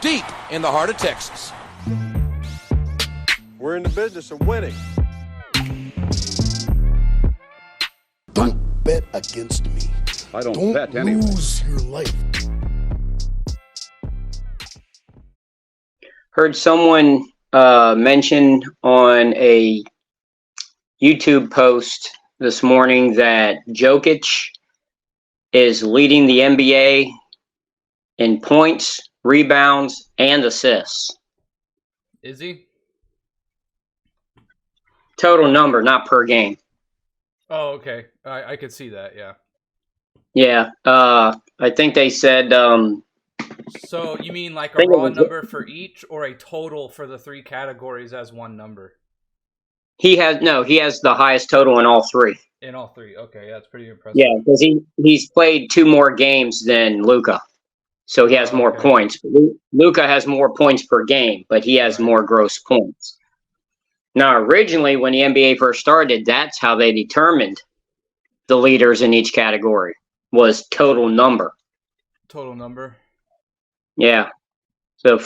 deep in the heart of Texas. We're in the business of winning. Don't bet against me. I don't bet anyway. Lose your life. Heard someone mention on a YouTube post this morning that Jokic is leading the NBA in points, rebounds, and assists. Is he? Total number, not per game. Oh, okay. I could see that, yeah. Yeah, I think they said... so you mean like a raw number for each, or a total for the three categories as one number? He has the highest total in all three. In all three, okay, yeah, that's pretty impressive. Yeah, because he's played 2 more games than Luka, so he has more points. Luka has more points per game, but he has more gross points. Now, originally, when the NBA first started, that's how they determined the leaders in each category, was total number. Total number? Yeah. So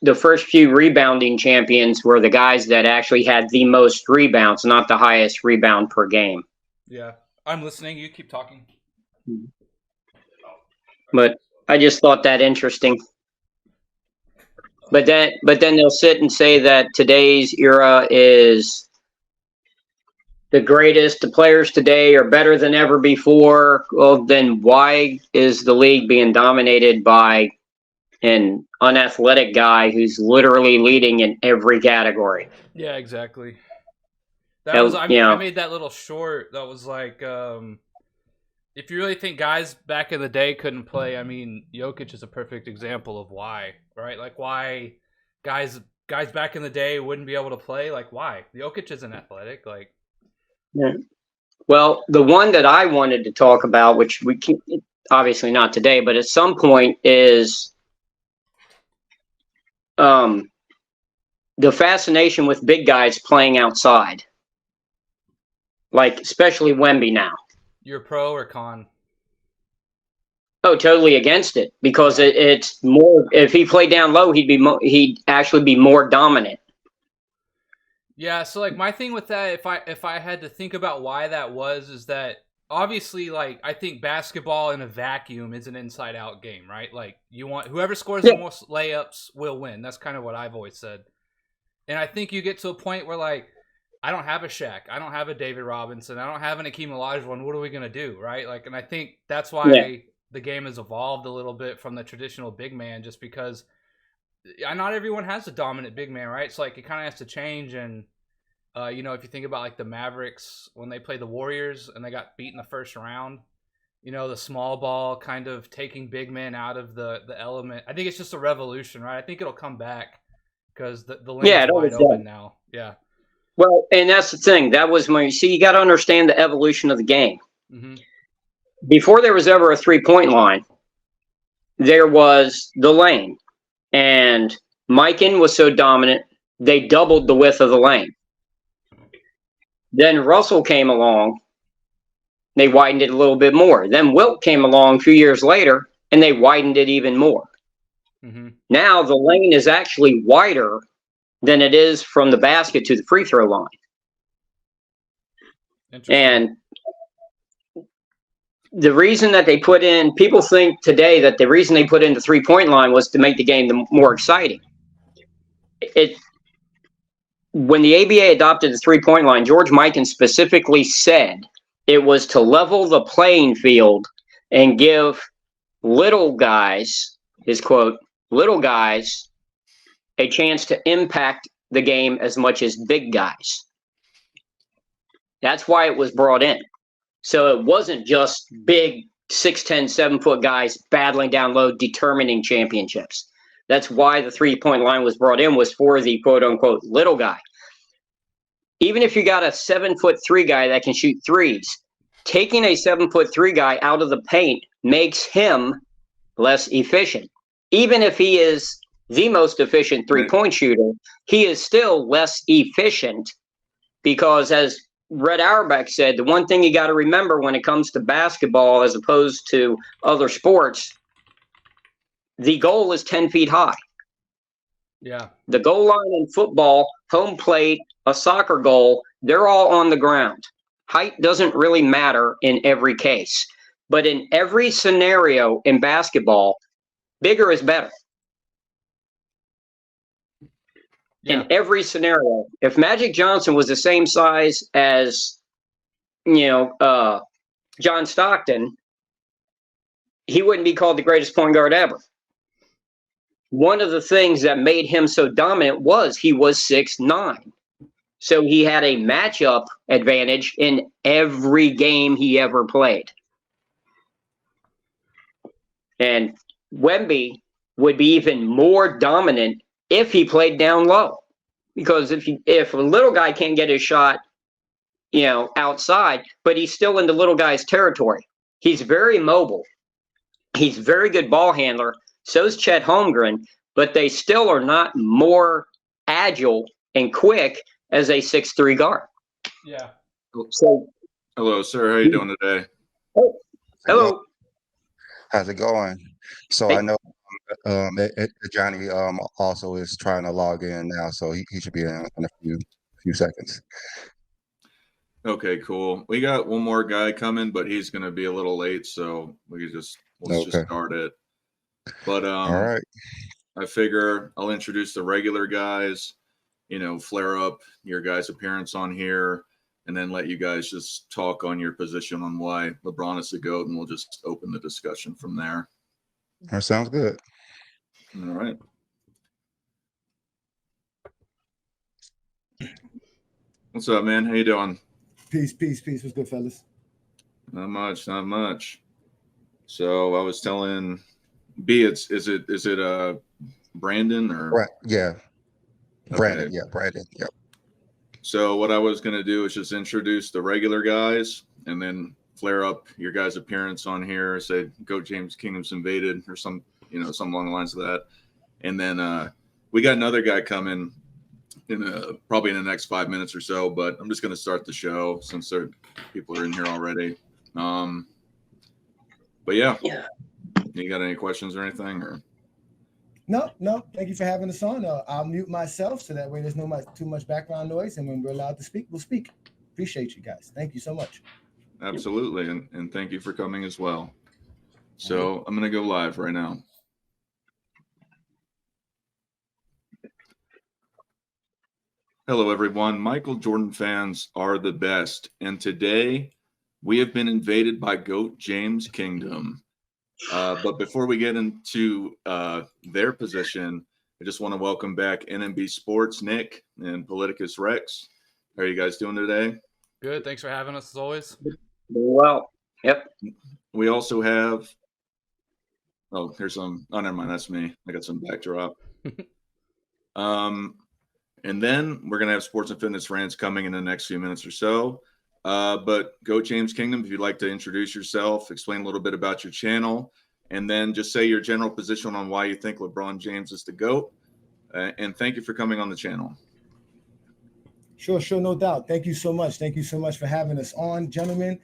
the first few rebounding champions were the guys that actually had the most rebounds, not the highest rebound per game. Yeah. I'm listening. You keep talking. But I just thought that interesting. But then they'll sit and say that today's era is the greatest. The players today are better than ever before. Well, then why is the league being dominated by an unathletic guy who's literally leading in every category? Yeah, exactly. I made that little short that was like, if you really think guys back in the day couldn't play, I mean, Jokic is a perfect example of why, right? Like why guys back in the day wouldn't be able to play. Like why? Jokic isn't athletic. Like, yeah. Well, the one that I wanted to talk about, which we can obviously not today, but at some point, is the fascination with big guys playing outside, like especially Wemby now. You're pro or con? Oh, totally against it, because it's more. If he played down low, he'd actually be more dominant. Yeah. So like my thing with that, if I had to think about why that was, is that obviously like I think basketball in a vacuum is an inside out game, right? Like you want whoever scores the most layups will win. That's kind of what I've always said. And I think you get to a point where like, I don't have a Shaq. I don't have a David Robinson. I don't have an Akeem Olajuwon. What are we going to do, right? Like, and I think that's why the game has evolved a little bit from the traditional big man, just because not everyone has a dominant big man, right? So, like, it kind of has to change. And, if you think about, like, the Mavericks, when they played the Warriors and they got beat in the first round, the small ball kind of taking big men out of the element. I think it's just a revolution, right? I think it'll come back because the lane is wide open now. Yeah. Well, and that's the thing. That was you got to understand the evolution of the game. Mm-hmm. Before there was ever a 3-point line, there was the lane. And Mikan was so dominant, they doubled the width of the lane. Then Russell came along. They widened it a little bit more. Then Wilt came along a few years later, and they widened it even more. Mm-hmm. Now the lane is actually wider than it is from the basket to the free throw line. And the reason that they put in, people think today that the reason they put in the 3-point line was to make the game more exciting. When the ABA adopted the 3-point line, George Mikan specifically said it was to level the playing field and give little guys, his quote, little guys, a chance to impact the game as much as big guys. That's why it was brought in. So it wasn't just big 6'10", 7-foot guys battling down low, determining championships. That's why the 3-point line was brought in, was for the quote-unquote little guy. Even if you got a 7'3" guy that can shoot threes, taking a 7'3" guy out of the paint makes him less efficient. Even if he is the most efficient 3-point shooter, he is still less efficient because, as Red Auerbach said, the one thing you got to remember when it comes to basketball as opposed to other sports, the goal is 10 feet high. Yeah. The goal line in football, home plate, a soccer goal, they're all on the ground. Height doesn't really matter in every case. But in every scenario in basketball, bigger is better. Yeah. In every scenario. If Magic Johnson was the same size as, John Stockton, he wouldn't be called the greatest point guard ever. One of the things that made him so dominant was he was 6'9". So he had a matchup advantage in every game he ever played. And Wemby would be even more dominant if he played down low. Because if a little guy can't get his shot, outside, but he's still in the little guy's territory. He's very mobile. He's very good ball handler. So's Chet Holmgren, but they still are not more agile and quick as a 6'3" guard. Yeah. So, hello, sir. How you doing today? oh, hello. How's it going? So Hey. I know Johnny also is trying to log in now, so he should be in a few seconds. Okay, cool. We got one more guy coming, but he's going to be a little late, so let's just start it. But All right. I figure I'll introduce the regular guys, flare up your guys' appearance on here, and then let you guys just talk on your position on why LeBron is the GOAT, and we'll just open the discussion from there. That sounds good. All right. What's up, man? How you doing? Peace. What's good, fellas? Not much. So I was telling B, is it Brandon or yeah. Brandon, okay. yeah, Brandon, yep. So what I was gonna do is just introduce the regular guys and then flare up your guys' appearance on here, say Goat James Kingdom's invaded or some along the lines of that. And then we got another guy coming probably in the next 5 minutes or so, but I'm just going to start the show since people are in here already. But yeah. You got any questions or anything? Or No. Thank you for having us on. I'll mute myself so that way there's too much background noise, and when we're allowed to speak, we'll speak. Appreciate you guys. Thank you so much. Absolutely, and thank you for coming as well. So I'm going to go live right now. Hello, everyone. Michael Jordan fans are the best. And today we have been invaded by Goat James Kingdom. But before we get into their position, I just want to welcome back NMB Sports, Nick, and Politicus Rex. How are you guys doing today? Good. Thanks for having us as always. Well, yep. We also have, never mind. That's me. I got some backdrop. And then we're going to have sports and fitness rants coming in the next few minutes or so. But Goat James Kingdom, if you'd like to introduce yourself, explain a little bit about your channel, and then just say your general position on why you think LeBron James is the GOAT. And thank you for coming on the channel. Sure, no doubt. Thank you so much. Thank you so much for having us on, gentlemen.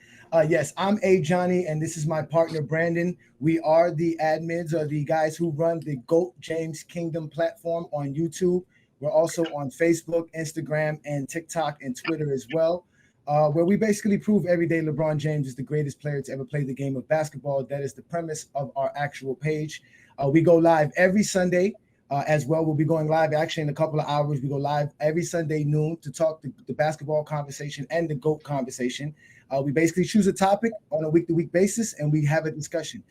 Yes, I'm Johnny, and this is my partner, Brandon. We are the admins, or the guys who run the Goat James Kingdom platform on YouTube. We're also on Facebook, Instagram, and TikTok and Twitter as well, where we basically prove every day LeBron James is the greatest player to ever play the game of basketball. That is the premise of our actual page. We go live every Sunday as well. We'll be going live actually in a couple of hours. We go live every Sunday noon to talk the basketball conversation and the GOAT conversation. We basically choose a topic on a week-to-week basis, and we have a discussion.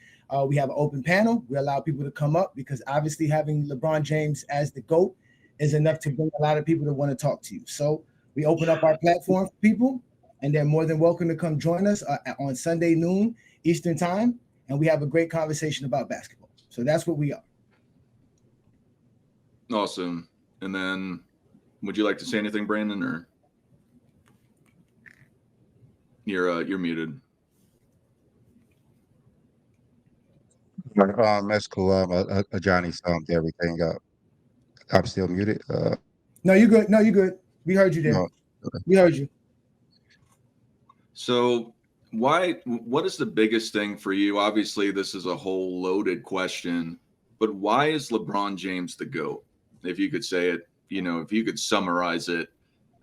We have an open panel. We allow people to come up because obviously having LeBron James as the GOAT is enough to bring a lot of people to want to talk to you. So we open up our platform for people, and they're more than welcome to come join us on Sunday noon Eastern time, and we have a great conversation about basketball. So that's what we are. Awesome. And then would you like to say anything, Brandon, or you're muted? That's cool. Johnny summed everything up. I'm still muted. No, you're good. We heard you there. No. We heard you. So what is the biggest thing for you? Obviously, this is a whole loaded question, but why is LeBron James the GOAT? if you could say it, if you could summarize it,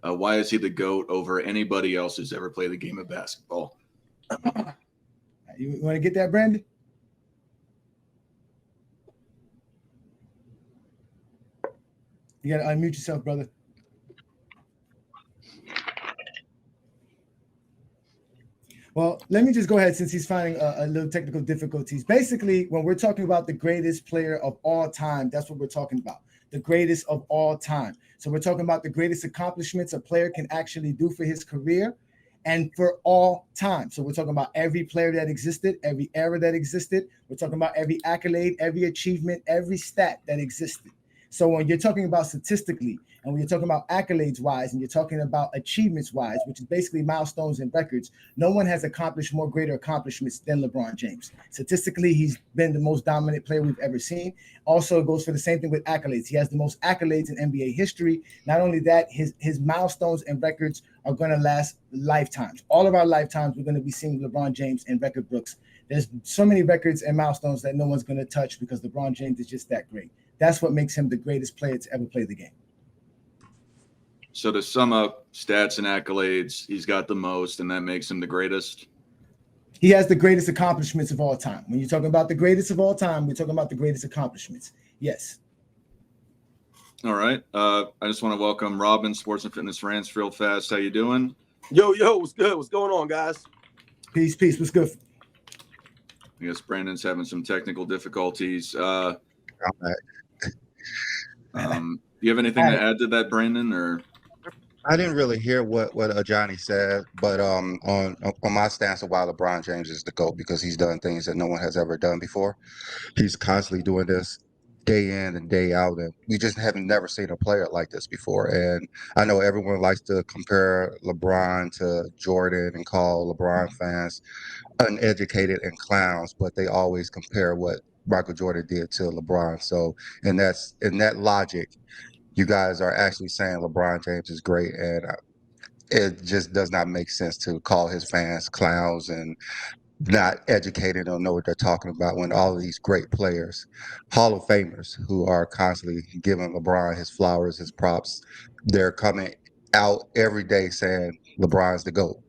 why is he the GOAT over anybody else who's ever played the game of basketball? You want to get that, Brandon? You got to unmute yourself, brother. Well, let me just go ahead since he's finding a little technical difficulties. Basically, when we're talking about the greatest player of all time, that's what we're talking about. The greatest of all time. So we're talking about the greatest accomplishments a player can actually do for his career and for all time. So we're talking about every player that existed, every era that existed. We're talking about every accolade, every achievement, every stat that existed. So when you're talking about statistically, and when you're talking about accolades wise, and you're talking about achievements wise, which is basically milestones and records, no one has accomplished more greater accomplishments than LeBron James. Statistically, he's been the most dominant player we've ever seen. Also, it goes for the same thing with accolades. He has the most accolades in NBA history. Not only that, his milestones and records are going to last lifetimes. All of our lifetimes, we're going to be seeing LeBron James in record books. There's so many records and milestones that no one's going to touch because LeBron James is just that great. That's what makes him the greatest player to ever play the game. So to sum up stats and accolades, he's got the most, and that makes him the greatest. He has the greatest accomplishments of all time. When you're talking about the greatest of all time, we're talking about the greatest accomplishments. Yes. All right. I just want to welcome Robin, Sports and Fitness Rants real fast. How you doing? Yo, what's good? What's going on, guys? Peace. What's good? I guess Brandon's having some technical difficulties. Do you have anything to add to that, Brandon? Or I didn't really hear what Johnny said, but on my stance of why LeBron James is the GOAT, because he's done things that no one has ever done before. He's constantly doing this day in and day out, and we just haven't never seen a player like this before. And I know everyone likes to compare LeBron to Jordan and call LeBron fans uneducated and clowns, but they always compare what Michael Jordan did to LeBron. So in that logic, you guys are actually saying LeBron James is great, and it just does not make sense to call his fans clowns and not educated or know what they're talking about when all of these great players, Hall of Famers, who are constantly giving LeBron his flowers, his props, they're coming out every day saying LeBron's the GOAT.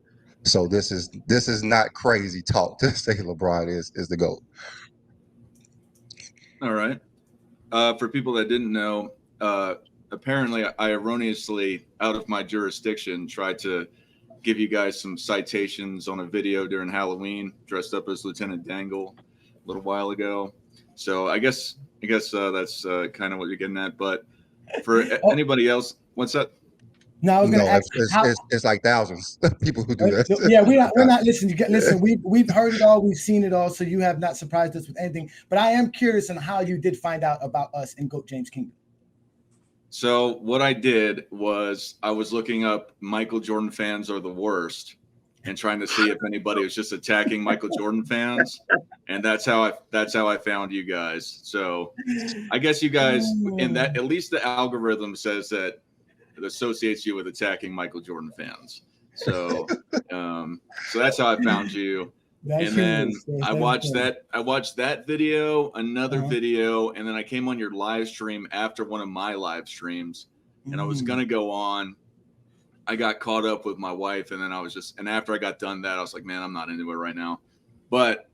So this is not crazy talk to say LeBron is the GOAT. all right. For people that didn't know, apparently I erroneously, out of my jurisdiction, tried to give you guys some citations on a video during Halloween, dressed up as Lieutenant Dangle a little while ago. So I guess that's kind of what you're getting at. But for anybody else, what's that? No, I was going to ask. It's like thousands of people who do that. Yeah, we're not listening. Listen, we've heard it all, we've seen it all, so you have not surprised us with anything. But I am curious on how you did find out about us in Goat James Kingdom. So what I did was I was looking up Michael Jordan fans are the worst and trying to see if anybody was just attacking Michael Jordan fans, and that's how I found you guys. So I guess you guys in that, at least the algorithm says that it associates you with attacking Michael Jordan fans. So so that's how I found you. And then I watched that video, another video, and then I came on your live stream after one of my live streams, and I was gonna go on. I got caught up with my wife, and then and after I got done that, I was like, man, I'm not into it right now. But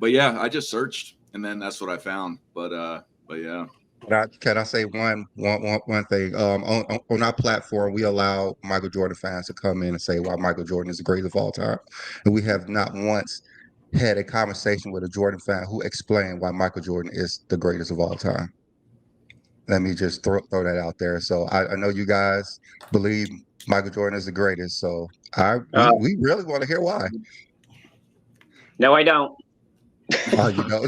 yeah, I just searched, and then that's what I found. But yeah. Can I say one thing? On our platform, we allow Michael Jordan fans to come in and say why Michael Jordan is the greatest of all time, and we have not once had a conversation with a Jordan fan who explained why Michael Jordan is the greatest of all time. Let me just throw that out there. So I know you guys believe Michael Jordan is the greatest. So we really want to hear why. No, I don't. Oh, you know.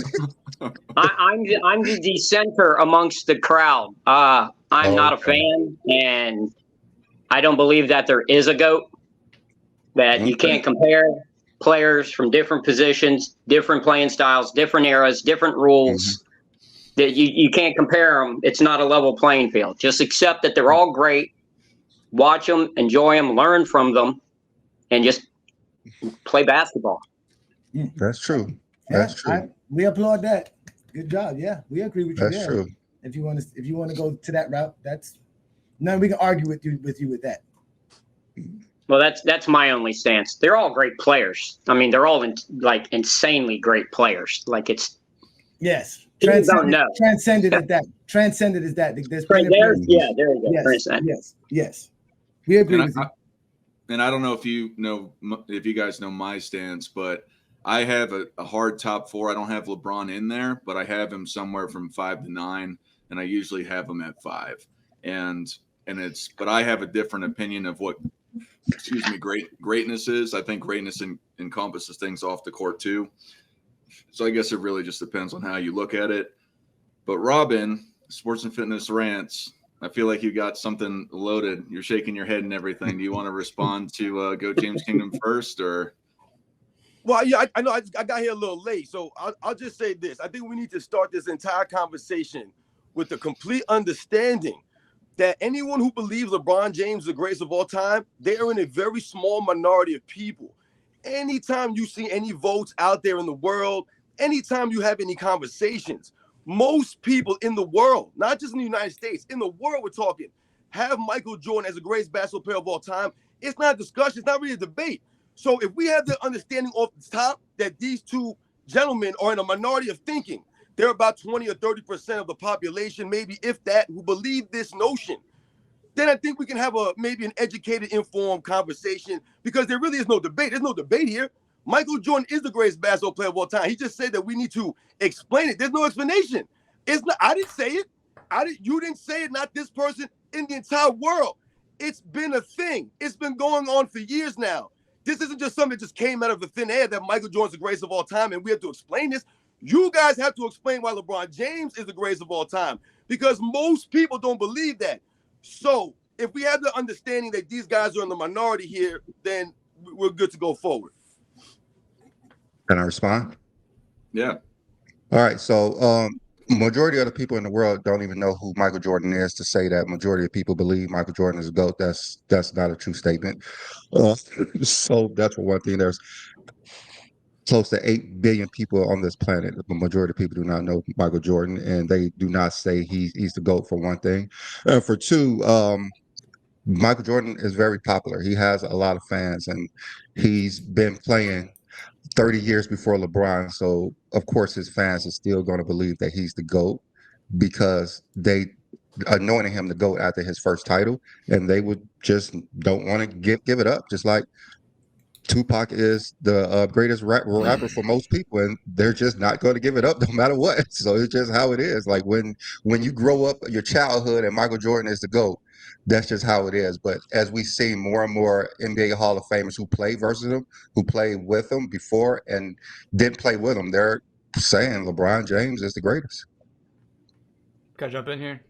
I'm the dissenter amongst the crowd. I'm not a fan, and I don't believe that there is a GOAT. That you can't compare players from different positions, different playing styles, different eras, different rules. That you can't compare them. It's not a level playing field. Just accept that they're all great. Watch them, enjoy them, learn from them, and just play basketball. That's true. Yeah, That's true. We applaud that. Good job. Yeah, we agree with you. That's true. If you want to go to that route, that's none. We can argue with you with that. Well, that's my only stance. They're all great players. I mean, they're all insanely great players. Like it's yes, people don't know. Transcended is that. Transcended is that. There's plenty There of you go. Yes. We agree with you. And I don't know if you guys know my stance, but I have a hard top 4. I don't have LeBron in there, but I have him somewhere from 5 to 9, and I usually have him at 5. But I have a different opinion of what, greatness is. I think greatness encompasses things off the court too. So I guess it really just depends on how you look at it. But Robin, Sports and Fitness Rants, I feel like you got something loaded. You're shaking your head and everything. Do you want to respond to Goat James Kingdom first, or? Well, yeah, I know I got here a little late, so I'll just say this. I think we need to start this entire conversation with the complete understanding that anyone who believes LeBron James is the greatest of all time, they are in a very small minority of people. Anytime you see any votes out there in the world, anytime you have any conversations, most people in the world, not just in the United States, in the world we're talking, have Michael Jordan as the greatest basketball player of all time. It's not a discussion. It's not really a debate. So if we have the understanding off the top that these two gentlemen are in a minority of thinking, they're about 20 or 30% of the population, maybe if that, who believe this notion, then I think we can have maybe an educated, informed conversation, because there really is no debate. There's no debate here. Michael Jordan is the greatest basketball player of all time. He just said that we need to explain it. There's no explanation. It's not. I didn't say it. You didn't say it. Not this person in the entire world. It's been a thing. It's been going on for years now. This isn't just something that just came out of the thin air that Michael Jordan's the greatest of all time, and we have to explain this. You guys have to explain why LeBron James is the greatest of all time, because most people don't believe that. So if we have the understanding that these guys are in the minority here, then we're good to go forward. Can I respond? Yeah. All right. So majority of the people in the world don't even know who Michael Jordan is. To say that majority of people believe Michael Jordan is a GOAT, that's not a true statement. So that's for one thing. There's close to 8 billion people on this planet. The majority of people do not know Michael Jordan, and they do not say he's the GOAT, for one thing. For two, Michael Jordan is very popular. He has a lot of fans, and he's been playing 30 years before LeBron. So, of course, his fans are still going to believe that he's the GOAT, because they anointed him the GOAT after his first title, and they would just don't want to give it up. Just like Tupac is the greatest rapper for most people, and they're just not going to give it up no matter what. So it's just how it is. Like when you grow up your childhood and Michael Jordan is the GOAT, that's just how it is. But as we see more and more NBA Hall of Famers who play versus him, who played with him before and didn't play with him, they're saying LeBron James is the greatest. Can I jump in here?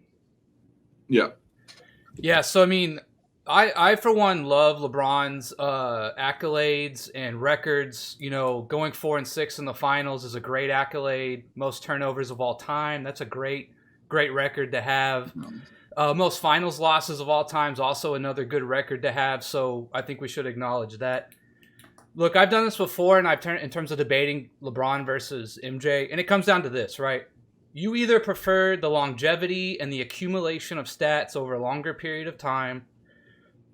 Yeah. Yeah, so I mean, I for one love LeBron's accolades and records. You know, going 4-6 in the finals is a great accolade. Most turnovers of all time. That's a great record to have. Most finals losses of all time is also another good record to have. So I think we should acknowledge that. Look, I've done this before, and I've turned in terms of debating LeBron versus MJ, and it comes down to this, right? You either prefer the longevity and the accumulation of stats over a longer period of time,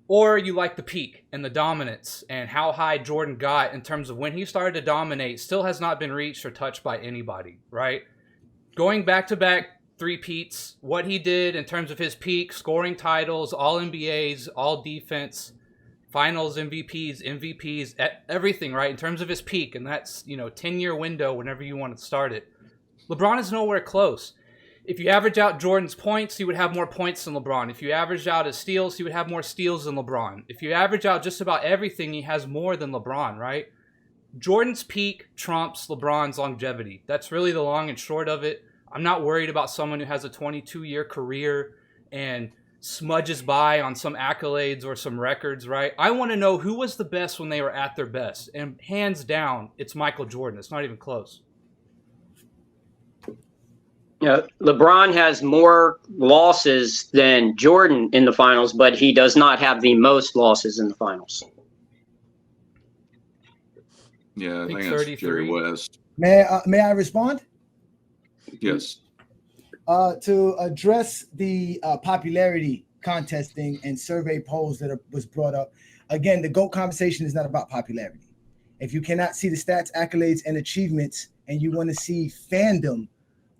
or you like the peak and the dominance, and how high Jordan got in terms of when he started to dominate still has not been reached or touched by anybody, right? Going back-to-back three-peats, what he did in terms of his peak, scoring titles, all NBAs, all defense, finals MVPs, everything, right? In terms of his peak, and that's, 10-year window whenever you want to start it. LeBron is nowhere close. If you average out Jordan's points, he would have more points than LeBron. If you average out his steals, he would have more steals than LeBron. If you average out just about everything, he has more than LeBron, right? Jordan's peak trumps LeBron's longevity. That's really the long and short of it. I'm not worried about someone who has a 22-year career and smudges by on some accolades or some records, right? I want to know who was the best when they were at their best. And hands down, it's Michael Jordan. It's not even close. LeBron has more losses than Jordan in the finals, but he does not have the most losses in the finals. Yeah, I think that's Jerry West. May I respond? Yes. To address the popularity contesting and survey polls that was brought up, again, the GOAT conversation is not about popularity. If you cannot see the stats, accolades, and achievements, and you want to see fandom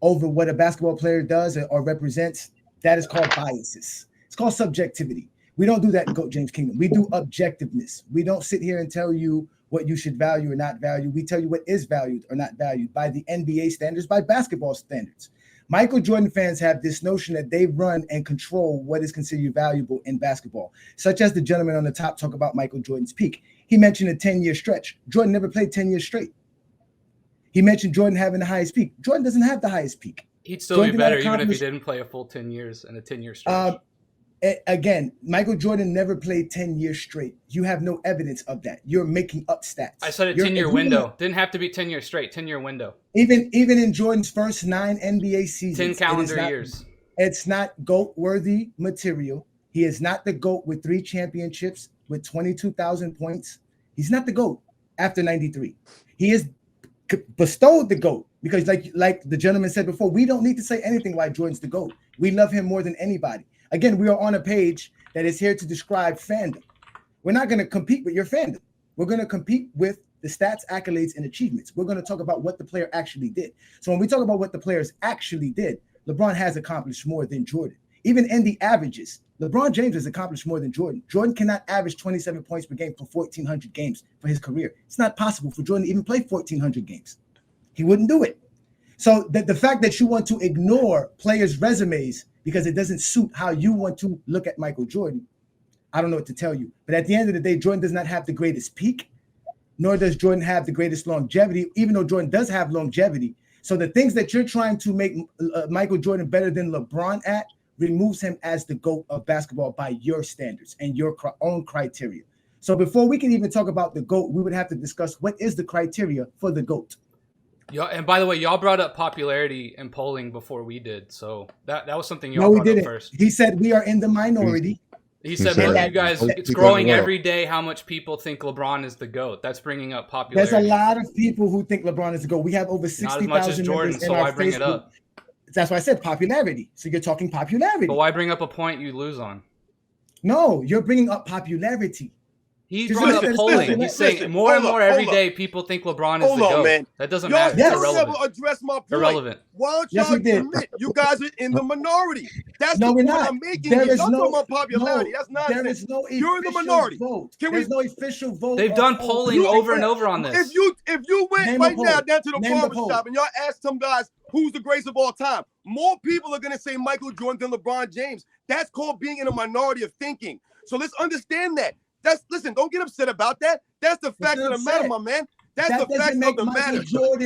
over what a basketball player does or represents, that is called biases. It's called subjectivity. We don't do that in GOAT James Kingdom. We do objectiveness. We don't sit here and tell you what you should value or not value. We tell you what is valued or not valued by the NBA standards, by basketball standards. Michael Jordan fans have this notion that they run and control what is considered valuable in basketball, such as the gentleman on the top talk about Michael Jordan's peak. He mentioned a 10-year stretch. Jordan never played 10 years straight. He mentioned Jordan having the highest peak. Jordan doesn't have the highest peak. He'd still be better even if he didn't play a full 10 years and a 10-year stretch. Again, Michael Jordan never played 10 years straight. You have no evidence of that. You're making up stats. I said a 10-year window. Didn't have to be 10 years straight. 10-year window. Even in Jordan's first 9 NBA seasons, 10 calendar years. It's not GOAT-worthy material. He is not the GOAT with 3 championships with 22,000 points. He's not the GOAT after 93. He is bestowed the GOAT because, like the gentleman said before, we don't need to say anything why Jordan's the GOAT. We love him more than anybody. Again, we are on a page that is here to describe fandom. We're not going to compete with your fandom. We're going to compete with the stats, accolades, and achievements. We're going to talk about what the player actually did. So when we talk about what the players actually did, LeBron has accomplished more than Jordan. Even in the averages, LeBron James has accomplished more than Jordan. Jordan cannot average 27 points per game for 1,400 games for his career. It's not possible for Jordan to even play 1,400 games. He wouldn't do it. So the fact that you want to ignore players' resumes because it doesn't suit how you want to look at Michael Jordan, I don't know what to tell you. But at the end of the day, Jordan does not have the greatest peak, nor does Jordan have the greatest longevity, even though Jordan does have longevity. So the things that you're trying to make Michael Jordan better than LeBron at removes him as the GOAT of basketball by your standards and your own criteria. So before we can even talk about the GOAT, we would have to discuss what is the criteria for the GOAT. Yeah, and by the way, y'all brought up popularity and polling before we did, so that was something y'all brought up first. He said we are in the minority. He said, you guys, it's growing every day how much people think LeBron is the GOAT. That's bringing up popularity. There's a lot of people who think LeBron is the GOAT. We have over 60,000 Not as much as Jordan, so why bring it up? That's why I said popularity. So you're talking popularity. But why bring up a point you lose on? No, you're bringing up popularity. He brought up polling. He's saying more and more every day people think LeBron is the GOAT. Man. That doesn't matter. Y'all never address my point. Irrelevant. Why don't y'all admit you guys are in the minority? That's the point I'm making. There is y'all no talking about popularity. That's nonsense. There is no You're in the minority. Vote. There's no official vote. They've done polling over and over on this. If you went right now down to the barbershop and y'all asked some guys who's the greatest of all time, more people are going to say Michael Jordan than LeBron James. That's called being in a minority of thinking. So let's understand that. Listen, don't get upset about that. That's the fact of the matter, my man. That's the fact of the matter.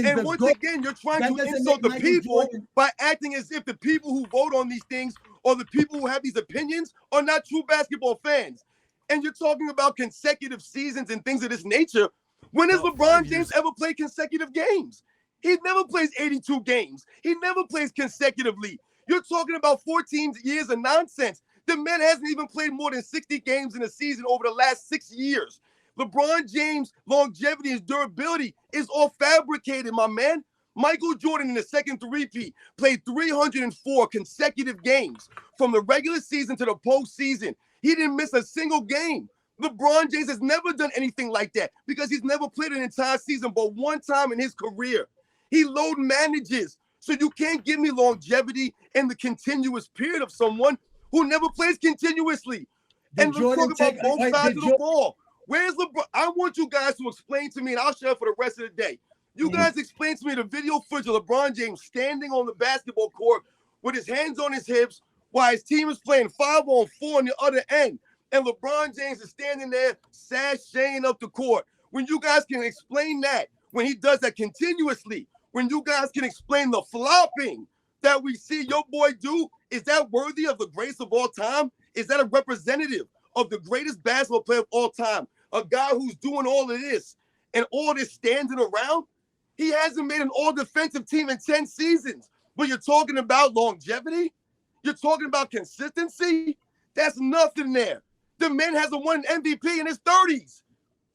And once again, you're trying to insult the people by acting as if the people who vote on these things or the people who have these opinions are not true basketball fans. And you're talking about consecutive seasons and things of this nature. When has LeBron James ever played consecutive games? He never plays 82 games. He never plays consecutively. You're talking about 14 years of nonsense. The man hasn't even played more than 60 games in a season over the last 6 years. LeBron James' longevity and durability is all fabricated, my man. Michael Jordan in the second three-peat played 304 consecutive games from the regular season to the postseason. He didn't miss a single game. LeBron James has never done anything like that because he's never played an entire season but one time in his career. He load manages. So you can't give me longevity in the continuous period of someone who never plays continuously. And let's talk about both sides of the ball. Where's LeBron? I want you guys to explain to me, and I'll share for the rest of the day. You guys explain to me the video footage of LeBron James standing on the basketball court with his hands on his hips while his team is playing 5-on-4 on the other end. And LeBron James is standing there sashaying up the court. When you guys can explain that, when he does that continuously, when you guys can explain the flopping that we see your boy do, is that worthy of the greatest of all time? Is that a representative of the greatest basketball player of all time? A guy who's doing all of this and all this standing around? He hasn't made an all-defensive team in 10 seasons. But you're talking about longevity? You're talking about consistency? That's nothing there. The man hasn't won an MVP in his 30s.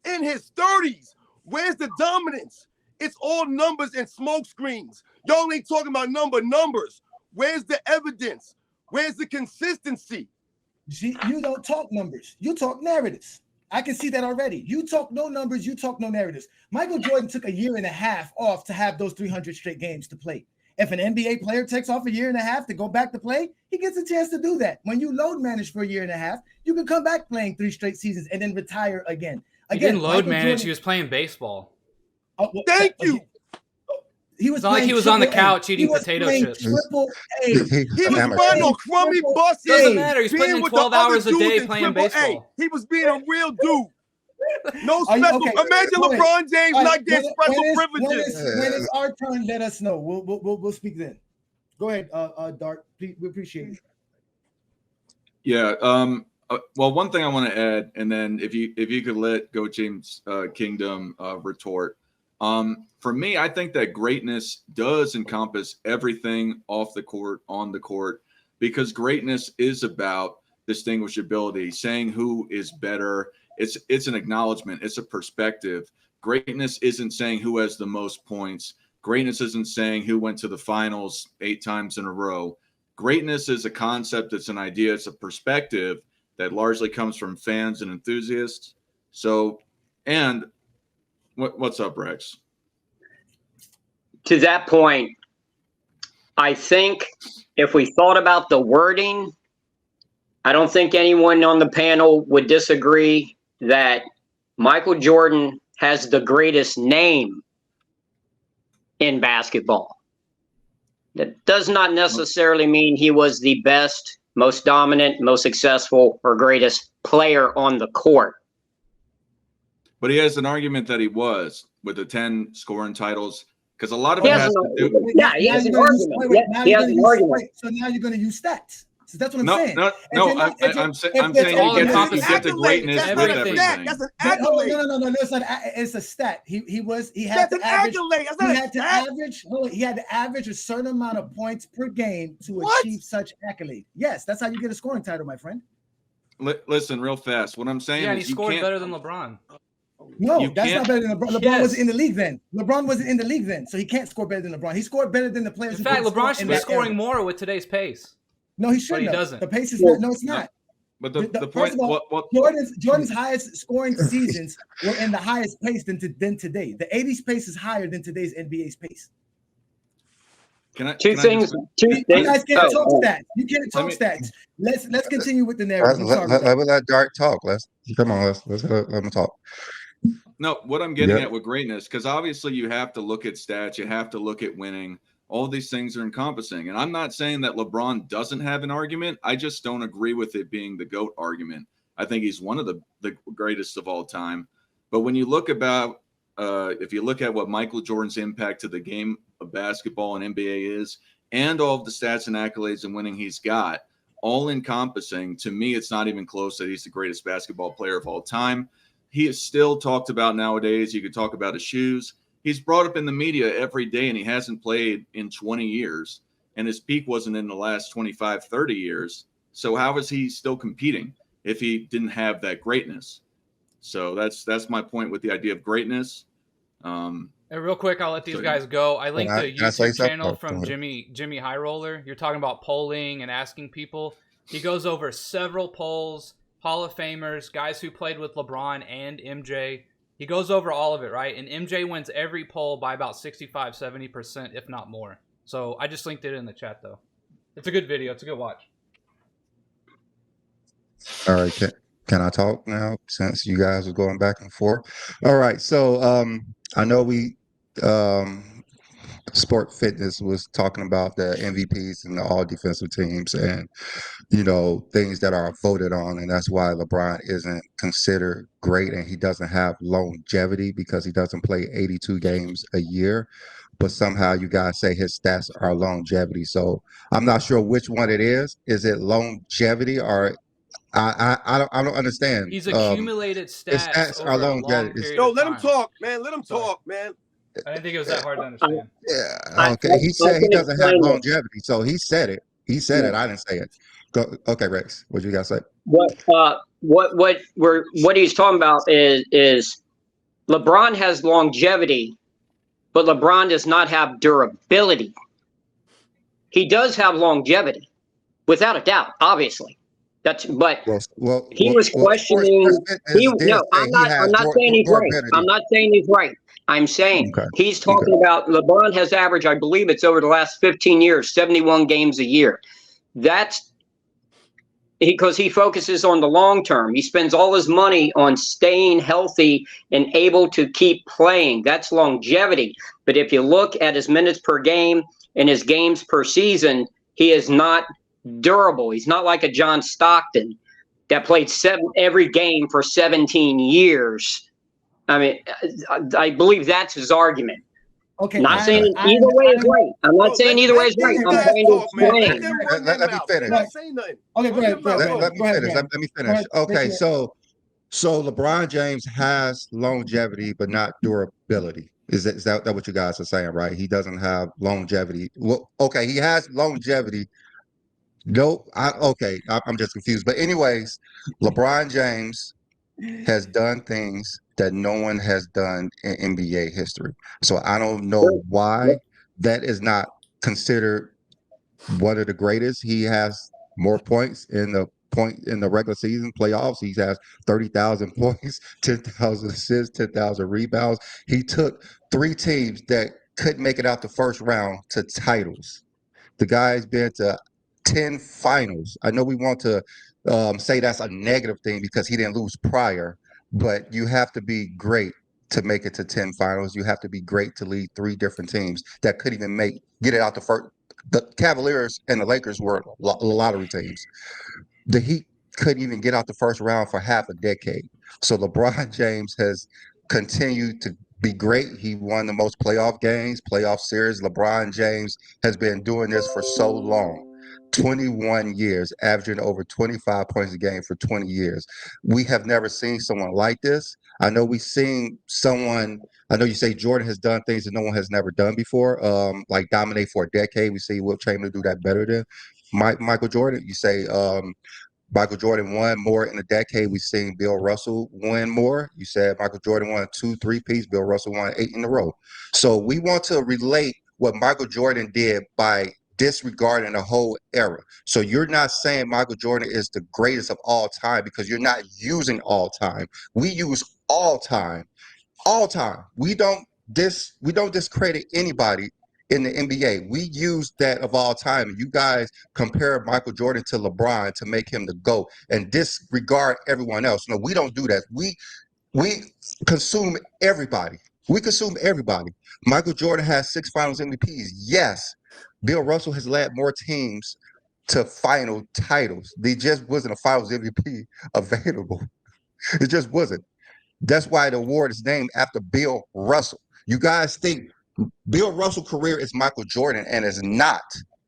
In his 30s. Where's the dominance? It's all numbers and smoke screens. Y'all ain't talking about numbers. Where's the evidence? Where's the consistency? You don't talk numbers. You talk narratives. I can see that already. You talk no numbers. You talk no narratives. Michael Jordan took a year and a half off to have those 300 straight games to play. If an NBA player takes off a year and a half to go back to play, he gets a chance to do that. When you load manage for a year and a half, you can come back playing 3 straight seasons and then retire again. He didn't load manage. He was playing baseball. Thank you. He was like he was on the couch eating potato chips. Triple A. He was playing on crummy buses. Doesn't matter. He's putting in 12 hours a day playing baseball. He was being a real dude. No special. Okay? Imagine LeBron James not getting special privileges. When it's our turn, let us know. We'll speak then. Go ahead, Dart. We appreciate it. Yeah. Well, one thing I want to add, and then if you could let Goat James Kingdom retort. For me, I think that greatness does encompass everything off the court, on the court, because greatness is about distinguishability, saying who is better. It's an acknowledgement. It's a perspective. Greatness isn't saying who has the most points. Greatness isn't saying who went to the finals 8 times in a row. Greatness is a concept. It's an idea. It's a perspective that largely comes from fans and enthusiasts. So, and what's up, Rex? To that point, I think if we thought about the wording, I don't think anyone on the panel would disagree that Michael Jordan has the greatest name in basketball. That does not necessarily mean he was the best, most dominant, most successful, or greatest player on the court. But he has an argument that he was with the 10 scoring titles, because a lot of it has to do. Yeah, he has an argument. He has an argument. So now you're going to use stats. So that's what I'm No, saying. I'm saying all you have to encompassing. get the greatness with everything. That's an accolade. No, it's a stat. He had That's to an average. accolade. That's not He a had to stat. average. He had to average a certain amount of points per game to achieve such accolade. Yes, that's how you get a scoring title, my friend. Listen, real fast. What I'm saying Yeah, is he scored better than LeBron. No, that's not better than LeBron. LeBron Yes. wasn't in the league then. LeBron wasn't in the league then, so he can't score better than LeBron. He scored better than the players. In fact, LeBron should be scoring more with today's pace. No, he shouldn't. But he doesn't. The pace is not. No, it's not. But the First point, of all, what Jordan's highest scoring seasons were in the highest pace than today. The 80s pace is higher than today's NBA's pace. Two things. You guys can't talk stats. You can't talk stats. Let's continue with the narrative. Let Dark talk. Let's let him talk. No, what I'm getting at with greatness, because obviously you have to look at stats, you have to look at winning. All these things are encompassing. And I'm not saying that LeBron doesn't have an argument. I just don't agree with it being the GOAT argument. I think he's one of the greatest of all time. But when you look about, if you look at what Michael Jordan's impact to the game of basketball and NBA is, and all of the stats and accolades and winning he's got, all encompassing, to me, it's not even close that he's the greatest basketball player of all time. He is still talked about nowadays. You could talk about his shoes. He's brought up in the media every day, and he hasn't played in 20 years. And his peak wasn't in the last 25, 30 years. So how is he still competing if he didn't have that greatness? So that's my point with the idea of greatness. And real quick, I'll let these guys go. I linked the YouTube channel from Jimmy High Roller. You're talking about polling and asking people. He goes over several polls, Hall of Famers, guys who played with LeBron and MJ. He goes over all of it, right? And MJ wins every poll by about 65, 70%, if not more. So I just linked it in the chat, though. It's a good video. It's a good watch. All right. Can I talk now since you guys are going back and forth? All right. So I know Sport Fitness was talking about the MVPs and the all defensive teams and, things that are voted on. And that's why LeBron isn't considered great and he doesn't have longevity because he doesn't play 82 games a year. But somehow you guys say his stats are longevity. So I'm not sure which one it is. Is it longevity or I don't understand. He's accumulated stats over are a longevity. long period Yo, of let him time. talk, man. Let him talk, man. I didn't think it was that hard to understand. Yeah. Okay. He said he doesn't have longevity. So he said it. He said it. I didn't say it. Go. Okay, Rex. What you guys say? What he's talking about is LeBron has longevity, but LeBron does not have durability. he does have longevity, without a doubt. Obviously, but he was questioning. I'm not saying he's right. I'm not saying he's right. I'm saying he's talking about LeBron has averaged, I believe it's over the last 15 years, 71 games a year. That's because he focuses on the long term. He spends all his money on staying healthy and able to keep playing. That's longevity. But if you look at his minutes per game and his games per season, he is not durable. He's not like a John Stockton that played every game for 17 years. I mean, I believe that's his argument. Okay. Not saying either way is right. I'm not saying either way is right. I'm trying to explain. Let me finish. Okay, go ahead. Let me finish. Okay, so LeBron James has longevity, but not durability. Is that what you guys are saying, right? He doesn't have longevity. Well, okay, he has longevity. Nope. I'm just confused. But anyways, LeBron James has done things that no one has done in NBA history. So I don't know why that is not considered one of the greatest. He has more points in the regular season playoffs. He has 30,000 points, 10,000 assists, 10,000 rebounds. He took 3 teams that couldn't make it out the first round to titles. The guy's been to 10 finals. I know we want to say that's a negative thing because he didn't lose prior, but you have to be great to make it to 10 finals. You have to be great to lead 3 different teams that couldn't even get it out the first. The Cavaliers and the Lakers were lottery teams. The Heat couldn't even get out the first round for half a decade. So LeBron James has continued to be great. He won the most playoff games, playoff series. LeBron James has been doing this for so long. 21 years, averaging over 25 points a game for 20 years. We have never seen someone like this. I know you say Jordan has done things that no one has never done before, like dominate for a decade. We see Wilt Chamberlain do that better than Michael Jordan. You say Michael Jordan won more in a decade. We've seen Bill Russell win more. You said Michael Jordan won 2 3-peats. Bill Russell won 8 in a row. So we want to relate what Michael Jordan did by disregarding the whole era. So you're not saying Michael Jordan is the greatest of all time because you're not using all time. We use all time. All time. We don't discredit anybody in the NBA. We use that of all time. You guys compare Michael Jordan to LeBron to make him the GOAT and disregard everyone else. No, we don't do that. We consume everybody. We consume everybody. Michael Jordan has 6 finals MVPs. Yes. Bill Russell has led more teams to final titles. There just wasn't a finals MVP available. It just wasn't. That's why the award is named after Bill Russell. You guys think Bill Russell's career is Michael Jordan, and it's not.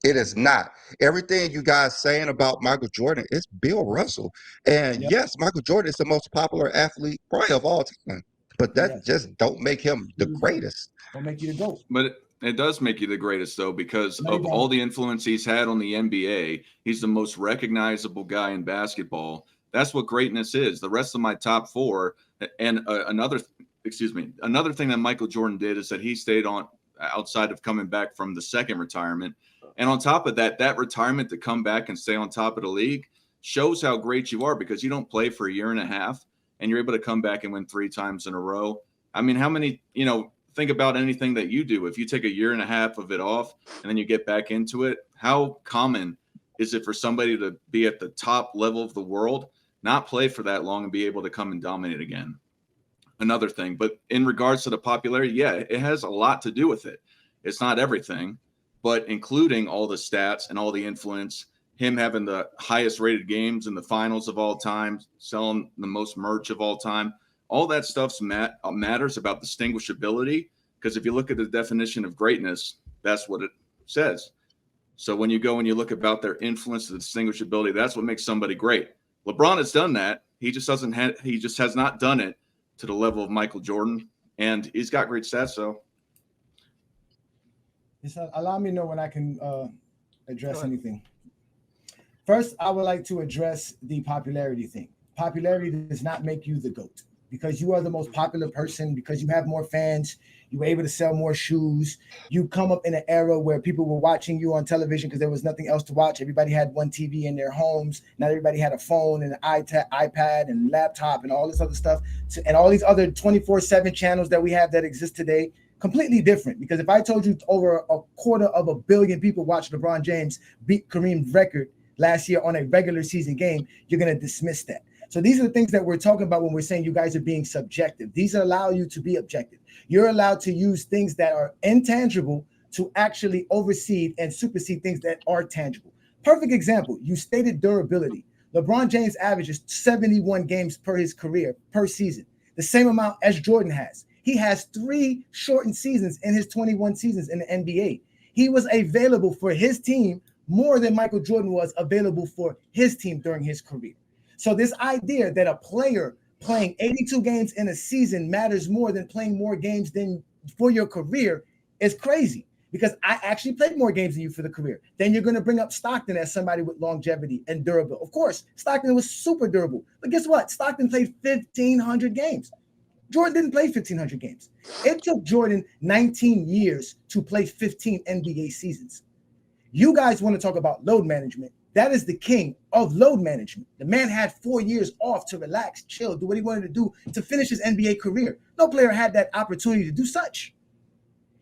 It is not. Everything you guys saying about Michael Jordan is Bill Russell. And yes, Michael Jordan is the most popular athlete probably of all time. But that just don't make him the greatest. Don't make you the GOAT. But it does make you the greatest, though, because of all the influence he's had on the NBA. He's the most recognizable guy in basketball. That's what greatness is. The rest of my top 4, and another thing that Michael Jordan did is that he stayed on outside of coming back from the second retirement. And on top of that, that retirement to come back and stay on top of the league shows how great you are because you don't play for a year and a half and you're able to come back and win 3 times in a row. I mean, how many, think about anything that you do. If you take a year and a half of it off and then you get back into it, how common is it for somebody to be at the top level of the world, not play for that long and be able to come and dominate again? Another thing. But in regards to the popularity, yeah, it has a lot to do with it. It's not everything, but including all the stats and all the influence, him having the highest rated games in the finals of all time, selling the most merch of all time, all that stuff matters about distinguishability, because if you look at the definition of greatness, that's what it says. So when you go and you look about their influence, the distinguishability, that's what makes somebody great. LeBron has done that. He just has not done it to the level of Michael Jordan, and he's got great stats. So just allow me to know when I can address anything. First, I would like to address the popularity thing. Popularity does not make you the GOAT, because you are the most popular person, because you have more fans, you were able to sell more shoes. You come up in an era where people were watching you on television because there was nothing else to watch. Everybody had one TV in their homes. Not everybody had a phone and an iPad and laptop and all this other stuff. And all these other 24/7 channels that we have that exist today, completely different. Because if I told you over 250 million people watched LeBron James beat Kareem's record last year on a regular season game, you're going to dismiss that. So these are the things that we're talking about when we're saying you guys are being subjective. These allow you to be objective. You're allowed to use things that are intangible to actually oversee and supersede things that are tangible. Perfect example, you stated durability. LeBron James averages 71 games per his career, per season, the same amount as Jordan has. He has 3 shortened seasons in his 21 seasons in the NBA. He was available for his team more than Michael Jordan was available for his team during his career. So this idea that a player playing 82 games in a season matters more than playing more games than for your career is crazy, because I actually played more games than you for the career. Then you're going to bring up Stockton as somebody with longevity and durable. Of course, Stockton was super durable. But guess what? Stockton played 1,500 games. Jordan didn't play 1,500 games. It took Jordan 19 years to play 15 NBA seasons. You guys want to talk about load management. That is the king of load management. The man had 4 years off to relax, chill, do what he wanted to do to finish his NBA career. No player had that opportunity to do such.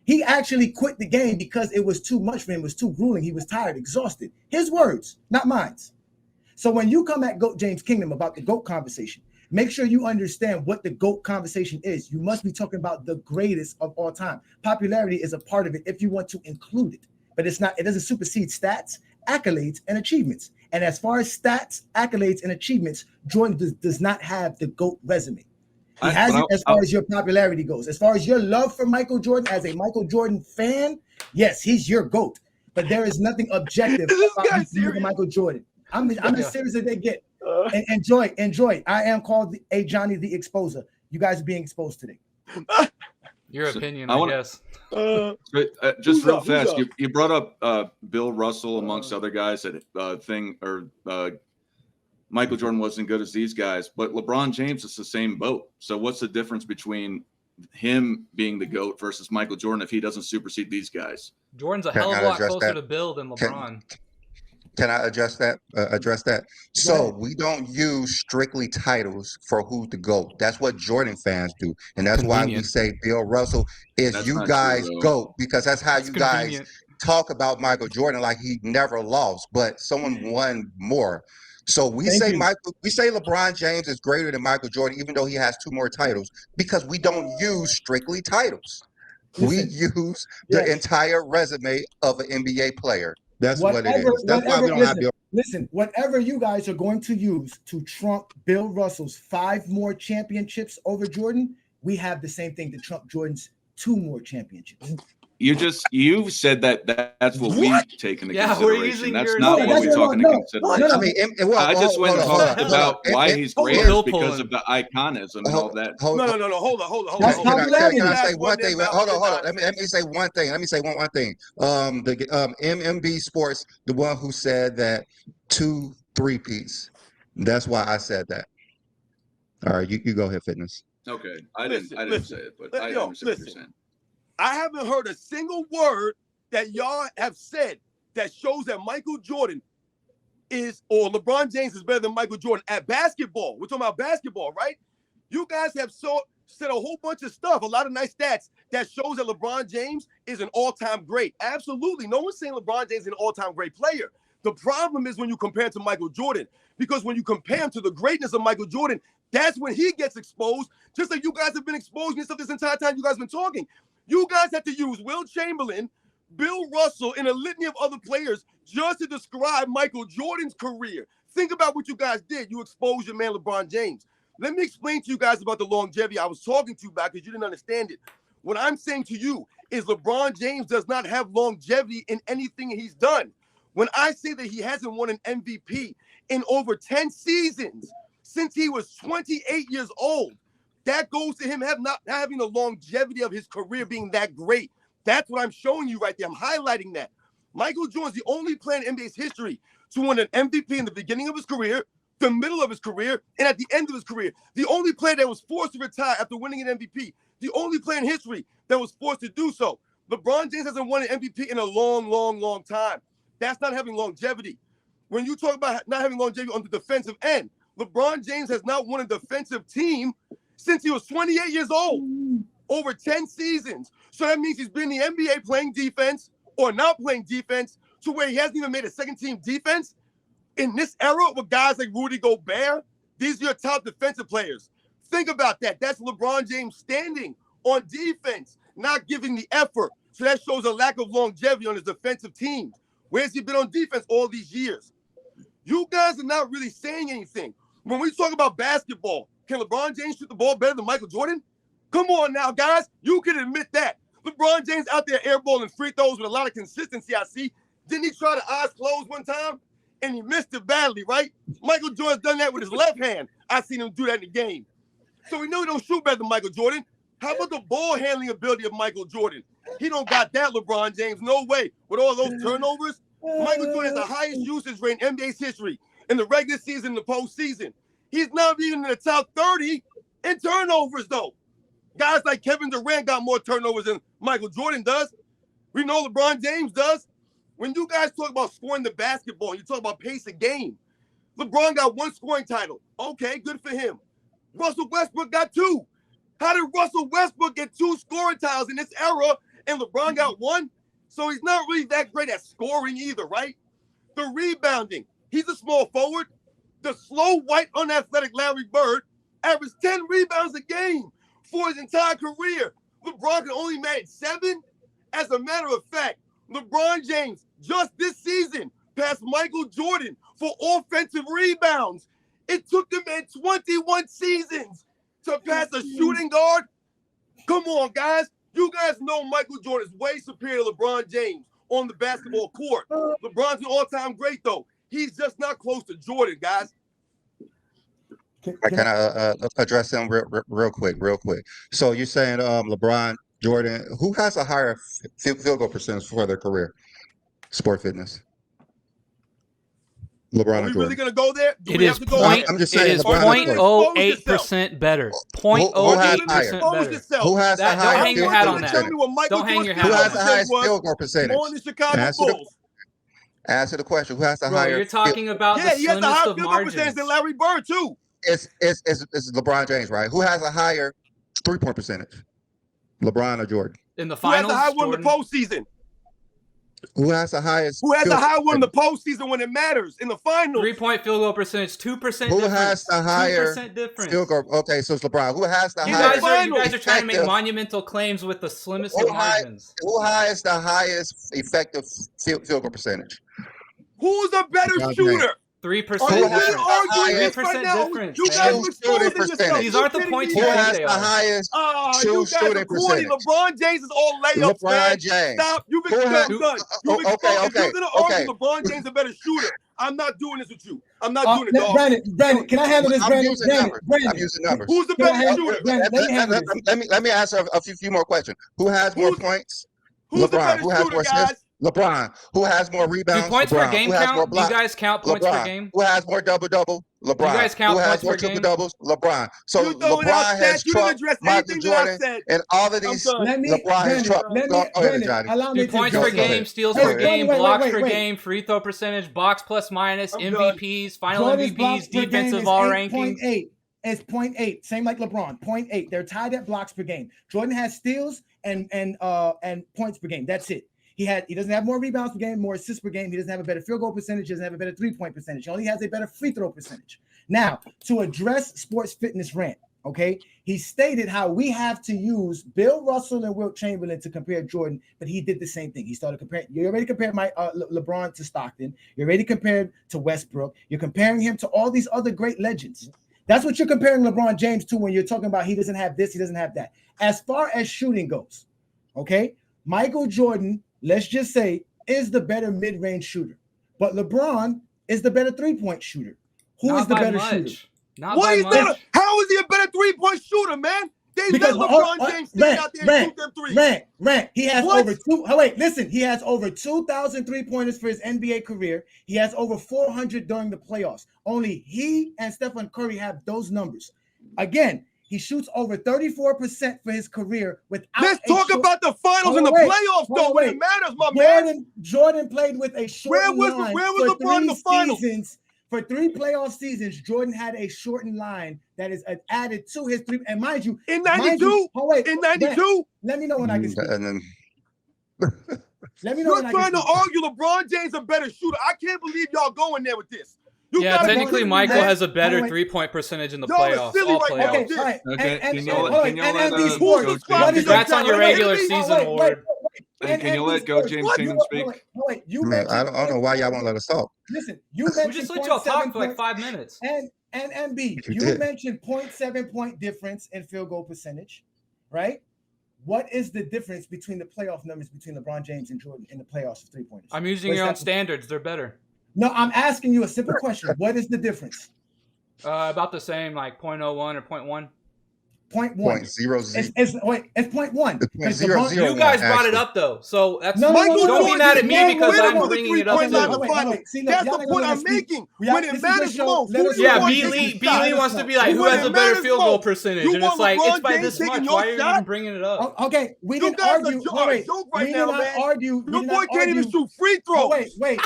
He actually quit the game because it was too much for him. It was too grueling. He was tired, exhausted. His words, not mine. So when you come at Goat James Kingdom about the GOAT conversation, make sure you understand what the GOAT conversation is. You must be talking about the greatest of all time. Popularity is a part of it if you want to include it, but it's not. It doesn't supersede stats, accolades, and achievements. And as far as stats, accolades, and achievements, Jordan does not have the GOAT resume. He has it as far as your popularity goes. As far as your love for Michael Jordan as a Michael Jordan fan, yes, he's your GOAT. But there is nothing objective about Michael Jordan. I'm as serious as they get. And enjoy. I am called a Johnny the Exposer. You guys are being exposed today. Your opinion, I guess. Just real fast, you brought up Bill Russell amongst other guys that Michael Jordan wasn't good as these guys, but LeBron James is the same boat. So what's the difference between him being the GOAT versus Michael Jordan if he doesn't supersede these guys? Jordan's a hell of a lot closer to Bill than LeBron. Can I address that? So we don't use strictly titles for who to GOAT. That's what Jordan fans do. And that's why we say Bill Russell is That's you guys GOAT, because that's how you convenient. guys talk about Michael Jordan like he never lost, but someone won more. So we say LeBron James is greater than Michael Jordan, even though he has 2 more titles, because we don't use strictly titles. We use the entire resume of an NBA player. That's what it is. That's why we don't have Bill. Listen, whatever you guys are going to use to trump Bill Russell's 5 more championships over Jordan, we have the same thing to trump Jordan's 2 more championships. You said that's what we take into consideration. That's not what what we talk into consideration. No. I just went and talked about why he's great because of the iconism and all that. No. Hold on. Can I say one thing? Hold on. Let me say one thing. The MMB Sports, the one who said that 2 3-peats. That's why I said that. All right, you go ahead, Fitness. Okay, I didn't say it, but I understand what you're saying. I haven't heard a single word that y'all have said that shows that Michael Jordan or LeBron James is better than Michael Jordan at basketball. We're talking about basketball, right? You guys have said a whole bunch of stuff, a lot of nice stats that shows that LeBron James is an all-time great. Absolutely. No one's saying LeBron James is an all-time great player. The problem is when you compare him to Michael Jordan, because when you compare him to the greatness of Michael Jordan, that's when he gets exposed, just like you guys have been exposing yourself this entire time you guys have been talking. You guys have to use Will Chamberlain, Bill Russell, and a litany of other players just to describe Michael Jordan's career. Think about what you guys did. You exposed your man LeBron James. Let me explain to you guys about the longevity I was talking to you about because you didn't understand it. What I'm saying to you is LeBron James does not have longevity in anything he's done. When I say that he hasn't won an MVP in over 10 seasons since he was 28 years old, that goes to him not having the longevity of his career being that great. That's what I'm showing you right there. I'm highlighting that. Michael Jordan's the only player in NBA's history to win an MVP in the beginning of his career, the middle of his career, and at the end of his career. The only player that was forced to retire after winning an MVP. The only player in history that was forced to do so. LeBron James hasn't won an MVP in a long, long, long time. That's not having longevity. When you talk about not having longevity on the defensive end, LeBron James has not won a defensive team since he was 28 years old, over 10 seasons. So that means he's been in the NBA playing defense or not playing defense to where he hasn't even made a second-team defense. In this era with guys like Rudy Gobert, these are your top defensive players. Think about that. That's LeBron James standing on defense, not giving the effort. So that shows a lack of longevity on his defensive team. Where's he been on defense all these years? You guys are not really saying anything. When we talk about basketball, can LeBron James shoot the ball better than Michael Jordan? Come on now, guys. You can admit that. LeBron James out there airballing free throws with a lot of consistency, I see. Didn't he try the eyes closed one time? And he missed it badly, right? Michael Jordan's done that with his left hand. I've seen him do that in the game. So we know he don't shoot better than Michael Jordan. How about the ball handling ability of Michael Jordan? He don't got that, LeBron James. No way. With all those turnovers, Michael Jordan has the highest usage rate in NBA's history in the regular season and the postseason. He's not even in the top 30 in turnovers, though. Guys like Kevin Durant got more turnovers than Michael Jordan does. We know LeBron James does. When you guys talk about scoring the basketball, you talk about pace of game. LeBron got 1 scoring title. Okay, good for him. Russell Westbrook got 2. How did Russell Westbrook get 2 scoring titles in this era and LeBron got 1? So he's not really that great at scoring either, right? The rebounding. He's a small forward. The slow, white, unathletic Larry Bird averaged 10 rebounds a game for his entire career. LeBron can only manage 7. As a matter of fact, LeBron James just this season passed Michael Jordan for offensive rebounds. It took them 21 seasons to pass a shooting guard. Come on, guys. You guys know Michael Jordan is way superior to LeBron James on the basketball court. LeBron's an all-time great, though. He's just not close to Jordan, guys. I kind of address them real quick. So you're saying LeBron, Jordan, who has a higher field goal percentage for their career? Sport Fitness. LeBron Are or we Jordan? really going to go there? Do It we is have to go point. there? I'm just It saying is LeBron or Jordan. 0.08% better. Who has 0.08% higher? better. Who has the That- don't higher hang your field hat goal on that. Tell percentage? me what Michael Don't hang your Jordan's hat Who on has the that. highest was field goal percentage? on the Chicago Answer the, Bulls. answer the question. Who has the Bro, higher? you're talking about Yeah, the he has the slimmest higher of field goal percentage margins. than Larry Bird, too. It's LeBron James, right? Who has a higher 3-point percentage? LeBron or Jordan? In the Who has finals, the high one in Jordan. the postseason? Who has the highest? Who has field the high goal one in the percentage? postseason when it matters? In the finals? 3-point field goal percentage, 2% Who difference. has the higher 2% difference. field goal? Okay, so it's LeBron. Who has the You highest? guys are trying to make effective- monumental claims with the slimmest Who of margins. has the highest effective field goal percentage? Who's a better LeBron shooter? James. 3% Are you really difference. arguing this 3% right now? difference, You man. guys are Shooting exposing percentage. yourself. These You aren't the kidding points me? Who you think has they the are. highest You guys are shooting corny. percentage? LeBron James is all layups, man. LeBron James. Stop. You've Who has- exposed done. You've okay, exposed. If okay, you're going to argue okay. LeBron James is a better shooter, I'm not doing this with you. I'm not doing it, dog. Brandon, can I handle this, I'm Brandon? using Brandon, numbers. I'm Brandon. using numbers. Who's the Can I better handle shooter? it? Brandon, let me handle this. Let me answer a few more questions. Who has more Who's- points? Who's the LeBron. better Who has shooter, more guys? assists? LeBron. Who has more Do rebounds? points per LeBron. game Who has more count? Do you blocks? guys count points per LeBron. game? Who has more double-double? LeBron. guys count Who has points more per game? triple-doubles? LeBron. So You throwing out LeBron stats. has You didn't trumped address Michael anything that I Jordan said. and all of I'm these. done. Let me, LeBron has Brandon, trumped. let me, Go ahead, Brandon, Johnny. allow me Do to points Go per address ahead. this. game, steals Hey, per game, blocks per wait. game, free throw percentage, box plus minus, I'm MVPs, final Jordan's MVPs, blocks per game defensive is all rankings. 8.8. It's 0.8, same like LeBron, 0.8. They're tied at blocks per game. Jordan has steals and points per game. That's it. He doesn't have more rebounds per game, more assists per game. He doesn't have a better field goal percentage. He doesn't have a better 3-point percentage. He only has a better free throw percentage. Now, to address Sports Fitness rant, okay, he stated how we have to use Bill Russell and Wilt Chamberlain to compare Jordan, but he did the same thing. He started comparing. You already compared LeBron to Stockton. You already compared to Westbrook. You're comparing him to all these other great legends. That's what you're comparing LeBron James to when you're talking about he doesn't have this, he doesn't have that. As far as shooting goes, okay, Michael Jordan, let's just say, is the better mid-range shooter, but LeBron is the better 3-point shooter. Who is Not the by better much. shooter? Not What by is much. that? How is he a better 3-point shooter, man? They let LeBron James stand out there and shoot them threes. Rant. He has What? over two. Oh, wait, listen. He has over 2,000 3-pointers for his NBA career. He has over 400 during the playoffs. Only he and Stephen Curry have those numbers. Again, he shoots over 34% for his career without. Let's talk about the finals and the playoffs, though, when it matters, my man. Jordan played with a shortened line. Where was LeBron in the finals? For 3 playoff seasons, Jordan had a shortened line that is added to his 3. And mind you, in 92, in 92, let me know when I can speak. And then let me know. You're trying to argue LeBron James a better shooter. I can't believe y'all going there with this. Technically, Michael has a better 3-point percentage in the playoffs. All playoffs. Okay, and Congrats on your regular season award. Can you let Go James Kingdom speak? I don't know why y'all won't let us talk. Listen, you mentioned we just let y'all talk for like 5 minutes. And MB, you mentioned 0.7 point difference in field goal percentage, right? What is the difference between the playoff numbers between LeBron James and Jordan in the playoffs of 3-pointers? I'm using your own standards. They're better. No, I'm asking you a simple question. What is the difference? About the same, like 0.01 or 0.1. 0.1. It's 0.1. It's 0.001. You guys brought it up though, so that's don't be mad at me because I'm bringing it up. That's the point I'm making. When it matters most, yeah, B. Lee wants to be like, who has a better field goal percentage, and it's like it's by this much. Why are you even bringing it up? Okay, we didn't argue. We did not argue. Your boy can't even shoot free throws. Wait.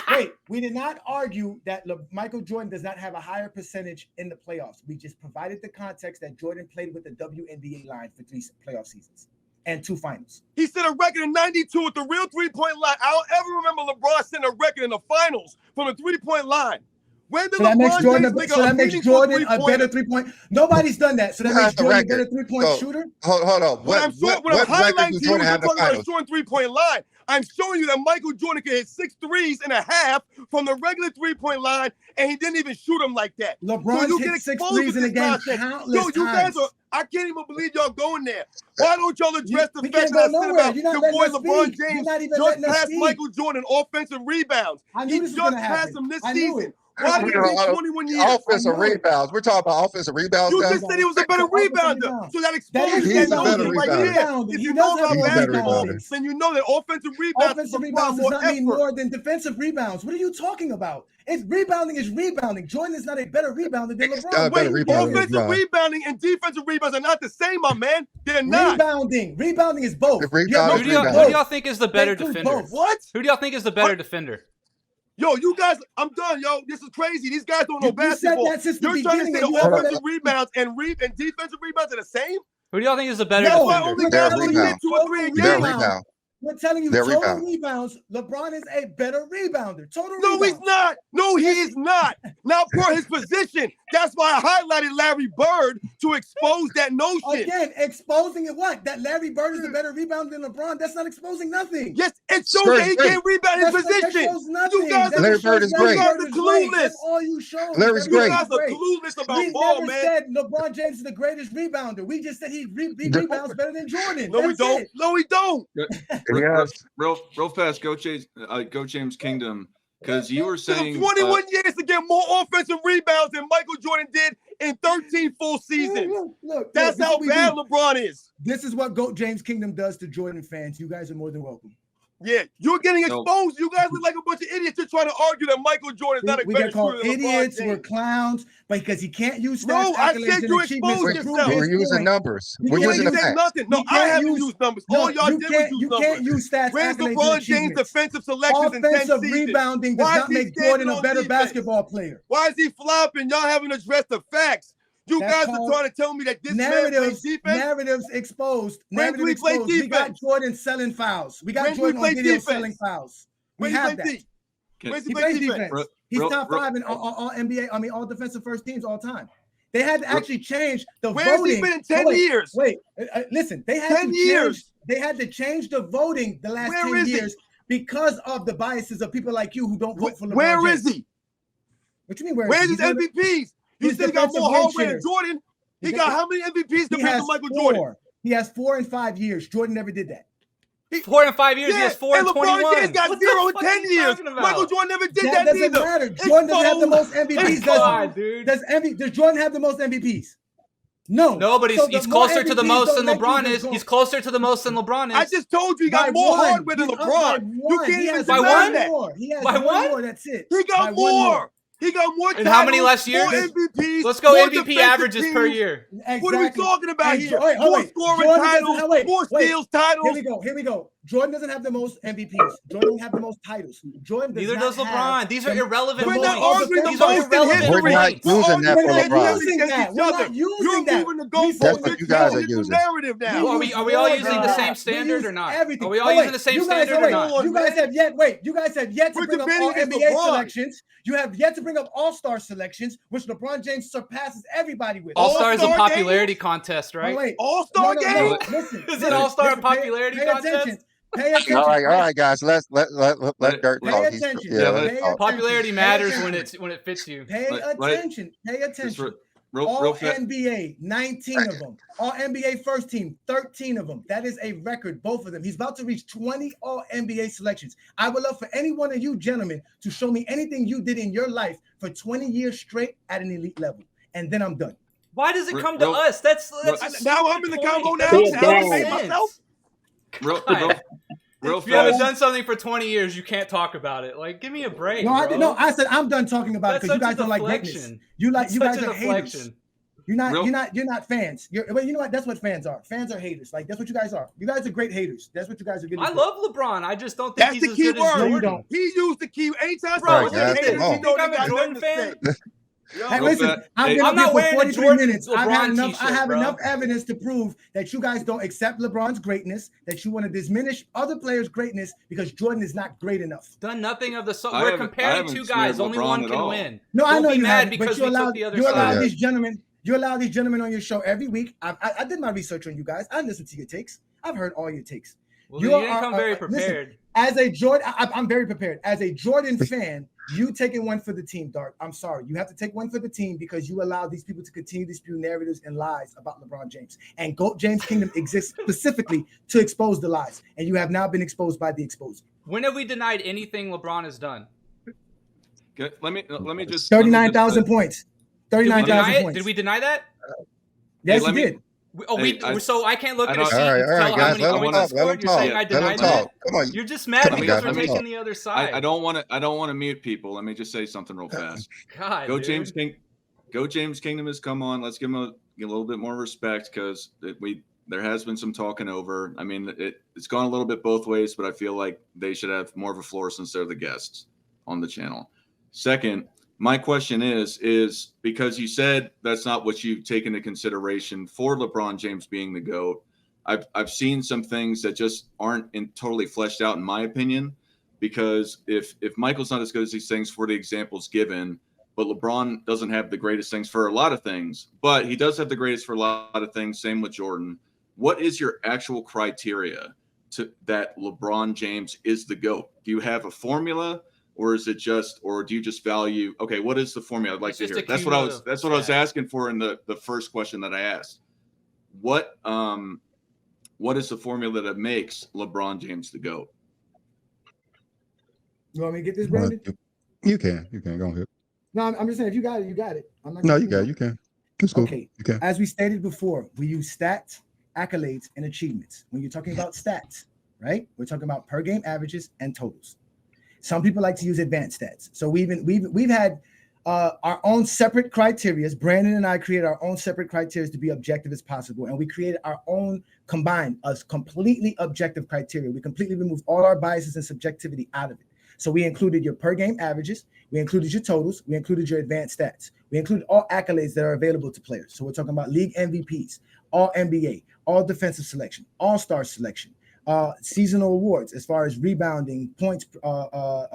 We did not argue that Michael Jordan does not have a higher percentage in the playoffs. We just provided the context that Jordan played with the WNBA line for 3 playoff seasons and 2 finals. He set a record in 92 with the real 3-point line. I don't ever remember LeBron setting a record in the finals from the 3-point line. When did that makes Jordan a better 3-point? Nobody's done that. So that makes Jordan a better 3-point shooter? Hold on. What I'm highlighting to you is you're talking about a short 3-point line. I'm showing you that Michael Jordan can hit 6 threes and a half from the regular 3-point line, and he didn't even shoot them like that. LeBron hit 6 threes in a game countless times. I can't even believe y'all going there. Why don't y'all address the fact that I said about your boy LeBron James just passed Michael Jordan offensive rebounds? He just passed him this season. Why did he take 21 years? Offensive rebounds. We're talking about offensive rebounds. You just said he was a better rebounder. So that exposes he's a better right there. If you know about basketball, then you know that offensive rebounds does not mean more than defensive rebounds. What are you talking about? It's rebounding is rebounding. Jordan is not a better rebounder than LeBron. Offensive rebounding and defensive rebounds are not the same, my man. They're not. Rebounding is both. Who do y'all think is the better defender? What? Who do y'all think is the better defender? Yo, you guys, I'm done, yo. This is crazy. These guys don't know basketball. You're trying to say offensive rebounds and defensive rebounds are the same? Who do y'all think is the better defender? Only guys only get 2 or 3 a game. We're telling you, total rebounds, LeBron is a better rebounder. No, he's not. No, he is not. Not for his position. That's why I highlighted Larry Bird to expose that notion. Again, exposing it what? That Larry Bird is a better rebounder than LeBron? That's not exposing nothing. Yes, it shows that he can't rebound his position. You guys Larry Bird is great. are clueless. That's all you show. Larry's great. You guys are clueless about ball, man. We never said LeBron James is the greatest rebounder. We just said he rebounds better than Jordan. No, we don't. No, we don't. Real fast, Go James Kingdom, because you were saying 21 years to get more offensive rebounds than Michael Jordan did in 13 full seasons. That's how bad LeBron is. This is what GOAT James Kingdom does to Jordan fans. You guys are more than welcome. Yeah, you're getting exposed. You guys look like a bunch of idiots. You're trying to argue that Michael Jordan is not a better shooter than idiots. LeBron James. We're clowns, but because he can't use stats. No, I said you exposed yourself. We're using numbers. We're using the facts. Nothing. No, I haven't used numbers. All y'all did was use numbers. You can't use stats. Where's LeBron James' defensive selections in 10 seasons? Offensive rebounding does not make Jordan a better basketball player. Why is he flopping? Y'all haven't addressed the facts. You guys are trying to tell me that this man plays defense? Narratives exposed. We got Jordan selling fouls. We got Jordan on video selling fouls. We have that. He plays defense. He's top 5 in all NBA. I mean, all defensive first teams all time. They had to actually change the voting. Where has he been in 10 years? Wait, listen. They had 10 years. They had to change the voting the last 10 years because of the biases of people like you who don't vote for LeBron. Where is he? What you mean? Where's his MVPs? You said he got more hardware than Jordan. He got how many MVPs compared to Michael Jordan? He has 4 in 5 years. Jordan never did that. 4 in 5 years, he has 4 in 21. LeBron James got 0 in 10 years. Michael Jordan never did that doesn't either. matter. Jordan doesn't have the most MVPs. Does Jordan have the most MVPs? No, but So he's more closer to the MVPs most don't than make you LeBron the is. GOAT. He's closer to the most than LeBron is. I just told you he got By more one. hardware than He's up LeBron. by You one. can't He even has By deny one? that. more. He has By one one? more. That's it. He got By one more. He got more And how many titles, last year? more MVPs. Let's go more MVP defensive averages per teams. year. Exactly. What are we talking about And here? wait, More scoring Jordan doesn't titles, have- wait, more wait. steals titles. Here we go. Jordan doesn't have the most MVPs. Jordan doesn't have the most titles. Jordan does Neither not does have LeBron. These are the- irrelevant We're the not points. arguing the These are most in irrelevant history. We're not points. using that for We're not LeBron. using that. We're not using You're that. moving the We- goalposts. That's what you guys are You're using. changing the narrative now. Well, are we all using the same standard or not? Are we all using the same standard or not? You guys have yet to We're bring up debating all against NBA LeBron. selections. You have yet to bring up all-star selections, which LeBron James surpasses everybody with. All-Star is a All-Star popularity contest, right? Wait. All-Star No, game? listen. Is it All-Star listen, popularity pay contest? attention. Pay attention. All right, guys. Let Dirt Pay talk. attention. Yeah, Pay let's talk. Popularity Pay matters attention. when it fits you. Pay attention. Pay attention. Real All fast. NBA, 19 of them. All NBA first team, 13 of them. That is a record, both of them. He's about to reach 20 All NBA selections. I would love for any one of you gentlemen to show me anything you did in your life for 20 years straight at an elite level. And then I'm done. Why does it Real- come to real- us? That's Now I'm in the combo now. Big Now I game. hate myself. Real If you haven't fast. done something for 20 years, you can't talk about it. Like, give me a break. No, I bro. didn't. No, I said I'm done talking about That's it because you such a guys don't like deflection. greatness. You That's guys such a are haters. deflection. You're not fans. Well, you know what? That's what fans are. Fans are haters. Like that's what you guys are. You guys are great haters. That's what you guys are getting. I love LeBron. I just don't think That's he's the as key good as word. No, you Jordan. don't. He used the key. Anytime Bro, someone look at says this. haters, You you think know I'm they a got Jordan nothing to fan? say. Yo. Hey, Real listen, fast. I've Hey, been I'm up not here for wearing a 43 Jordan minutes. I LeBron have t-shirt, bro. enough evidence to prove that you guys don't accept LeBron's greatness, that you want to diminish other players' greatness because Jordan is not great enough. Done nothing of the sort. I We're haven't- I comparing haven't two guys. smeared Only LeBron one at can all. win. No, I Don't know be you mad haven't, because but we took the other you allow side. these gentlemen. You allow these gentlemen on your show every week. I did my research on you guys. I listened to your takes. I've heard all your takes. Well, then you didn't come very listen, prepared. as a Jordan, I'm very prepared. As a Jordan fan, you taking one for the team, Dart. I'm sorry. You have to take one for the team because you allow these people to continue to spew narratives and lies about LeBron James. And Goat James Kingdom exists specifically to expose the lies. And you have now been exposed by the exposer. When have we denied anything LeBron has done? Okay, let me just 39,000 points. Did we deny 39,000 it? points. Did we deny that? Yes, Hey, you did. So I can't look I at a don't- sheet All and right, tell how guys. many Let him points I talk. Let scored. him You're saying talk. I Let him denied talk. that? Come on. You're just mad Come on, because guys, we're let him taking talk. the other side. I don't want to mute people. Let me just say something real fast. God, Go dude. James Kingdom has come on. Let's give him a little bit more respect because there has been some talking over. I mean, it's gone a little bit both ways, but I feel like they should have more of a floor since they're the guests on the channel. Second, my question is because you said that's not what you take into consideration for LeBron James being the GOAT. I've seen some things that just aren't totally fleshed out in my opinion, because if Michael's not as good as these things for the examples given, but LeBron doesn't have the greatest things for a lot of things, but he does have the greatest for a lot of things. Same with Jordan. What is your actual criteria to that LeBron James is the GOAT? Do you have a formula? Or is it just, or do you just value? Okay, what is the formula? I'd like It's to just hear. a That's what I was cumulative asking for in the first question that I asked. What is the formula that makes LeBron James the GOAT? You want me to get this, Brandon? You can go ahead. No, I'm just saying, if you got it, you got it. I'm not No, gonna- you got it. You can. It's cool. Okay. You can. As we stated before, we use stats, accolades, and achievements. When you're talking about stats, right? We're talking about per game averages and totals. Some people like to use advanced stats. So we've had our own separate criteria. Brandon and I created our own separate criteria to be objective as possible, and we created our own combined, a completely objective criteria. We completely removed all our biases and subjectivity out of it. So we included your per game averages, we included your totals, we included your advanced stats, we included all accolades that are available to players. So we're talking about league MVPs, all NBA, all defensive selection, all-star selection, seasonal awards as far as rebounding, points,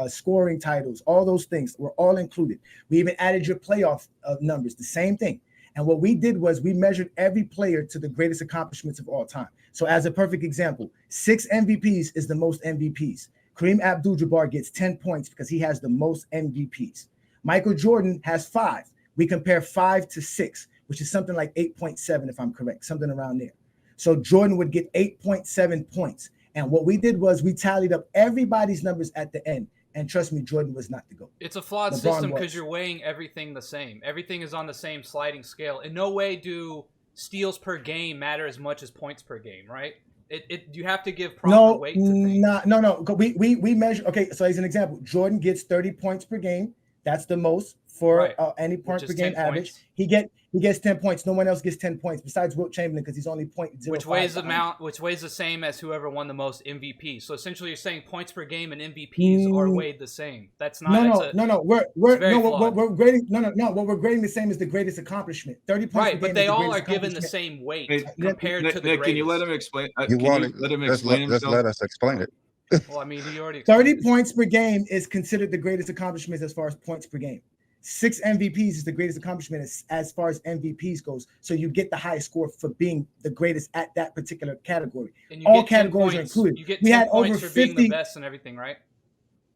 scoring titles, all those things were all included. We even added your playoff numbers, the same thing. And what we did was we measured every player to the greatest accomplishments of all time. So as a perfect example, 6 MVPs is the most MVPs. Kareem Abdul-Jabbar gets 10 points because he has the most MVPs. Michael Jordan has 5. We compare 5 to 6, which is something like 8.7, if I'm correct, something around there. So Jordan would get 8.7 points. And what we did was we tallied up everybody's numbers at the end. And trust me, Jordan was not the GOAT. It's a flawed LeBron system was. because you're weighing everything the same. Everything is on the same sliding scale. In no way do steals per game matter as much as points per game, right? You have to give proper weight to things. No. We measure. Okay, so as an example, Jordan gets 30 points per game. That's the most for any point per game average. Points. He gets 10 points. No one else gets 10 points besides Wilt Chamberlain because he's only 0.05. Which weighs the same as whoever won the most MVPs. So essentially, you're saying points per game and MVPs are weighed the same. That's not. No. What we're grading the same is the greatest accomplishment. 30 points. Right, but they all are given the same weight compared to the greatest. Can you let him explain? Let us explain it. Well, I mean, he already 30 points per game is considered the greatest accomplishment as far as points per game. 6 MVPs is the greatest accomplishment as far as MVPs goes. So you get the highest score for being the greatest at that particular category. All categories are included. You get 10 points for being the best and everything, right?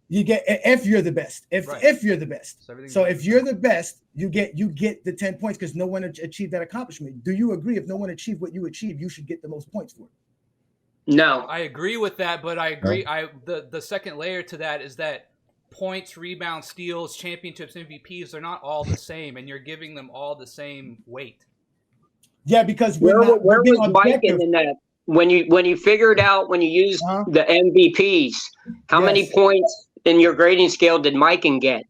You get if you're the best. If you're the best. So if you're the best, you get the 10 points because no one achieved that accomplishment. Do you agree? If no one achieved what you achieved, you should get the most points for it. No, I agree with that, but I agree. The second layer to that is that points, rebounds, steals, championships, MVPs, they're not all the same, and you're giving them all the same weight. Yeah, because where was Mike in that? When you figured out when you used the MVPs, how many points in your grading scale did Mikan get?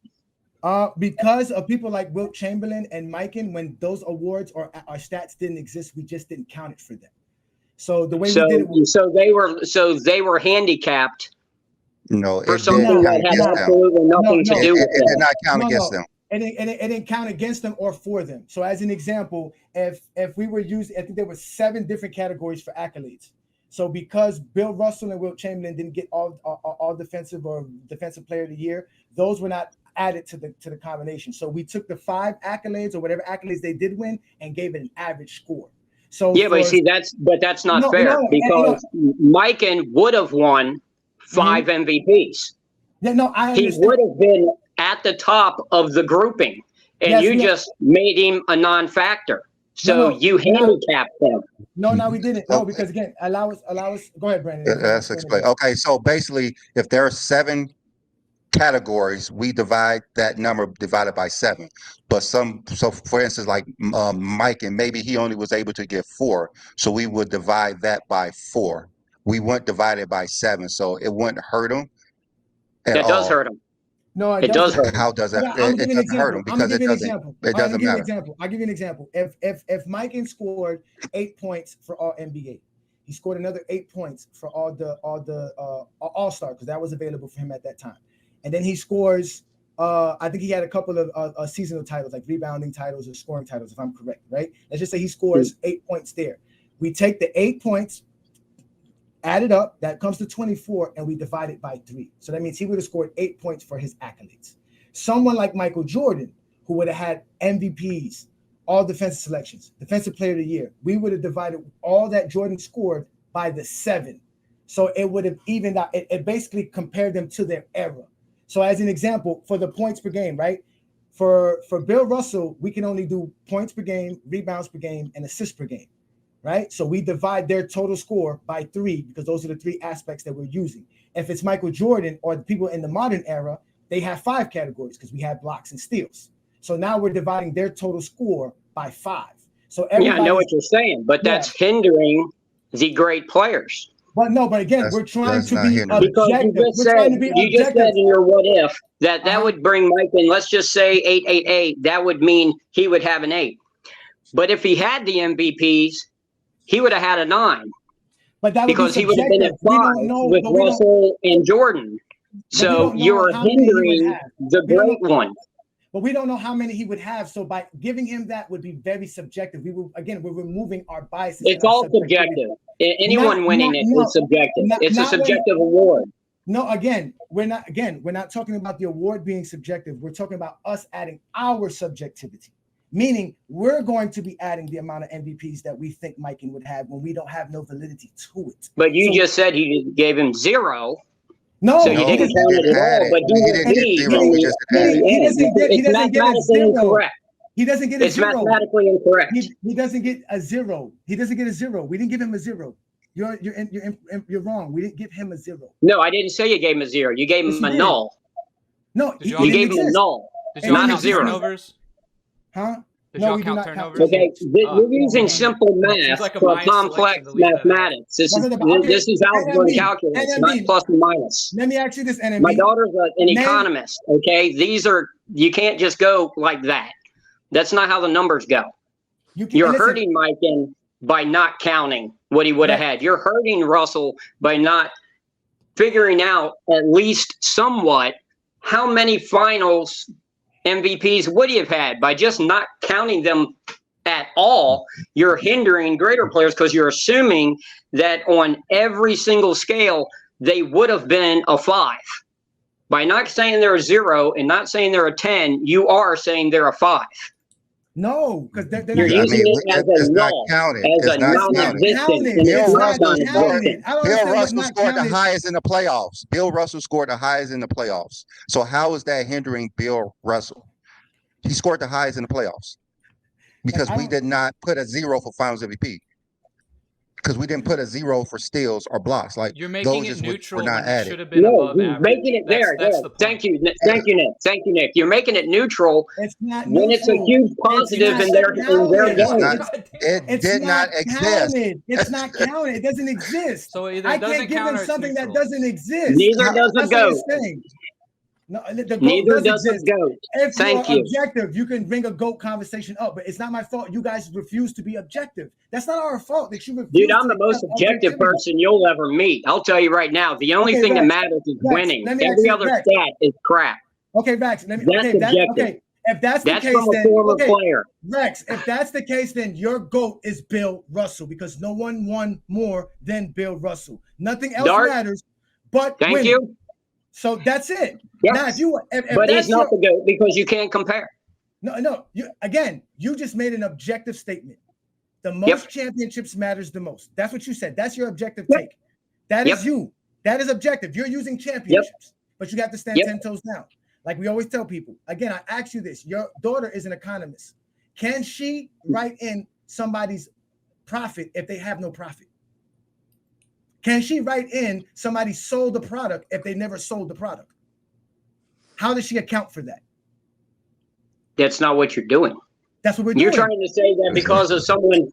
Because of people like Wilt Chamberlain and Mikan, when those awards or our stats didn't exist, we just didn't count it for them. So the way we did it was, they were handicapped. No, for something that had absolutely nothing to do with it. It did not count against them. It didn't count against them or for them. So as an example, if we were using, I think there were 7 different categories for accolades. So because Bill Russell and Wilt Chamberlain didn't get all defensive or defensive player of the year, those were not added to the combination. So we took the 5 accolades or whatever accolades they did win and gave it an average score. So yeah, but see that's not fair because Mikan would have won 5 MVPs. Yeah, no, I understand. He would have been at the top of the grouping, and you just made him a non-factor. So you handicapped him. No, we didn't. No, because again, allow us. Go ahead, Brandon. Let's explain. Okay, so basically, if there are 7 categories, we divide that number divided by 7. But so for instance, like Mike, and maybe he only was able to get 4, so we would divide that by 4. We wouldn't divide it by 7, so it wouldn't hurt him. That does hurt him. No, it does hurt. How does that? It doesn't hurt him because it doesn't matter. I'll give you an example. If Mikan scored 8 points for all NBA, he scored another 8 points for all the All-Star because that was available for him at that time. And then he scores, I think he had a couple of seasonal titles, like rebounding titles or scoring titles, if I'm correct, right? Let's just say he scores 8 points there. We take the 8 points, add it up, that comes to 24, and we divide it by 3. So that means he would have scored 8 points for his accolades. Someone like Michael Jordan, who would have had MVPs, all defensive selections, defensive player of the year, we would have divided all that Jordan scored by the 7. So it would have evened out. It basically compared them to their era. So as an example, for the points per game, right? For Bill Russell, we can only do points per game, rebounds per game, and assists per game, right? So we divide their total score by 3 because those are the 3 aspects that we're using. If it's Michael Jordan or the people in the modern era, they have 5 categories because we have blocks and steals. So now we're dividing their total score by 5. So I know what you're saying, but that's hindering the great players. But again, we're trying to be objective. You just said in your what if that would bring Mike in. Let's just say 888. That would mean he would have an 8. But if he had the MVPs, he would have had a 9. But that because he would have been at 5 with Russell and Jordan. So you're hindering the great one. But we don't know how many he would have. So by giving him that would be very subjective. We're removing our biases. It's all subjective. Anyone winning it is subjective. It's a subjective award. No, we're not talking about the award being subjective. We're talking about us adding our subjectivity. Meaning we're going to be adding the amount of MVPs that we think Mikan would have when we don't have no validity to it. But you just said he gave him 0. No, so you didn't count it at all, but it's mathematically incorrect. He doesn't get a 0. It's mathematically incorrect. He doesn't get a 0. He doesn't get a 0. We didn't give him a 0. You're wrong. We didn't give him a 0. No, I didn't say you gave him a 0. You gave him a null. No, you gave him a null, not a 0. Huh? Because No, y'all we do count not turnovers. count Okay, you're using simple math Seems like a for biased complex selection to leave that out. mathematics. This is algebra and NMB, calculus, not plus and minus. Let me ask you this, NMB. My daughter's an Name- economist. Okay, you can't just go like that. That's not how the numbers go. You're listen, hurting Mike by not counting what he would have had. You're hurting Russell by not figuring out at least somewhat how many finals MVPs would he have had. By just not counting them at all, you're hindering greater players because you're assuming that on every single scale they would have been a 5. By not saying they're a 0 and not saying they're a 10, you are saying they're a 5. No, because You're using it as a null, as a non-existent. Bill Russell Russell scored the highest in the playoffs. Bill Russell scored the highest in the playoffs. So how is that hindering Bill Russell? He scored the highest in the playoffs because we did not put a 0 for Finals MVP. Because we didn't put a 0 for steals or blocks. Like you're making those it neutral were not when it added. should have been above average. Making it that's the point. Thank you, Nick. Thank you, Nick. You're making it neutral it's not when it's a huge positive in their game. It did not exist. It's not counted. It doesn't exist. So either I it doesn't can't give count them or it's something that neutral. doesn't exist. Neither does the That's what GOAT. it's saying. No, the GOAT Neither does does the exist. GOAT. If Thank you're you. objective, you can bring a GOAT conversation up, but it's not my fault. You guys refuse to be objective. That's not our fault that you refuse. Dude, I'm to the most accept objective objectivity. person you'll ever meet. I'll tell you right now. The only thing that Rex, matters is winning. let me ask Every you, other Rex. stat is crap. Okay, Rex. That's objective. Okay. If that's the That's case, from a then former okay, player. Rex. If that's the case, then your GOAT is Bill Russell because no one won more than Bill Russell. Nothing else matters but Thank winning. you. So that's it. Yes. Now, if But that's he's not the GOAT because you can't compare. No. You just made an objective statement. The most championships matters the most. That's what you said. That's your objective take. That is you. That is objective. You're using championships, but you got to stand 10 toes down. Like we always tell people. Again, I ask you this. Your daughter is an economist. Can she write in somebody's profit if they have no profit? Can she write in somebody sold the product if they never sold the product? How does she account for that? That's not what you're doing. That's what we're doing. You're trying to say that because of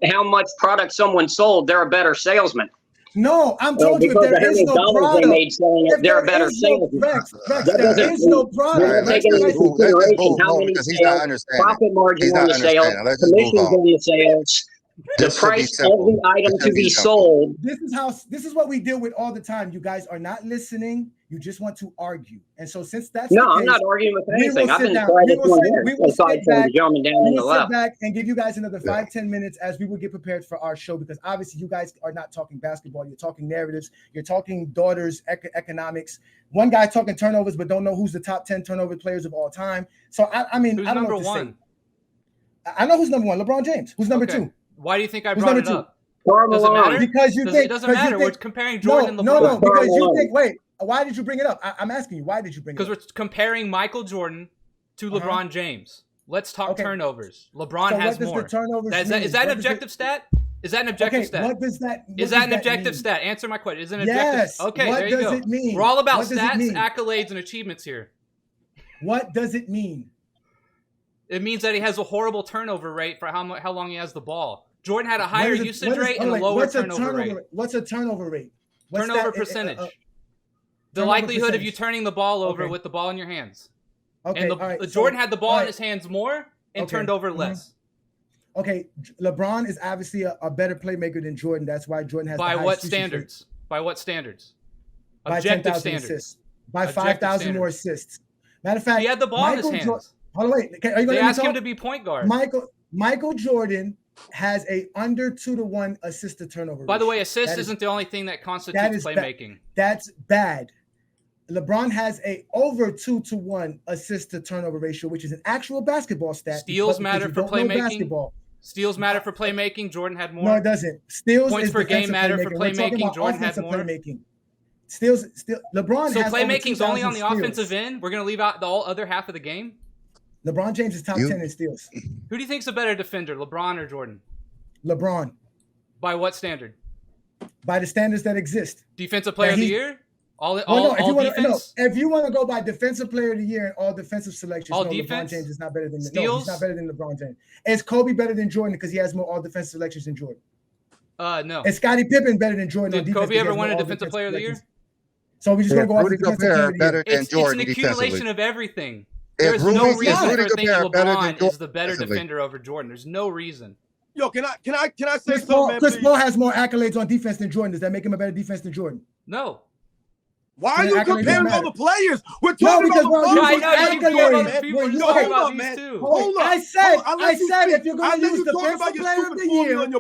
how much product someone sold, they're a better salesman. No, I'm told you if there is no product, they made selling it, they're a better salesman. Rex, there is no product. Let's take into consideration how many sales, profit margin on the sales, commissions on the sales, the price of the item to be sold. This is what we deal with all the time. You guys are not listening. You just want to argue. And so since that's no, the case, I'm not arguing with anything. I've been we will sit back and give you guys another 5-10 minutes as we will get prepared for our show, because obviously you guys are not talking basketball. You're talking narratives. You're talking daughters, economics. One guy talking turnovers, but don't know who's the top 10 turnover players of all time. So I mean, who's I don't know number what to one? say. I know who's number one. LeBron James. Who's number two? Why do you think I brought it up? Does it matter? Because you think it doesn't matter. We're comparing Jordan and LeBron. No, because you think. Wait, why did you bring it up? I'm asking you. Why did you bring it up? Because we're comparing Michael Jordan to LeBron James. Let's talk turnovers. LeBron has more. Is that an objective stat? Is that an objective stat? What does that? Is that an objective stat? Answer my question. Is it an objective? Yes. Okay, what there you does go. It mean? We're all about stats, accolades, and achievements here. What does it mean? It means that he has a horrible turnover rate for how long he has the ball. Jordan had a higher usage rate and a lower turnover rate. What's a turnover rate? Turnover percentage. The likelihood of you turning the ball over with the ball in your hands. Okay. And Jordan had the ball in his hands more and turned over less. Okay, LeBron is obviously a better playmaker than Jordan. That's why Jordan has. By what standards? By what standards? Objective standards. Assists. By 5,000 more assists. Matter of fact, he had the ball in his hands. Hold on, wait. Are you they asked him to be point guard. Michael Jordan has a under 2-to-1 assist to turnover. By the way, assist isn't the only thing that constitutes playmaking. That's bad. LeBron has a over 2-to-1 assist to turnover ratio, which is an actual basketball stat. Steals matter for playmaking. Steals matter for playmaking. Jordan had more. No, it doesn't. Steals points per game matter for playmaking. Jordan had more. Playmaking. Steals. LeBron. So has playmaking's only on the steals. offensive end. We're gonna leave out the other half of the game. LeBron James is top 10 in steals. Who do you think's a better defender, LeBron or Jordan? LeBron. By what standard? By the standards that exist. Defensive player of the year? All defense. If you want to go by defensive player of the year and all defensive selections, all LeBron James is not better than Steals? No, he's not better than LeBron James. Is Kobe better than Jordan because he has more all defensive selections than Jordan? No. Is Scottie Pippen better than Jordan? Did Kobe ever win a defensive player of the year? So we just gonna go off the defensive player of the year. It's an accumulation of everything. There's no reason for thinking LeBron is the better defender over Jordan. There's no reason. Yo, can I say Chris something, man? Chris Paul has more accolades on defense than Jordan. Does that make him a better defense than Jordan? No. Why are you comparing all the players? We're talking about I said if you're going to use defensive player of the year and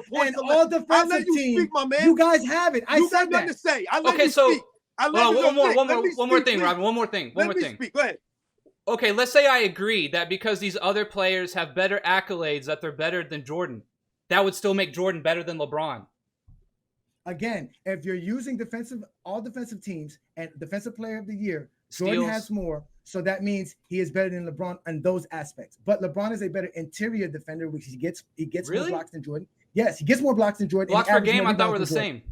all defensive team, you guys have it. I said that. Okay, so one more thing, Robin. One more thing. Go ahead. Okay, let's say I agree that because these other players have better accolades that they're better than Jordan, that would still make Jordan better than LeBron. Again, if you're using all defensive teams and defensive player of the year, Jordan has more. So that means he is better than LeBron in those aspects. But LeBron is a better interior defender, which he gets more blocks than Jordan. Yes, he gets more blocks than Jordan. Blocks per game, I thought were the same.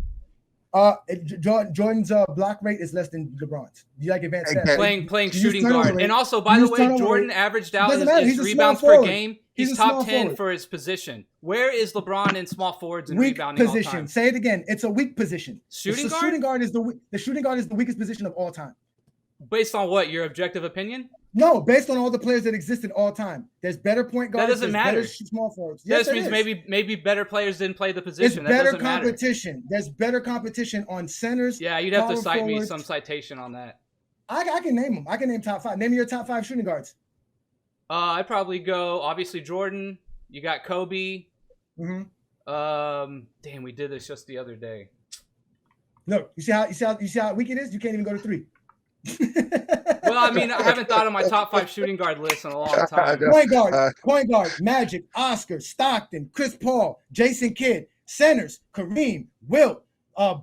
Jordan's block rate is less than LeBron's. You like advanced stats? Playing shooting guard. And also, by the way, Jordan averaged out his rebounds per game. He's top 10 for his position. Where is LeBron in small forwards and rebounding all time? Say it again. It's a weak position. Shooting guard? The shooting guard is the weakest position of all time. Based on what? Your objective opinion? No, based on all the players that exist in all time. There's better point guards. That doesn't matter. Small forwards. Yes, that means maybe better players didn't play the position. There's better competition. There's better competition on centers. Yeah, you'd have to cite me some citation on that. I can name them. I can name top 5. Name me your top 5 shooting guards. I'd probably go obviously Jordan. You got Kobe. Mm-hmm. Damn, we did this just the other day. No, you see how weak it is? You can't even go to 3. Well, I mean, I haven't thought of my top 5 shooting guard list in a long time. Point guard, Magic, Oscar, Stockton, Chris Paul, Jason Kidd, centers, Kareem, Wilt,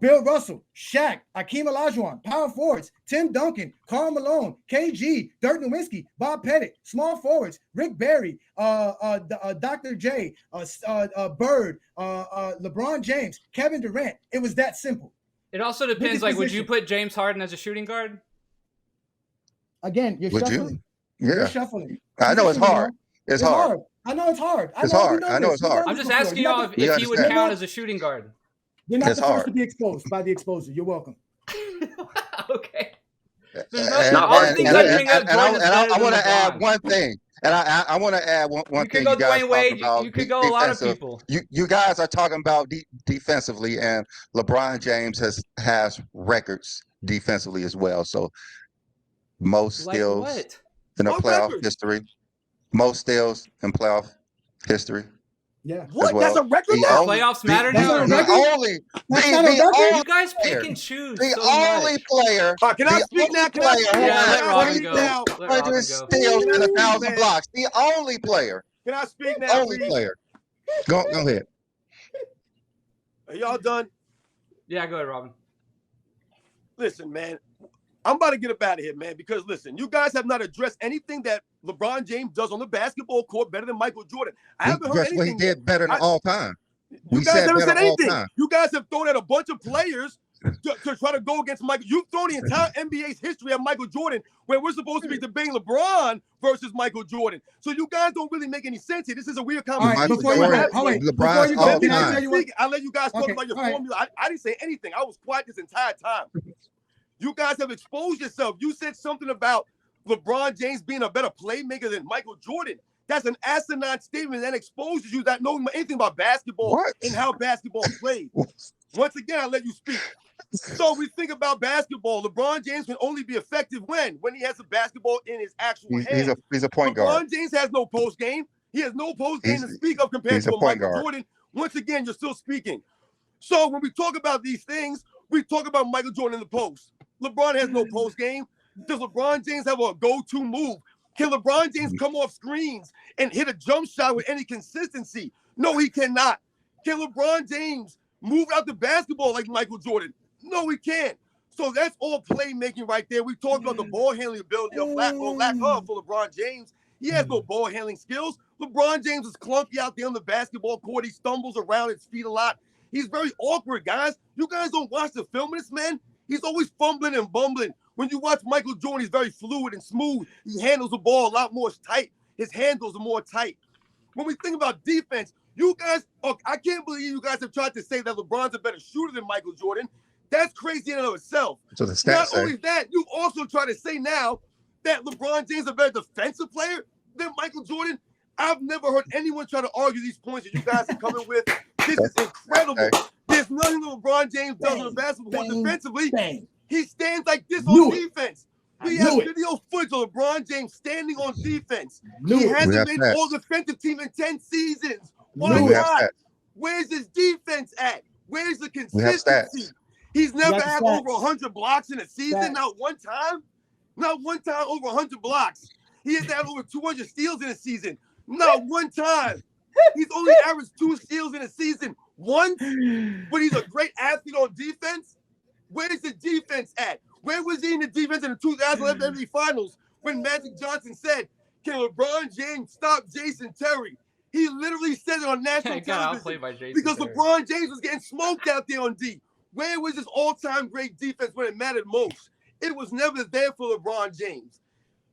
Bill Russell, Shaq, Hakeem Olajuwon, power forwards, Tim Duncan, Karl Malone, KG, Dirk Nowitzki, Bob Pettit, small forwards, Rick Barry, Dr. J, Bird, LeBron James, Kevin Durant. It was that simple. It also depends. Like, would you put James Harden as a shooting guard? Again, you're shuffling. You're shuffling. I know it's hard. It's hard. I know it's hard. It's hard. I know it's hard. I'm just asking y'all if he would count as a shooting guard. You're not the first to be exposed by the exposer. You're welcome. Okay. I want to add one thing. And I want to add one thing. You could go Dwayne Wade. You could go a lot of people. You guys are talking about defensively, and LeBron James has records defensively as well. So most steals in the playoff history. Most steals in playoff history. Yeah. What? Well. That's a record. Playoffs matter now. You guys pick and choose. The only player. Can I speak now? Can I speak now? 100 steals and 1,000 blocks. The only player. Can I speak now? Only player. Go ahead. Are y'all done? Yeah, go ahead, Robin. Listen, man. I'm about to get up out of here, man, because listen, you guys have not addressed anything that LeBron James does on the basketball court better than Michael Jordan. I haven't heard anything. He did better than all time. You guys haven't said anything. You guys have thrown out a bunch of players to try to go against Michael. You've thrown the entire NBA's history at Michael Jordan, where we're supposed to be debating LeBron versus Michael Jordan. So you guys don't really make any sense here. This is a weird conversation. Right, before you go, I'll let you guys talk about your formula. I didn't say anything. I was quiet this entire time. You guys have exposed yourself. You said something about LeBron James being a better playmaker than Michael Jordan. That's an asinine statement that exposes you that know anything about basketball and how basketball is played. Once again, I'll let you speak. So we think about basketball. LeBron James can only be effective when he has the basketball in his actual hands. He's a point guard. LeBron James has no post game. He has no post game to speak of compared to Michael Jordan. Once again, you're still speaking. So when we talk about these things, we talk about Michael Jordan in the post. LeBron has no post game. Does LeBron James have a go-to move? Can LeBron James come off screens and hit a jump shot with any consistency? No, he cannot. Can LeBron James move out the basketball like Michael Jordan? No, he can't. So that's all playmaking right there. We talked about the ball handling ability of lack of for LeBron James. He has no ball handling skills. LeBron James is clunky out there on the basketball court. He stumbles around his feet a lot. He's very awkward, guys. You guys don't watch the film of this man. He's always fumbling and bumbling. When you watch Michael Jordan, he's very fluid and smooth. He handles the ball a lot more tight. His handles are more tight. When we think about defense, you guys, I can't believe you guys have tried to say that LeBron's a better shooter than Michael Jordan. That's crazy in and of itself. So the stats Not say. only that, you also try to say now that LeBron James is a better defensive player than Michael Jordan. I've never heard anyone try to argue these points that you guys are coming with. This is incredible. Okay. There's nothing that LeBron James does on the basketball court defensively. Bang. He stands like this Knew on it. defense. I We have knew it. video footage of LeBron James standing on defense. Knew He it. We hasn't have made stats. all defensive team in 10 seasons. Knew Why We have not? stats. Where's his defense at? Where's the We have consistency? stats. He's never got the had stats. over 100 blocks in a season, Stats. not one time. Not one time over 100 blocks. He has had over 200 steals in a season, not one time. He's only averaged 2 steals in a season once, but he's a great athlete on defense. Where's the defense at? Where was he in the defense in the 2011 NBA Finals when Magic Johnson said, "Can LeBron James stop Jason Terry?" He literally said it on national Got outplayed television by Jason because Terry. LeBron James was getting smoked out there on D. Where was his all-time great defense when it mattered most? It was never there for LeBron James.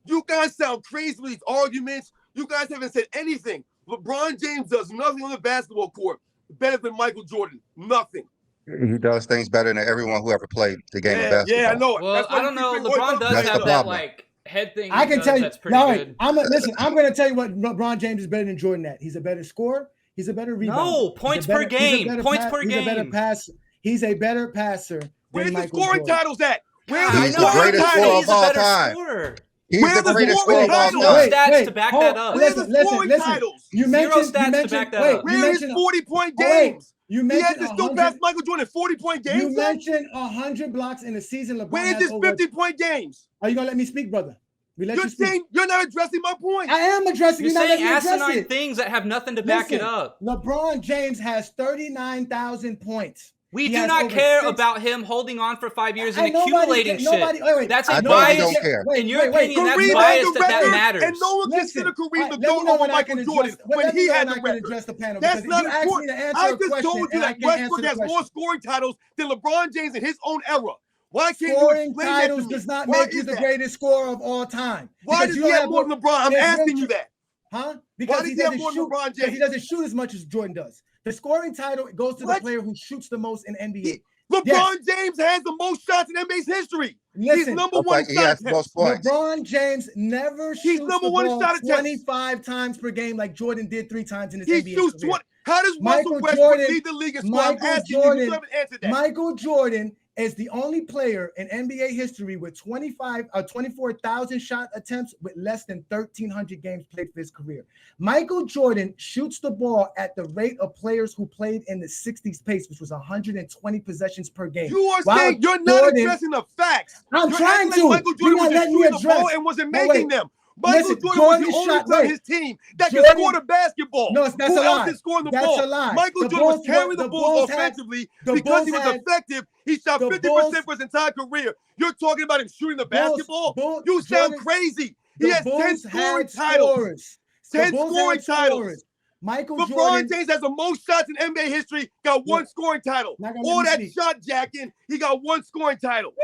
You guys sound crazy with these arguments. You guys haven't said anything. LeBron James does nothing on the basketball court better than Michael Jordan. Nothing. He does things better than everyone who ever played the game of basketball. Yeah, I know. Well, That's why I don't you know. keep bringing LeBron Roy does That's have the that problem. like head thing. I he can does tell you. that's pretty No, good. wait. Listen. I'm going to tell you what LeBron James is better than Jordan at. He's a better scorer. He's a better rebounder. No, points per game. Points per He's a better game. pass. He's a better passer Where's than the Michael scoring Jordan. titles at? Where's I He's the the know. scoring greatest He's scorer titles? of all a better time. scorer. He's Where the the greatest scoring scorer of all titles? No time. stats to back that up. Where are the scoring titles? You Zero mentioned, stats you to mentioned, back that wait, up. you Where is mentioned, 40-point oh, wait. games? You He has mentioned to still 100. pass Michael Jordan 40-point You games. mentioned 100 blocks in a season. LeBron Where is has his over. 50-point games? Are you gonna let me speak, brother? We let You're you speak. saying you're not addressing my point. I am addressing. You're You're not saying letting me address asinine it. things that have nothing to back it Listen, up. LeBron James has 39,000 points. We He do has not over care 6 about him holding on for 5 years and And nobody accumulating ca- nobody- shit. wait, wait. That's I a know you bias. don't care. In your opinion, that's Kareem biased has the that record, matters. and no one Listen, considered Kareem the let me GOAT know over when I Michael can Jordan address. when Let me he know had when the I can record. address the panel. That's Because not if you ask me important. to answer I a just question, told you and I that can answer Westbrook the has more question. scoring titles than LeBron James in his own era. Why can't you Scoring explain that to titles me? does not Why make you is the that? greatest scorer of all time. Why Because does you he don't have more than LeBron? I'm there's asking no you tr- that. Huh? Because does he he have doesn't more than shoot. LeBron Because he James? doesn't shoot as much as Jordan does. The scoring title goes to What? the player who shoots the most in NBA. LeBron Yes. James has the most shots in NBA's history. He's Listen, number Looks one like in he shot has the most attempts. points. LeBron James never shoots number the one in ball shot attempts. 25 times per game like Jordan did 3 times in his He NBA shoots career. 20. How does Russell Michael Westbrook Jordan- lead the league in scoring? I'm Michael asking you. You Jordan- still haven't answered that. Michael Jordan is the only player in NBA history with 24,000 shot attempts with less than 1,300 games played for his career. Michael Jordan shoots the ball at the rate of players who played in the 60s pace, which was 120 possessions per game. You are While saying you're not Jordan- addressing the facts. I'm You're trying acting to. like Michael You're Jordan not was just letting me shooting the ball address. and wasn't No, making wait. them. Michael Listen, Jordan was Jordan the only shot- player on wait. his team that Jordan- can score the basketball. No, that's Who a else lie. is scoring the That's ball? a lie. Michael The Jordan was Bulls carrying were- the the Bulls Bulls had- offensively the because Bulls he was had- effective. He shot the 50% Bulls- for his entire career. You're talking about him shooting the basketball? You sound Jordan- crazy. He the has 10 Bulls scoring had titles. scorers. The 10 Bulls scoring had titles. scorers. Michael LeBron Jordan. James has the most shots in NBA history, got one Look, scoring title. not gonna All let that me speak. shot jacking, he got one scoring title.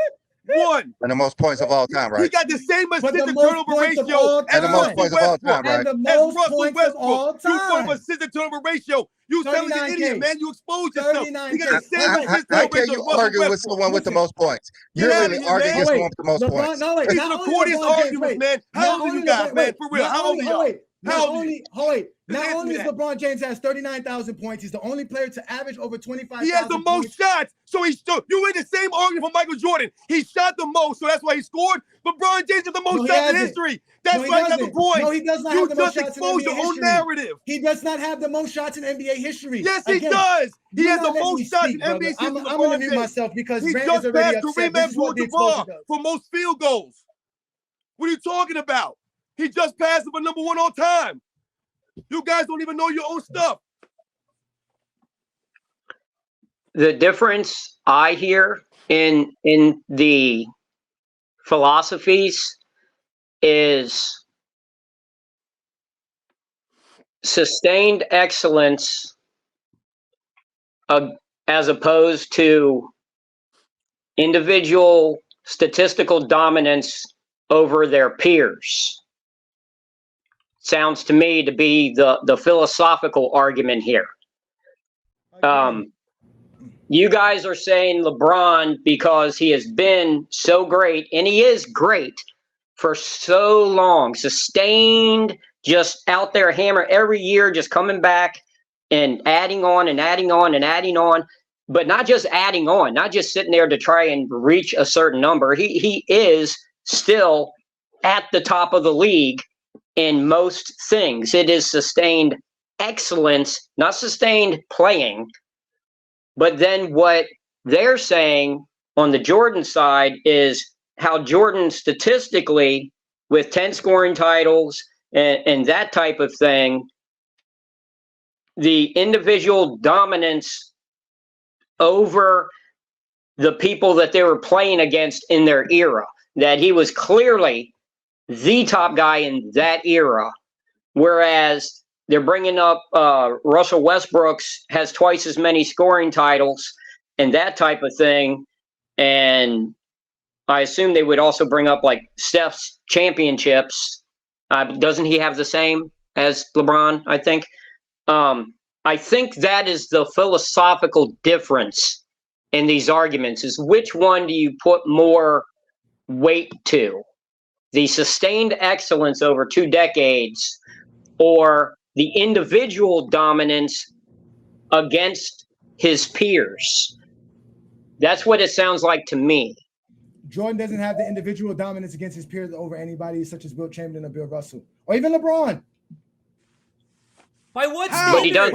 One. And the most points of all time, He right? got the same But the assist to most turnover points of ratio all as And the most time. Russell points of all Westbrook. time, right? And the As most Russell points of Westbrook, all you call him time. assist to turnover ratio. You sound like an 39K. idiot, man. You exposed yourself. 39K. He got the same How- assist How turnover can ratio you as Russell argue with Westbrook. someone with the Listen. most points? Get You're outta really here, arguing man. against Oh, someone with the most LeBron, points. no, wait. These Not are the only corniest LeBron James, arguments, wait. man. How Not old are you only guys, LeBron- man? wait. For real, Not how old only- are y'all? oh, wait. How Not old are only, you? oh, wait. Just Not answer only is that. LeBron James has 39,000 points, he's the only player to average over 25,000 He has the most shots, so he's still. You in the same argument for Michael Jordan. He shot the most, so that's why he scored. LeBron James has the most No, he shots in hasn't. history. That's No, he why he got the doesn't. point. No, he does not You have the most just shots in exposed NBA your own history. narrative. He does not have the most shots in NBA history. Yes, he Again, does. He you're has not the letting most me shots speak, in NBA brother. history. I'm than going to LeBron mute James. myself because He Grant just is already passed upset. Kareem This is what the exposure Abdul-Jabbar does. for most field goals. What are you talking about? He just passed him for number one all time. You guys don't even know your own stuff. The difference I hear in the philosophies is sustained excellence as opposed to individual statistical dominance over their peers. Sounds to me to be the philosophical argument here. You guys are saying LeBron because he has been so great, and he is great for so long, sustained, just out there hammer every year, just coming back and adding on and adding on and adding on, but not just adding on, not just sitting there to try and reach a certain number. He is still at the top of the league in most things. It is sustained excellence, not sustained playing. But then what they're saying on the Jordan side is how Jordan statistically, with 10 scoring titles and that type of thing, the individual dominance over the people that they were playing against in their era, that he was clearly the top guy in that era, whereas they're bringing up Russell Westbrook's has twice as many scoring titles and that type of thing. And I assume they would also bring up like Steph's championships. Doesn't he have the same as LeBron, I think? I think that is the philosophical difference in these arguments, is which one do you put more weight to? The sustained excellence over 2 decades, or the individual dominance against his peers? That's what it sounds like to me. Jordan doesn't have the individual dominance against his peers over anybody such as Wilt Chamberlain or Bill Russell, or even LeBron. By what But he does.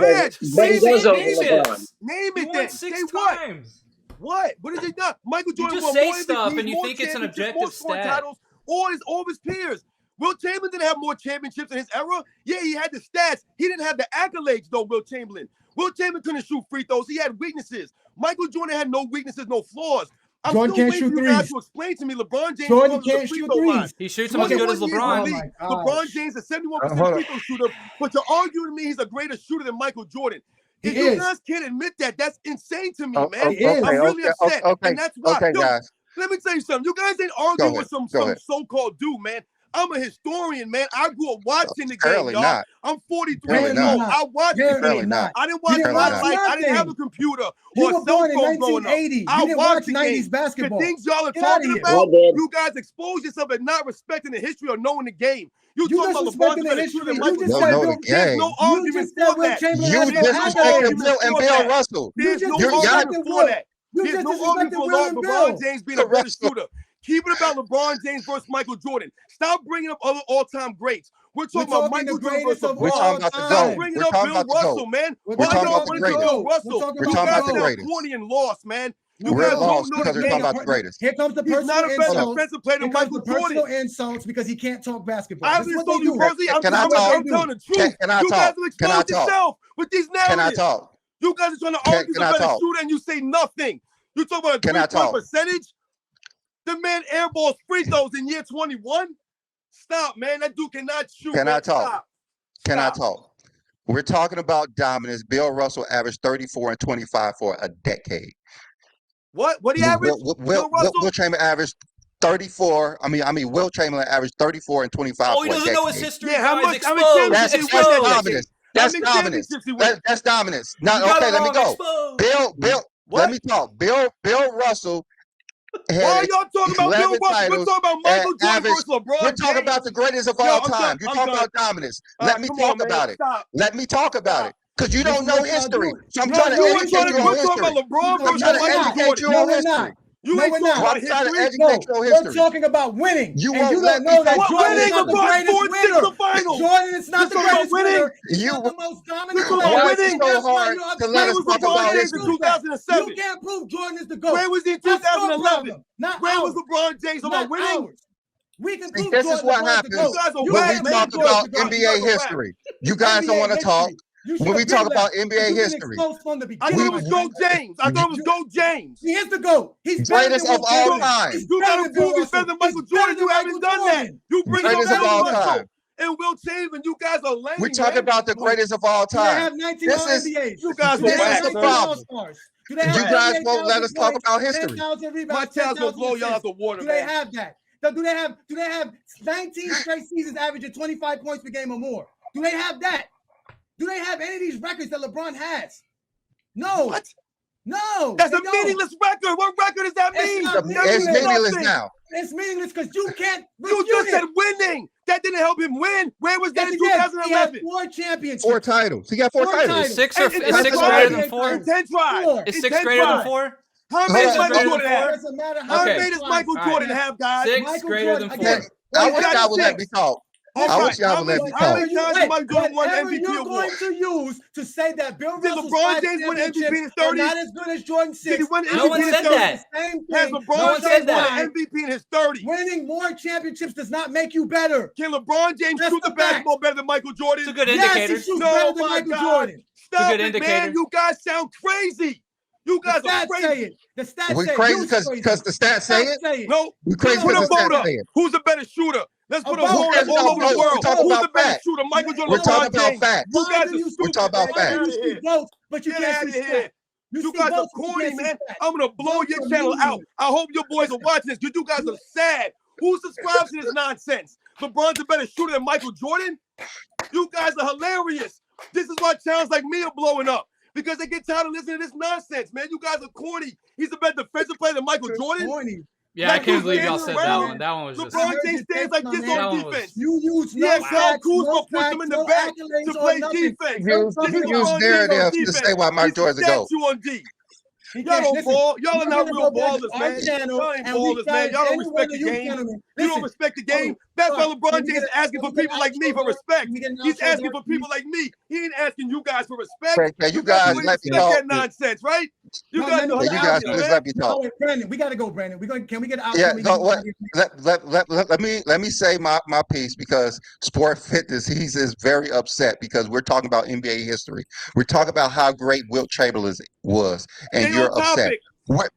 But he does over LeBron. Name He it won then. 6 Say what? times. What? What is it done? Michael You Jordan just won say more stuff MVPs, and you more think it's an championships, objective more scoring stat. titles, all of his peers. Wilt Chamberlain didn't have more championships in his era. Yeah, he had the stats. He didn't have the accolades, though, Wilt Chamberlain. Wilt Chamberlain couldn't shoot free throws. He had weaknesses. Michael Jordan had no weaknesses, no flaws. I'm Jordan still can't waiting shoot for you guys threes. to explain to me LeBron James Jordan comes to can't the free shoot throw line. threes. He shoots them as good as 21 years in the LeBron. league. Oh my LeBron gosh. James is 71% hold free on. throw shooter, but you're arguing to me he's a greater shooter than Michael Jordan. He If you is. guys can't admit that, that's insane to me, Oh, man. He is. I'm really upset. okay, And that's why. okay, Yo, guys. let me tell you something. You guys ain't Go arguing ahead. with some Go ahead. so-called dude, man. I'm a historian, man. I grew up watching the game, Apparently y'all. not. I'm 43 Apparently years old. not. I watched the Apparently game. not. I didn't You watch didn't watch highlights. I didn't have a nothing. computer You or a were cell born in phone growing up. 1980. I You didn't watched watch the 90s game. The basketball. things y'all are Get outta talking here. about, I did. you guys expose yourself as not respecting the history or knowing the game. You You talking about disrespecting LeBron's the better history. shooter than You Michael just Don't said Jordan. know Bill. the game. There's no You argument just said for Wilt that. Chamberlain You has no There's no disrespected argument accolades. Wilt and for Bill that. Russell. You There's just no You're- y'all- argument for that. You There's just no argument disrespected for Will and LeBron Bill. James being a better Russell. shooter. Keep it about LeBron James versus Michael Jordan. Stop bringing up other all-time greats. We're We're talking about talking the Michael Jordan greatest versus of We're LeBron. talking all about the Stop GOAT. time. bringing We're up talking Bill about the Russell, GOAT. man. We're Why talking y'all about the want to greatest. Bill We're Russell? talking We're You about talking guys about the sound greatest. corny and lost, man. You We're guys lost don't know because the we're talking game. about the greatest. Here comes the He's not personal a better insults. defensive player Here than comes Michael the personal Jordan. insults because he can't talk basketball. I This is haven't what told they you do. personally. I'm Can I telling talk? the truth. Can I You guys talk? will Can I expose talk? yourself with these Can I narratives. talk? You guys are trying to argue Can the I better talk? shooter and you say nothing. You talk about a Can I three-point talk? percentage? The man airballs free throws in year 21? Stop, man. That dude cannot shoot. Can man. I talk? Stop. Can I Stop. talk? We're talking about dominance. Bill Russell averaged 34 and 25 for a decade. What? What he averaged? Bill Russell? Will Chamberlain averaged 34. Will Chamberlain averaged 34 and 25 Oh, he for a doesn't know his decade. history, Yeah, how guys. much? How many Exposed. championships That's he won that Exposed. decade? dominance. How That's many dominance. championships he won? That's dominance. You got Okay, it let me wrong. go. Exposed. Bill, What? let me talk. Bill Russell Why had are y'all talking about Bill 11 Russell? We're titles talking about Michael and Jordan averaged. versus LeBron We're talking James. about the greatest of Yo, all I'm time. done. You're I'm talking done. about dominance. All Let right, me come talk on, man. about it. Stop. Let me talk about Stop. it. Because you This don't is know what y'all history. do. So I'm No, trying to no, We're educate you on talking history. about LeBron I'm versus trying to we're not. Michael educate you No, on we're history. not. You No, ain't we're talking not. about I'm trying to history. No, educate you on we're history. talking about winning. You And you won't let don't me know that talk What Jordan about is winning? not the history. LeBron greatest scored 6 in winner. the finals. Jordan is not You're the talking about greatest winning? winner. He's You not the most dominant You're talking player. about Why is it winning? so That's why hard you're to upset. let Where us was talk LeBron about James in history? 2007? You can't prove Jordan is the GOAT. Where was he in That's your 2011? problem, not Where was ours. LeBron James Not about winning? ours. We can See, prove this is Jordan what LeBron's the happens You GOAT. guys are You when whack, we can't man. talk prove Jordan's about the GOAT. You guys NBA are whack. history. You guys don't want to history. talk. You should When we have been talk about left. NBA You've been history, exposed from the I beginning. thought it was Go James. I thought it was Go James. He is the GOAT. He's better greatest than of Wilt all Chamberlain. time. He's You better gotta than Bill prove he's better Russell. than Michael He's better Jordan. than You haven't Michael done that. Jordan. You bring He's up Greatest of better Bill all than Russell. time. and Will Chamberlain. You guys are lame. We're talking about the greatest of all Do they time. have 19 This all is NBAs? you guys Do they are have whack, 19 sir. All-Stars? Do they have You guys won't let 38,000 us talk points, about history. 10,000 My rebounds, child's gonna 10,000 blow y'all out assists? the water, Do they man. have that? Do they have 19 straight seasons averaging 25 points per game or more? Do they have that? Do they have any of these records that LeBron has? No. What? No. That's they a don't. meaningless record. What record does that It's mean? not That It's means meaningless nothing. now. It's meaningless because you can't You refute just it. said winning. That didn't help him win. Where was that Yes, in he did. He had 2011? 4 championships. 4 titles. He got 4 Four titles. titles. Is six And- and greater tries. than 4? In 10 tries. Four. Is In 6 10 greater than tries. 4? How Hold many on. does Michael Greater Jordan than have? It doesn't matter how How Okay. many does Michael All Jordan right. have, guys? 6 Michael greater Jordan, than again, 4. I He's wish got y'all would let me 6. talk. All I right. wish y'all How would let many me talk. times did Michael Jordan won whatever MVP you're award? going to use to say that Bill Did Russell's LeBron 5 James win MVP in championships his are 30s? not as good as Jordan's Did he 6. win No one MVP in said his 30s? that. The same Has thing. LeBron No one said James won that. an MVP in his 30s? Winning more championships does not make you better. Can LeBron James That's shoot the the fact. basketball better than Michael Jordan? It's a good Yes, indicator. he shoots No, better than my Michael God. Jordan. Stop good it, indicator. man. You guys sound crazy. You The guys are stats say crazy. it. The stats We say crazy it. because the stats say it. No, We crazy put a because the vote stats up. say it. Who's a better shooter? Let's put a vote. vote up There's all no over the votes. We're world. talking Who's about the better facts. shooter, Michael Jordan, We're LeBron talking about James? facts. You Why guys do are you stupid. talking about man. Why Get do out you of see here. votes, but you Get can't out see of stats? here. You You see guys are votes, but you corny, can't see man. stats. I'm gonna blow Votes your are channel out. meaningless. I hope your boys are watching this because you guys are sad. Who subscribes to this nonsense? LeBron's a better shooter than Michael Jordan? You guys are hilarious. This is why channels like me are blowing up. Because they get tired of listening to this nonsense, man. You guys are corny. He's a better defensive player than Michael Jordan. Corny. Yeah, I Like, can't who's believe y'all standing said that around? one. That one was just. LeBron heard James your stands take, like my this man. That on one was- defense. You use no Yeah, Tom facts, Cruise no gonna push facts, him in the no back accolades to or play nothing. defense. Use This is use LeBron James on narrative to defense. say why Mike He's a Jordan's a GOAT. statue on D. He Y'all can't don't listen. ball. Y'all are We're not gonna real go back to ballers, our man. channel Y'all ain't and we ballers, man. challenge Y'all don't any respect one the of you game. gentlemen. You don't Listen, respect the game. oh, That's why sorry. LeBron Can we James get is asking can for we get people an like me outro for there? respect. Can we get an He's outro asking there, for please? people like me. He ain't asking you guys for respect. Can you You guys guys don't let me respect talk? that nonsense, right? You No, guys let me are get Can an you guys outro. hilarious, please man. let me talk? Oh, wait, Brandon, we gotta go, Brandon. Can we get an outro? Yeah, We no, can- let me say my piece because Sport Fitness, he's is very upset because we're talking about NBA history. We're talking about how great Wilt Chamberlain was, and Stay you're on upset. topic.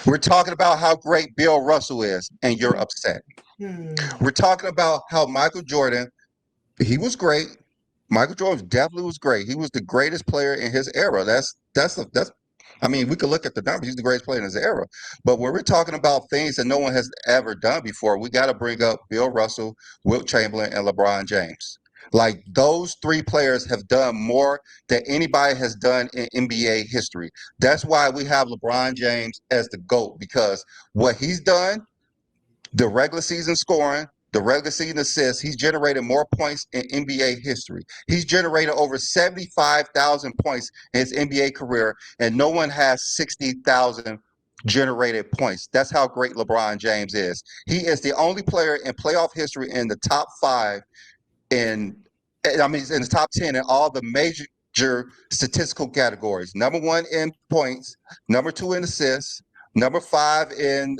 We're talking about how great Bill Russell is, and you're upset. We're talking about how Michael Jordan, he was great. Michael Jordan definitely was great. He was the greatest player in his era. That's I mean, we could look at the numbers. He's the greatest player in his era. But when we're talking about things that no one has ever done before, we got to bring up Bill Russell, Wilt Chamberlain, and LeBron James. Like those 3 players have done more than anybody has done in NBA history. That's why we have LeBron James as the GOAT, because what he's done, the regular season scoring, the regular season assists, he's generated more points in NBA history. He's generated over 75,000 points in his NBA career, and no one has 60,000 generated points. That's how great LeBron James is. He is the only player in playoff history in the top 5 in the top 10 in all the major statistical categories. Number 1 in points, number 2 in assists, number 5 in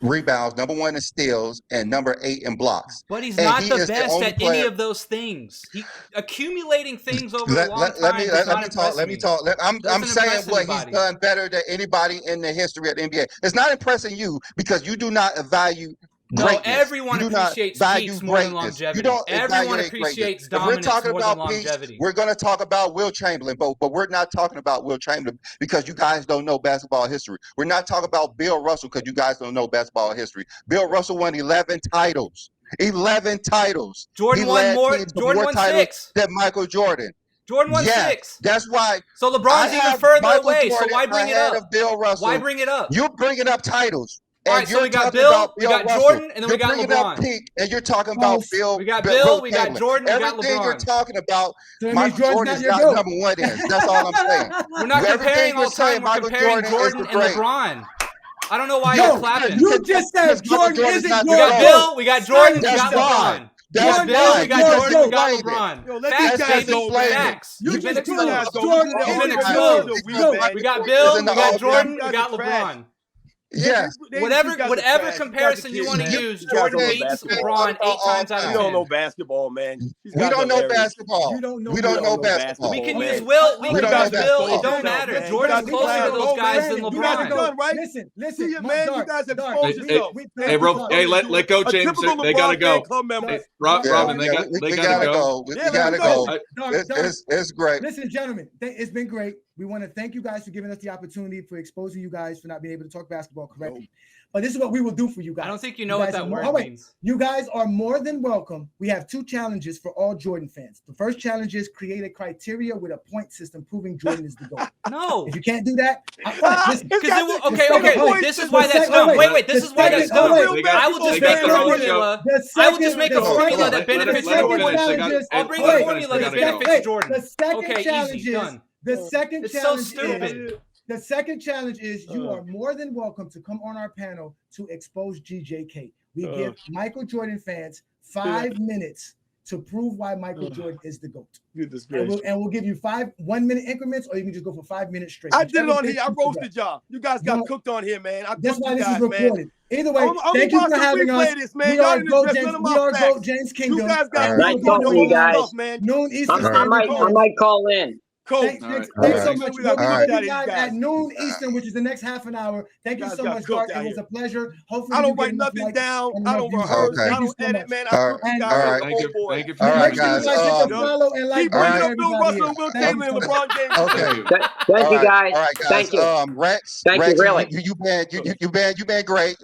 rebounds, number 1 in steals, and number 8 in blocks. But he's And not he the is the best only at any player- of those things. He accumulating things over a Let, long let, time let me does let, not let me talk. impress Let me me. talk. I'm Doesn't saying impress what anybody. he's done better than anybody in the history of the NBA. It's not impressing you because you do not value No, greatness. everyone You do not appreciates value peaks more than greatness. longevity. You don't Everyone evaluate appreciates greatness. If we're dominance talking more than about peaks, longevity. we're going to talk about Will Chamberlain, but we're not talking about Will Chamberlain because you guys don't know basketball history. We're not talking about Bill Russell because you guys don't know basketball history. Bill Russell won 11 titles. 11 titles. Jordan He won led more. teams to Jordan more won titles 6. than Michael Jordan. Jordan won Yes, 6. that's why So I LeBron's even have further Michael away. So Jordan why bring it ahead up? of Bill Russell. Why bring it up? You're bringing up titles. All And right, so you're we got talking Bill, about we got Russell. Jordan, and then we You're got bringing up LeBron. peak, and you're talking about Bill. We got Wilt Bill, we got Chamberlain. Jordan, we got Everything you're LeBron. talking about, So that means Michael Jordan's Jordan is not not your GOAT. number 1 in. That's all I'm saying. We're not Everything comparing you're all time. saying, We're Michael comparing Jordan Jordan is and great. LeBron. I don't know why Yo, you're clapping. you just said Because Michael Jordan Jordan's isn't not We your the got GOAT. Bill, we got Jordan, we That's got why. LeBron. We That's got Bill, why. we got Because Jordan, you we got explained it. LeBron. Yo, let Facts, these guys baby. go, man. Facts. You You've been just These proved guys exposed. go. Jordan We did You've all been the isn't rest of your exposed. the week, GOAT. man. We got It's Bill, in we the got all Jordan, You we guys got are trash. LeBron. Yeah. Whatever comparison you want to use, Jordan beats LeBron 8 times out of 10. You don't know basketball, man. We don't know basketball. You don't know We don't know basketball. We can Okay. use Will. We We can don't use know Will. basketball. It don't matter. Man, Jordan's you closer guys to those guys than you guys are LeBron. done, right? Listen, See you, Mark, man. Dark, You guys have Dark. exposed yourself. Hey, let Goat A James. typical They gotta LeBron go. fan club member. Hey, Dark, Robin, they we gotta gotta go. We Yeah, gotta let's go. go. Dark. It's great. Listen, gentlemen, it's been great. We want to thank you guys for giving us the opportunity, for exposing you guys for not being able to talk basketball correctly. But this is what we will do for you guys. I don't think you know what that word means. You guys are more than welcome. We have 2 challenges for all Jordan fans. The first challenge is create a criteria with a point system proving Jordan is the GOAT. No. If you can't do that, okay. This is why that's dumb. Wait. This is why that's dumb. I will just make a formula. I will just make a formula that benefits Jordan. I'll bring a formula that benefits Jordan. The second challenge is done. the second It's challenge so stupid. The second challenge is you are more than welcome to come on our panel to expose GJK. We give Michael Jordan fans 5 minutes to prove why Michael Jordan is the GOAT. And we'll give you 5 1-minute increments, or you can just go for 5 minutes straight. I did it on here. I roasted y'all. You guys got cooked on here, man. That's why this is recorded. Either way, thank you for having us. We are Goat James Kingdom. You guys got nice talking to you guys. Noon Eastern I might call in. Thanks so much. We'll be live at noon Eastern, which is the next half an hour. Thank you so much, Dark. It was a pleasure. Hopefully, I don't write nothing down. I don't rehearse. I don't edit, man. I cook you guys. Thank you for Make sure you guys follow and like. Keep bringing up Bill Russell and Will Chamberlain and LeBron James. Okay. Thank you, guys. All right, guys. Thank you. Rex. Thank you, really. You been great.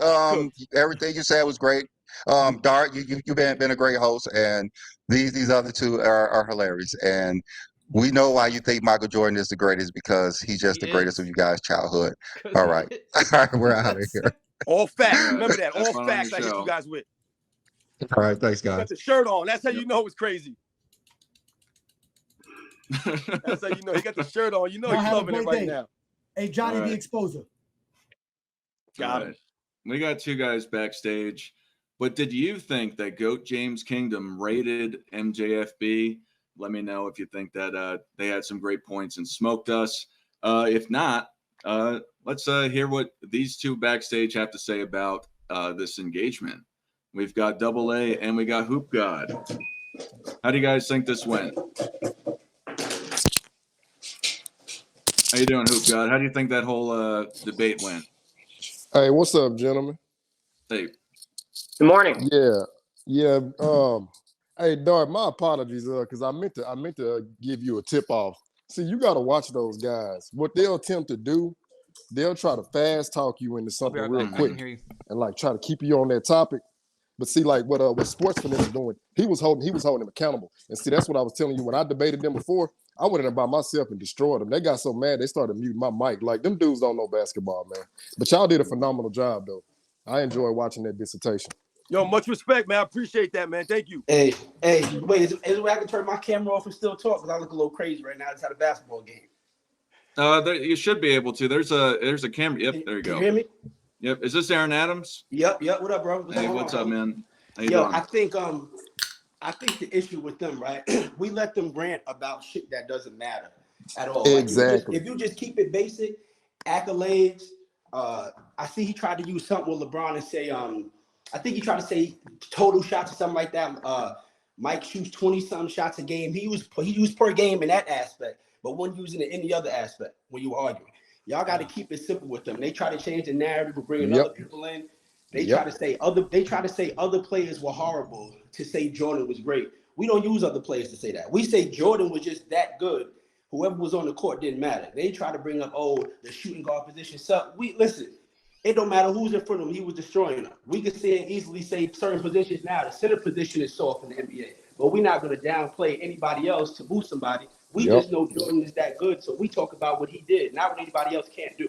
Everything you said was great. Dart, you've been a great host, and these other 2 are hilarious. And we know why you think Michael Jordan is the greatest, because he's just the greatest of you guys' childhood. All right, we're out of here. All facts. Remember that. All facts. I hit you guys with. All right, thanks, guys. Got the shirt on. That's how you know it's crazy. That's how you know he got the shirt on. You know he's loving it right now. Hey, Johnny the Exposer. Got it. We got 2 guys backstage. But did you think that Goat James Kingdom rated MJFB? Let me know if you think that they had some great points and smoked us. If not, let's hear what these 2 backstage have to say about this engagement. We've got Double A and we got Hoop God. How do you guys think this went? How you doing, Hoop God? How do you think that whole debate went? Hey, what's up, gentlemen? Hey. Good morning. Yeah. Hey, Dart, my apologies, because I meant to give you a tip off. See, you got to watch those guys. What they'll attempt to do, they'll try to fast talk you into something real quick and like try to keep you on that topic. But see, like what Sportsman is doing, he was holding him accountable. And see, that's what I was telling you when I debated them before. I went in there by myself and destroyed them. They got so mad they started muting my mic. Like, them dudes don't know basketball, man. But y'all did a phenomenal job, though. I enjoyed watching that dissertation. Yo, much respect, man. I appreciate that, man. Thank you. Hey, wait, is there a way I can turn my camera off and still talk? Because I look a little crazy right now. I just had a basketball game. You should be able to. There's a camera. Yep, there you go. Can you hear me? Yep. Is this Aaron Adams? Yep. What up, bro? What's up, man? How you Yo, doing? I think the issue with them, right? We let them rant about shit that doesn't matter at all. Exactly. Like if you just keep it basic, accolades. I see he tried to use something with LeBron and say, I think he tried to say total shots or something like that. Mike shoots 20-something shots a game. He used per game in that aspect, but wasn't using it in any other aspect when you were arguing. Y'all got to keep it simple with them. They try to change the narrative of bringing other people in. They try to say other players were horrible to say Jordan was great. We don't use other players to say that. We say Jordan was just that good. Whoever was on the court didn't matter. They try to bring up, the shooting guard position. So listen. It don't matter who's in front of him. He was destroying them. We can easily say certain positions now. The center position is soft in the NBA. But we're not going to downplay anybody else to boost somebody. We just know Jordan is that good. So we talk about what he did, not what anybody else can't do.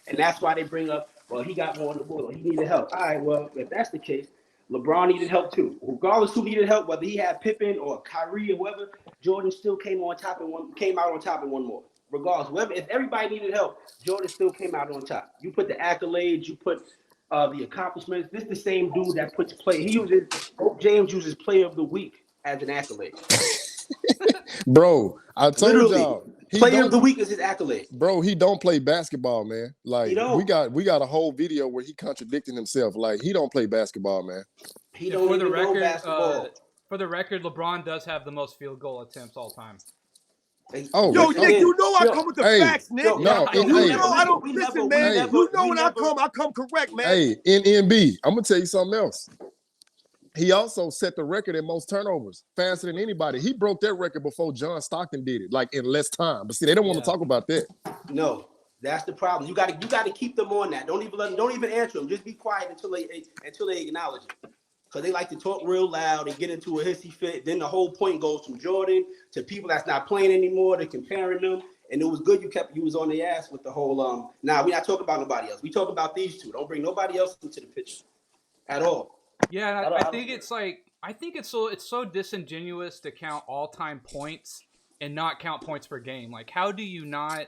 And that's why they bring up, well, he got more on the ball. He needed help. All right, well, if that's the case, LeBron needed help too. Regardless who needed help, whether he had Pippen or Kyrie or whoever, Jordan still came out on top in one more. Regardless, if everybody needed help, Jordan still came out on top. You put the accolades, you put the accomplishments. This is the same dude that puts play. James uses player of the week as an accolade. Bro, I told y'all, Player of the week is his accolade. Bro, he don't play basketball, man. Like He don't. we got a whole video where he contradicting himself. Like he don't play basketball, man. He don't even know basketball. For the record, LeBron does have the most field goal attempts all time. Oh, yo, Nick, you know I come with the facts, Nick. No, I don't listen, man. You know when I come correct, man. Hey, in NB, I'm gonna tell you something else. He also set the record in most turnovers, faster than anybody. He broke that record before John Stockton did it, like in less time. But see, they don't want to talk about that. No, that's the problem. You got to keep them on that. Don't even answer them. Just be quiet until they acknowledge it. Because they like to talk real loud and get into a hissy fit. Then the whole point goes from Jordan to people that's not playing anymore. They're comparing them. And it was good you was on the ass with the whole Nah, we're not talking about nobody else. We talk about these two. Don't bring nobody else into the picture at all. Yeah, I think it's so disingenuous to count all-time points and not count points per game. Like, how do you not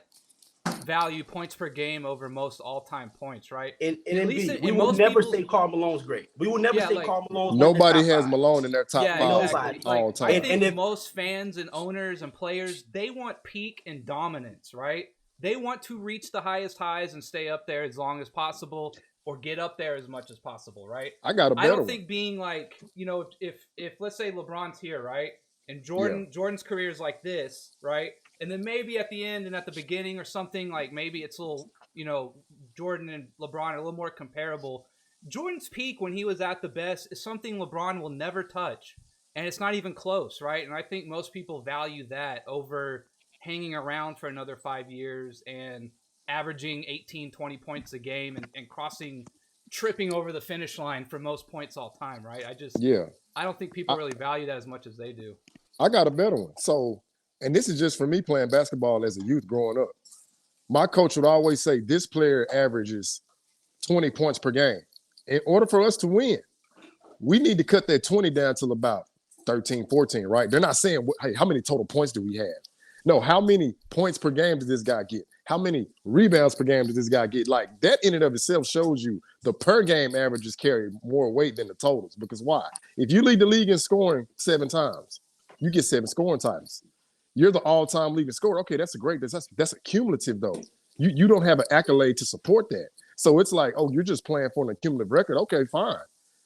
value points per game over most all-time points, right? We will never say Karl Malone's great. We will never say Karl Malone's nobody has Malone in their top 5 nobody. all time. I think most fans and owners and players, they want peak and dominance, right? They want to reach the highest highs and stay up there as long as possible, or get up there as much as possible, right? I don't think being like, if let's say LeBron's here, right? And Jordan's career is like this, right? And then maybe at the end and at the beginning or something, like maybe it's a little, Jordan and LeBron are a little more comparable. Jordan's peak when he was at the best is something LeBron will never touch. And it's not even close, right? And I think most people value that over hanging around for another 5 years and averaging 18, 20 points a game and tripping over the finish line for most points all time, right? I don't think people really value that as much as they do. I got a better one. So, and this is just for me playing basketball as a youth growing up. My coach would always say, this player averages 20 points per game. In order for us to win, we need to cut that 20 down to about 13, 14, right? They're not saying, hey, how many total points do we have? No, how many points per game does this guy get? How many rebounds per game does this guy get? Like, that in and of itself shows you the per game averages carry more weight than the totals. Because why? If you lead the league in scoring 7 times, you get 7 scoring titles. You're the all-time leading scorer. Okay, that's a cumulative though. You don't have an accolade to support that. So it's like, oh, you're just playing for an accumulative record. Okay, fine.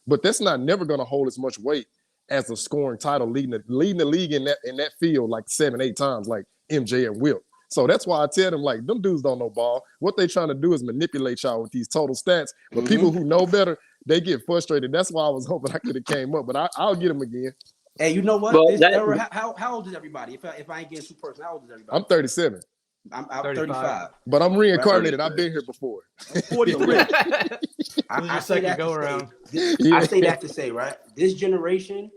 But that's not never going to hold as much weight as a scoring title leading the league in that field like 7, 8 times, like MJ and Wilt. So that's why I tell them, like, them dudes don't know ball. What they trying to do is manipulate y'all with these total stats. But people who know better, they get frustrated. That's why I was hoping I could have came up, but I'll get them again. Hey, you know what? Well, how old is everybody? If I ain't getting too personal, how old is everybody? I'm 37. I'm 35. But I'm reincarnated. I've been here before. 43. I say that go around. I say that to say, right? This generation,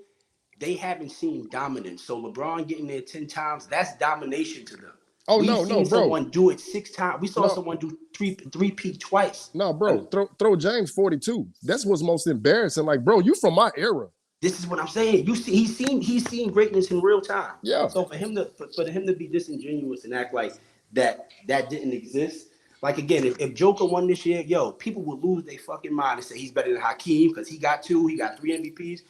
they haven't seen dominance. So LeBron getting there 10 times, that's domination to them. Oh, We've no, seen bro. Someone do it 6 times. We saw someone do three-peat twice. No, bro. Throw James 42. That's what's most embarrassing. Like, bro, you from my era. This is what I'm saying. He's seen greatness in real time. Yeah. So for him to be disingenuous and act like that didn't exist. Like, again, if Joker won this year, people would lose their fucking mind and say he's better than Hakeem because he got 2, he got 3 MVPs.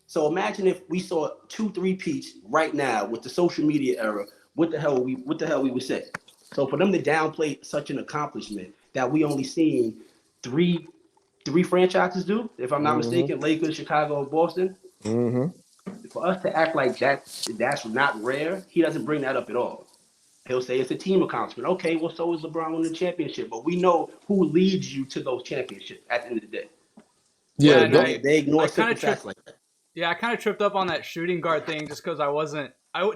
So imagine if we saw 2 3-peats right now with the social media era. What the hell we would say? So for them to downplay such an accomplishment that we only seen three franchises do, if I'm not mistaken, Lakers, Chicago, and Boston. For us to act like that's not rare, he doesn't bring that up at all. He'll say it's a team accomplishment. Okay, well, so is LeBron winning the championship, but we know who leads you to those championships at the end of the day. Yeah, they ignore simple facts like that. Yeah, I kind of tripped up on that shooting guard thing just because I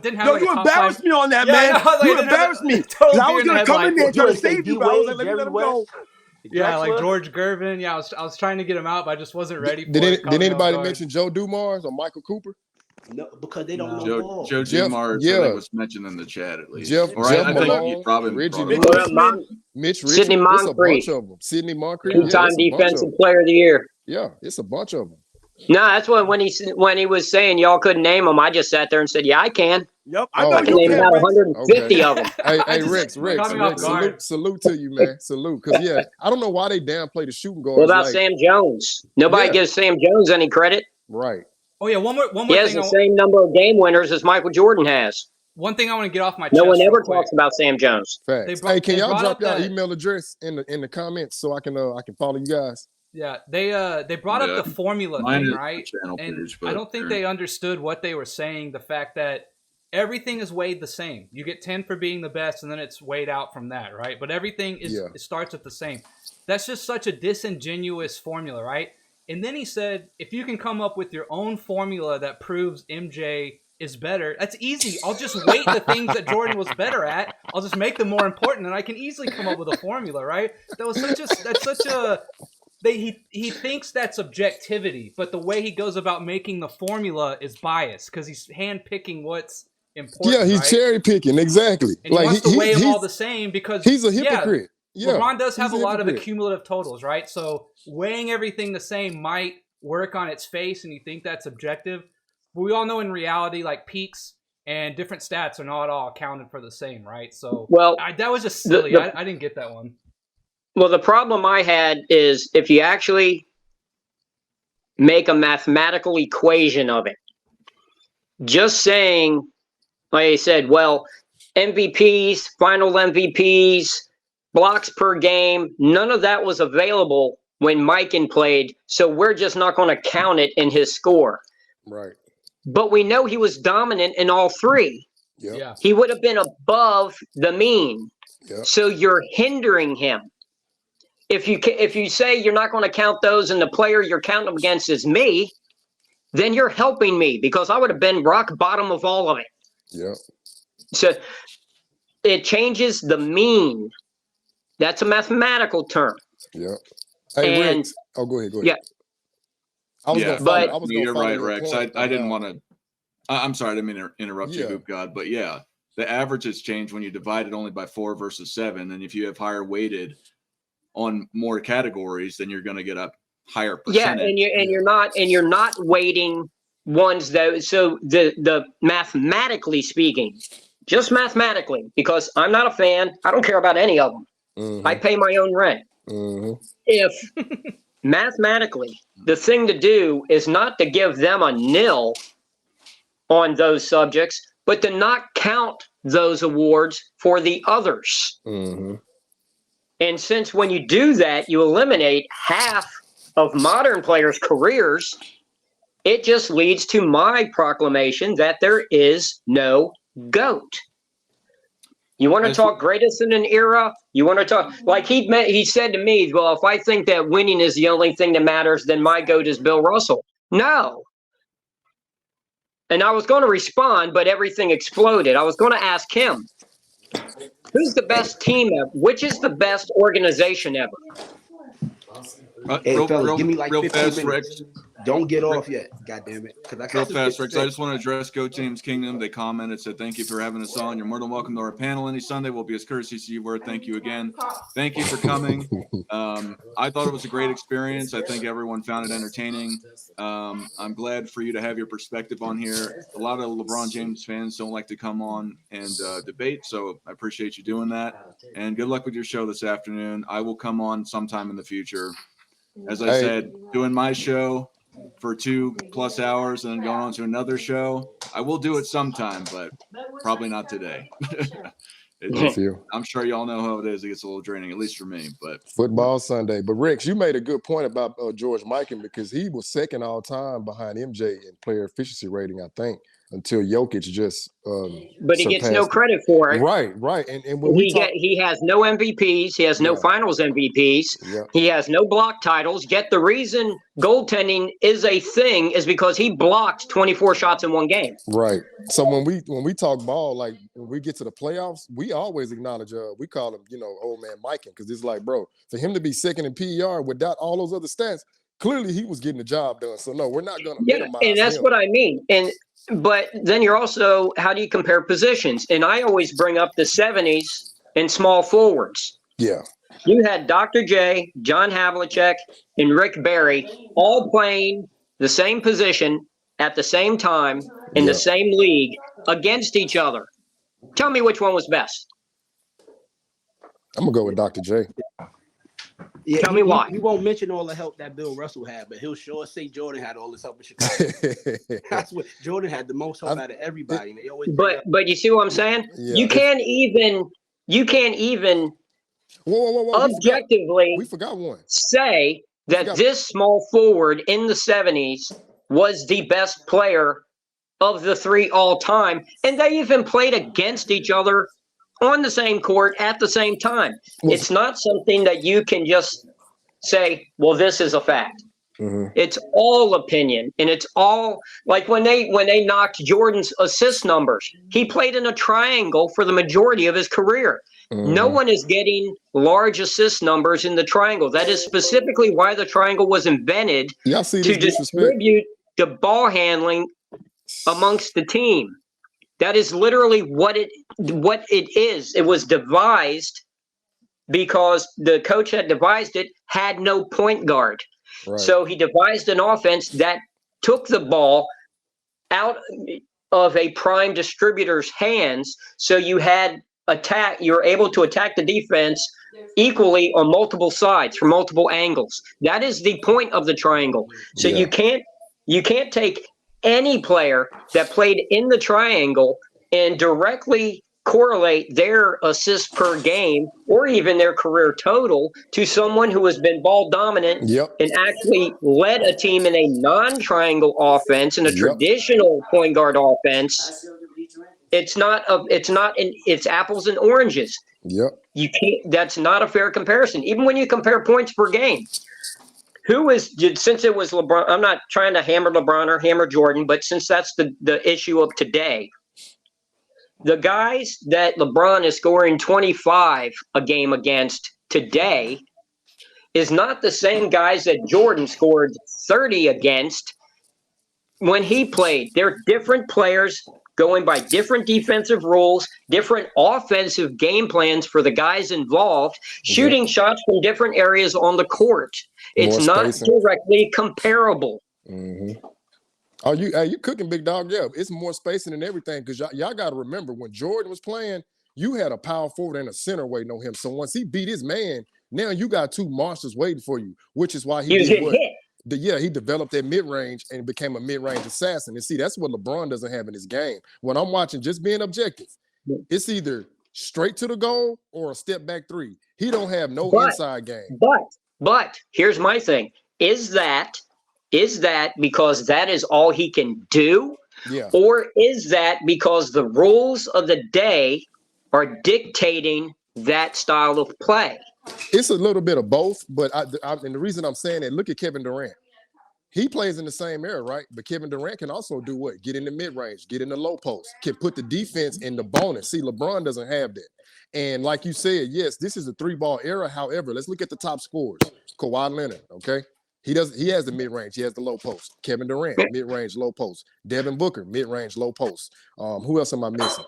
didn't have. Yo, like you a top embarrassed 5. me on that, man. You embarrassed me. I was gonna come in there trying to save you, but I was like, let me let him go. Yeah, like George Gervin. Yeah, I was trying to get him out, but I just wasn't ready for it. Did anybody mention Joe Dumars or Michael Cooper? No, because they don't know ball. Joe Dumars, I think, was mentioned in the chat at least. Jeff I think Malone, you probably Reggie Mitch Richmond. Sidney It's a bunch Moncrief. of them. Sidney Moncrief. 2-time defensive player of the year. Yeah, it's a bunch of them. No, that's when he was saying y'all couldn't name them. I just sat there and said, "Yeah, I can. Yep, I can name about 150 of them." Hey, Rex, salute to you, man. Salute, because I don't know why they downplay the shooting guards. What about Sam Jones? Nobody gives Sam Jones any credit. Right. Oh yeah, one more He has thing. the same number of game winners as Michael Jordan has. one thing I want to get off my chest. No one ever real quick. talks about Sam Jones. Facts. They Hey, can they y'all brought drop up y'all that- email address in the comments so I can follow you guys? Yeah, they brought Yeah. up the formula Mine thing, is the right? channel And page, I but don't think sure. they understood what they were saying. The fact that everything is weighed the same. You get 10 for being the best, and then it's weighed out from that, right? But everything is Yeah. it starts at the same. That's just such a disingenuous formula, right? And then he said, if you can come up with your own formula that proves MJ is better, that's easy. I'll just weight the things that Jordan was better at. I'll just make them more important, and I can easily come up with a formula, right? He thinks that's objectivity, but the way he goes about making the formula is biased because he's handpicking what's important. Yeah, he's right? cherry picking, exactly. And he wants to weigh them all the same because he's a hypocrite. Yeah, LeBron does have a he's a lot of hypocrite. accumulative totals, right? So weighing everything the same might work on its face, and you think that's objective. But we all know in reality, like peaks and different stats are not all accounted for the same, right? So that was just silly. I didn't get that one. Well, the problem I had is if you actually make a mathematical equation of it, just saying, like I said, well, MVPs, final MVPs, blocks per game, none of that was available when Mikan played, so we're just not going to count it in his score. Right. But we know he was dominant in all three. Yep. Yeah. He would have been above the mean. Yep. So you're hindering him. If you say you're not going to count those and the player you're counting them against is me, then you're helping me because I would have been rock bottom of all of it. Yeah. So it changes the mean. That's a mathematical term. Yeah. Hey, And Rex. Oh, go ahead. yeah. You're right, Rex. I didn't want to. I'm sorry, I didn't mean to interrupt you, Hoop God. But yeah, the averages change when you divide it only by 4 versus 7, and if you have higher weighted on more categories, then you're going to get a higher percentage. Yeah, and you're not weighting ones though. So the mathematically speaking, just mathematically, because I'm not a fan. I don't care about any of them. Mm-hmm. I pay my own rent. Mm-hmm. If mathematically, the thing to do is not to give them a nil on those subjects, but to not count those awards for the others. Mm-hmm. And since when you do that, you eliminate half of modern players' careers, it just leads to my proclamation that there is no GOAT. You want to talk greatest in an era? You want to talk like he said to me, well, if I think that winning is the only thing that matters, then my GOAT is Bill Russell. No. And I was going to respond, but everything exploded. I was going to ask him, who's the best team ever? Which is the best organization ever? Hey, fellas, give me like real 15 fast, minutes. Rex. Don't get off yet. God damn it. Real fast, Rex. I just want to address Goat James Kingdom. They commented, said, thank you for having us on. You're more than welcome to our panel any Sunday. We'll be as courteous as you were. Thank you again. Thank you for coming. I thought it was a great experience. I think everyone found it entertaining. I'm glad for you to have your perspective on here. A lot of LeBron James fans don't like to come on and debate, so I appreciate you doing that. And good luck with your show this afternoon. I will come on sometime in the future. As I said, doing my show for 2+ hours and then going on to another show. I will do it sometime, but probably not today. I'm sure y'all know how it is. It gets a little draining, at least for me. But football Sunday. But Rex, you made a good point about George Mikan because he was second all time behind MJ in player efficiency rating, I think, until Jokic just but he gets no credit for it. Right. And when he has no MVPs, he has no finals MVPs, he has no block titles. Yet the reason goaltending is a thing is because he blocked 24 shots in one game. Right. So when we talk ball, like when we get to the playoffs, we always acknowledge we call him, old man Mikan, because it's like, bro, for him to be second in PER without all those other stats, clearly he was getting the job done. So no, we're not going to minimize and that's him. what I mean. But then you're also, how do you compare positions? And I always bring up the 70s and small forwards. Yeah. You had Dr. J, John Havlicek, and Rick Barry all playing the same position at the same time in the same league against each other. Tell me which one was best. I'm going to go with Dr. J. Yeah, Tell me why. He won't mention all the help that Bill Russell had, but he'll sure say Jordan had all this help in Chicago. That's what Jordan had the most help out of everybody. And they always but you see what I'm saying? Yeah, you can't even whoa. objectively We forgot one. say that this small forward in the 70s was the best player of the three all time, and they even played against each other on the same court at the same time. It's not something that you can just say, well, this is a fact. Mm-hmm. It's all opinion, and it's all like when they knocked Jordan's assist numbers, he played in a triangle for the majority of his career. Mm-hmm. No one is getting large assist numbers in the triangle. That is specifically why the triangle was invented, to distribute the ball handling amongst the team. That is literally what it is. It was devised because the coach had devised it, had no point guard. Right. So he devised an offense that took the ball out of a prime distributor's hands. So you were able to attack the defense equally on multiple sides from multiple angles. That is the point of the triangle. So you can't take any player that played in the triangle and directly correlate their assists per game or even their career total to someone who has been ball dominant and actually led a team in a non-triangle offense, in a traditional point guard offense. It's apples and oranges. You can't. That's not a fair comparison. Even when you compare points per game. Since it was LeBron, I'm not trying to hammer LeBron or hammer Jordan, but since that's the issue of today, the guys that LeBron is scoring 25 a game against today is not the same guys that Jordan scored 30 against when he played. They're different players going by different defensive rules, different offensive game plans for the guys involved, shooting shots from different areas on the court. It's not directly comparable. Mm-hmm. Are you cooking, big dog? Yeah, it's more spacing and everything, because y'all got to remember, when Jordan was playing, you had a power forward and a center waiting on him. So once he beat his man, now you got two monsters waiting for you, which is why he did what? He developed that mid-range and became a mid-range assassin. And see, that's what LeBron doesn't have in his game. When I'm watching, just being objective, it's either straight to the goal or a step back three. He don't have no inside game. But here's my thing. Is that because that is all he can do? Yeah. Or is that because the rules of the day are dictating that style of play? It's a little bit of both, but and the reason I'm saying that, look at Kevin Durant. He plays in the same era, right? But Kevin Durant can also do what? Get in the mid-range, get in the low post, can put the defense in the bonus. See, LeBron doesn't have that. And like you said, yes, this is a three-ball era. However, let's look at the top scorers. Kawhi Leonard, okay? He has the mid-range. He has the low post. Kevin Durant, mid-range, low post. Devin Booker, mid-range, low post. Who else am I missing?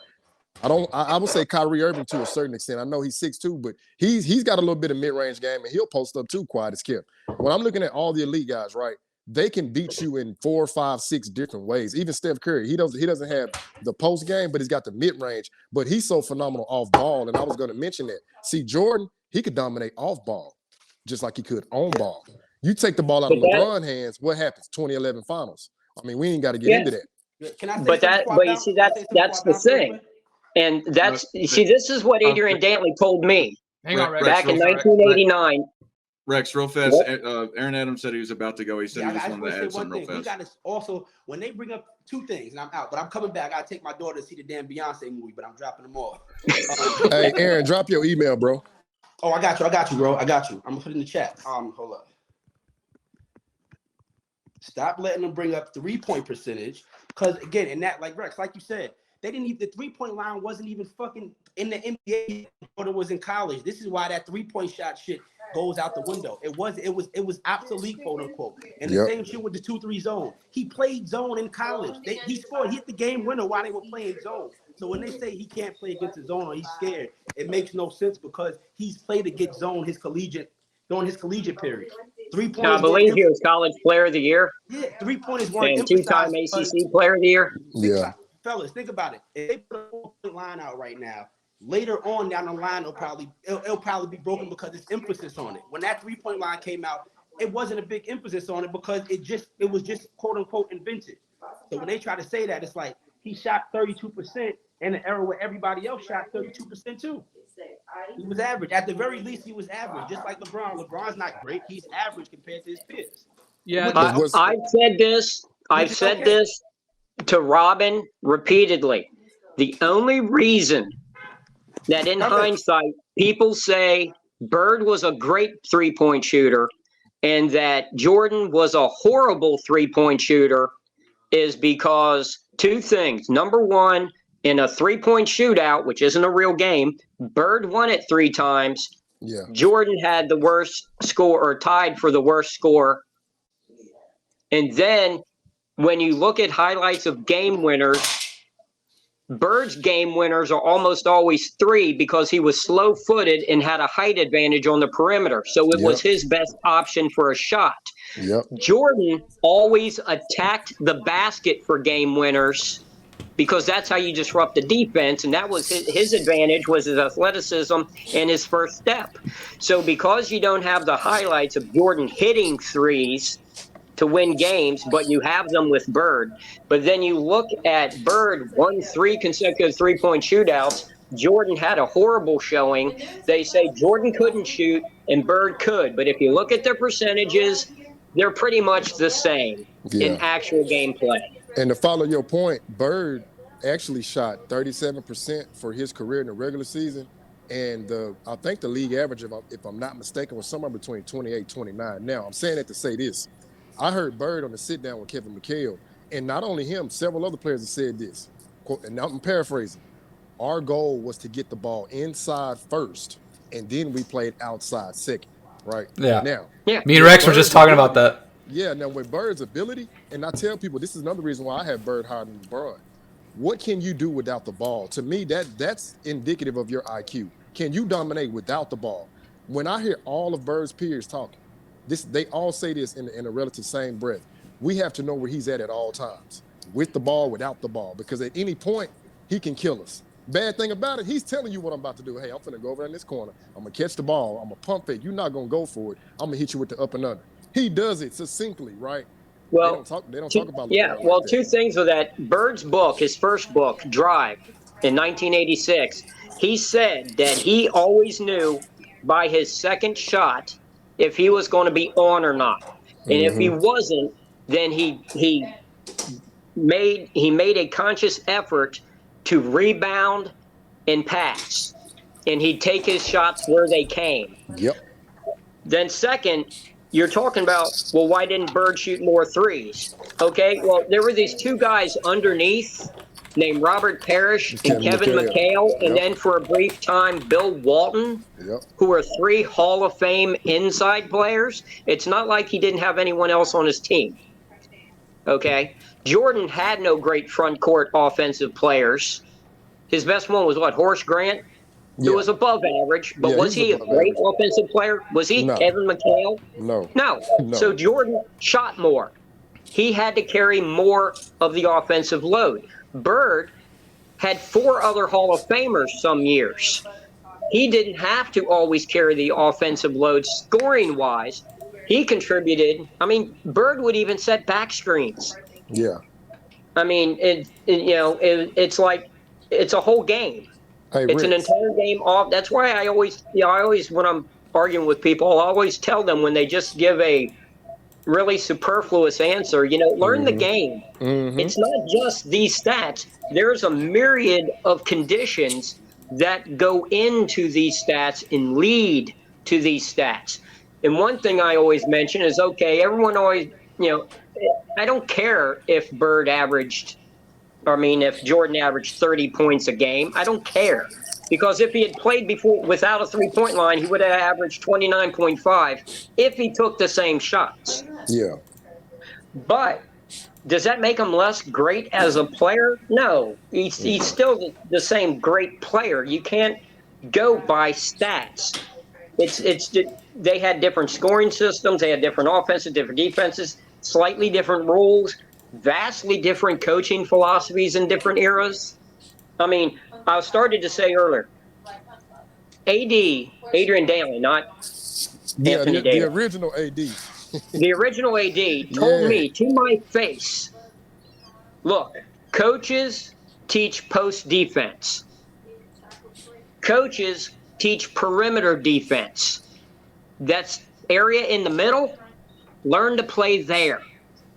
I would say Kyrie Irving to a certain extent. I know he's 6'2", but he's got a little bit of mid-range game, and he'll post up too, quiet as kept. When I'm looking at all the elite guys, right, they can beat you in 4, 5, 6 different ways. Even Steph Curry, he doesn't have the post game, but he's got the mid-range. But he's so phenomenal off ball, and I was going to mention that. See, Jordan, he could dominate off ball, just like he could on ball. You take the ball out of LeBron's hands, what happens? 2011 Finals. I mean, we ain't got to get into that. Can I say but you see, that's the thing. And this is what Adrian Dantley told me back in 1989. Rex, real fast. Aaron Adams said he was about to go. He said he just wanted to add something real fast. We got to also, when they bring up two things, and I'm out, but I'm coming back. I got to take my daughter to see the damn Beyonce movie, but I'm dropping them off. Hey, Aaron, drop your email, bro. Oh, I got you, bro. I got you. I'm going to put it in the chat. Hold up. Stop letting them bring up 3-point percentage. Because, again, and that, like Rex, like you said, they didn't even, the 3-point line wasn't even fucking in the NBA when it was in college. This is why that 3-point shot shit goes out the window. It was obsolete, quote unquote. And the same shit with the 2-3 zone. He played zone in college. He hit the game winner while they were playing zone. So when they say he can't play against the zone or he's scared, it makes no sense because he's played against zone during his collegiate period. 3-point. I believe he was College Player of the Year. Yeah, 3-point is one. And 2-time ACC Player of the Year. Fellas, think about it. If they put a 4-point line out right now, Later on down the line, it'll probably be broken because it's emphasis on it. When that 3-point line came out, it wasn't a big emphasis on it because it was just quote unquote invented. So when they try to say that, it's like he shot 32% in an era where everybody else shot 32% too. He was average. At the very least, he was average. Just like LeBron. LeBron's not great. He's average compared to his peers. Yeah, I've said this. I've said this to Robin repeatedly. The only reason that in hindsight people say Bird was a great three-point shooter and that Jordan was a horrible three-point shooter is because two things. Number one, in a three-point shootout, which isn't a real game, Bird won it 3 times. Yeah. Jordan had the worst score or tied for the worst score. And then when you look at highlights of game winners, Bird's game winners are almost always 3 because he was slow-footed and had a height advantage on the perimeter. So it was his best option for a shot. Yep. Jordan always attacked the basket for game winners because that's how you disrupt the defense. And that was his advantage, was his athleticism and his first step. So because you don't have the highlights of Jordan hitting threes to win games, but you have them with Bird. But then you look at Bird, won 3 consecutive three-point shootouts. Jordan had a horrible showing. They say Jordan couldn't shoot and Bird could. But if you look at their percentages, they're pretty much the same in actual gameplay. And to follow your point, Bird actually shot 37% for his career in the regular season. And I think the league average, if I'm not mistaken, was somewhere between 28, 29. Now, I'm saying that to say this. I heard Bird on the sit-down with Kevin McHale, and not only him, several other players have said this, quote, and I'm paraphrasing, our goal was to get the ball inside first, and then we played outside second, right? Yeah. Now, me and Rex were just talking about that. Yeah, now with Bird's ability, and I tell people, this is another reason why I have Bird higher than LeBron. What can you do without the ball? To me, that's indicative of your IQ. Can you dominate without the ball? When I hear all of Bird's peers talking, they all say this in a relative same breath. We have to know where he's at all times, with the ball, without the ball, because at any point, he can kill us. Bad thing about it, he's telling you what I'm about to do. Hey, I'm finna go over in this corner. I'm gonna catch the ball. I'm gonna pump fake. You're not gonna go for it. I'm gonna hit you with the up and under. He does it succinctly, right? Well, they don't talk about LeBron like two things with that. Bird's book, his first book, Drive, in 1986, he said that he always knew by his second shot if he was going to be on or not. And if he wasn't, then he made a conscious effort to rebound and pass. And he'd take his shots where they came. Yep. Then second, you're talking about, well, why didn't Bird shoot more threes? Okay, well, there were these 2 guys underneath named Robert Parrish and Kevin McHale, and then for a brief time, Bill Walton, who are 3 Hall of Fame inside players. It's not like he didn't have anyone else on his team. Okay? Jordan had no great front court offensive players. His best one was what, Horace Grant? Who was above average, but was he a great offensive player? Was he Kevin McHale? No. So Jordan shot more. He had to carry more of the offensive load. Bird had 4 other Hall of Famers some years. He didn't have to always carry the offensive load scoring-wise. He contributed. I mean, Bird would even set back screens. Yeah. I mean, it's like it's a whole game. Hey, it's an entire game off. That's why I always, when I'm arguing with people, I always tell them when they just give a really superfluous answer, learn the game. It's not just these stats. There's a myriad of conditions that go into these stats and lead to these stats. And one thing I always mention is, okay, everyone always, I don't care if if Jordan averaged 30 points a game. I don't care. Because if he had played before without a three-point line, he would have averaged 29.5 if he took the same shots. Yeah. But does that make him less great as a player? No. He's still the same great player. You can't go by stats. They had different scoring systems. They had different offenses, different defenses, slightly different rules, vastly different coaching philosophies in different eras. I mean, I started to say earlier, Adrian Danley, not Anthony the Davis. original AD. The original AD told me to my face, look, coaches teach post defense. Coaches teach perimeter defense. That's area in the middle. Learn to play there.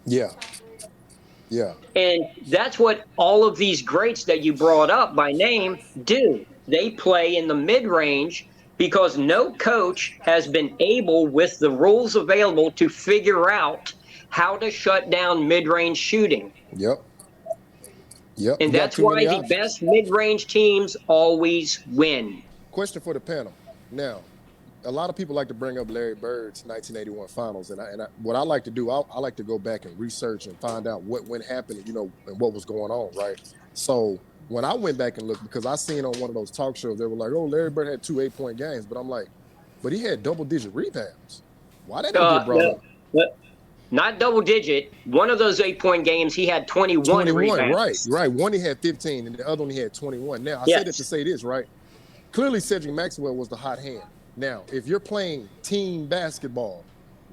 Yeah. And that's what all of these greats that you brought up by name do. They play in the mid-range because no coach has been able, with the rules available, to figure out how to shut down mid-range shooting. Yep. And that's why the best mid-range teams always win. Question for the panel. Now, a lot of people like to bring up Larry Bird's 1981 finals. And what I like to do, I like to go back and research and find out what happened, and what was going on, right? So when I went back and looked, because I seen on one of those talk shows, they were like, oh, Larry Bird had 2 8-point games. But I'm like, but he had double-digit rebounds. Why didn't he get brought up? Not double-digit. One of those 8-point games, he had 21 rebounds. Right. One he had 15, and the other one he had 21. Now, I said it to say this, right? Clearly, Cedric Maxwell was the hot hand. Now, if you're playing team basketball,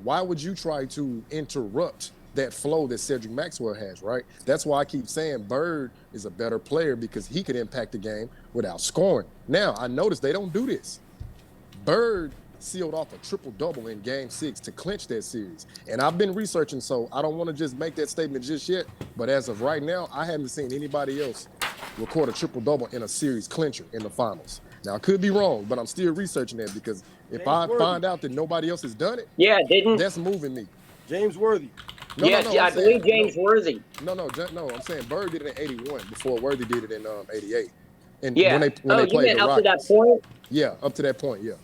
why would you try to interrupt that flow that Cedric Maxwell has, right? That's why I keep saying Bird is a better player, because he could impact the game without scoring. Now, I noticed they don't do this. Bird sealed off a triple-double in Game 6 to clinch that series. And I've been researching, so I don't want to just make that statement just yet, but as of right now, I haven't seen anybody else record a triple-double in a series clincher in the finals. Now, I could be wrong, but I'm still researching that, because if I find out that nobody else has done it, that's moving me. James Worthy. I believe James Worthy. No, I'm saying Bird did it in 81 before Worthy did it in 88. And when they played the up Rockets. to that point? Yeah, up to that point, yeah.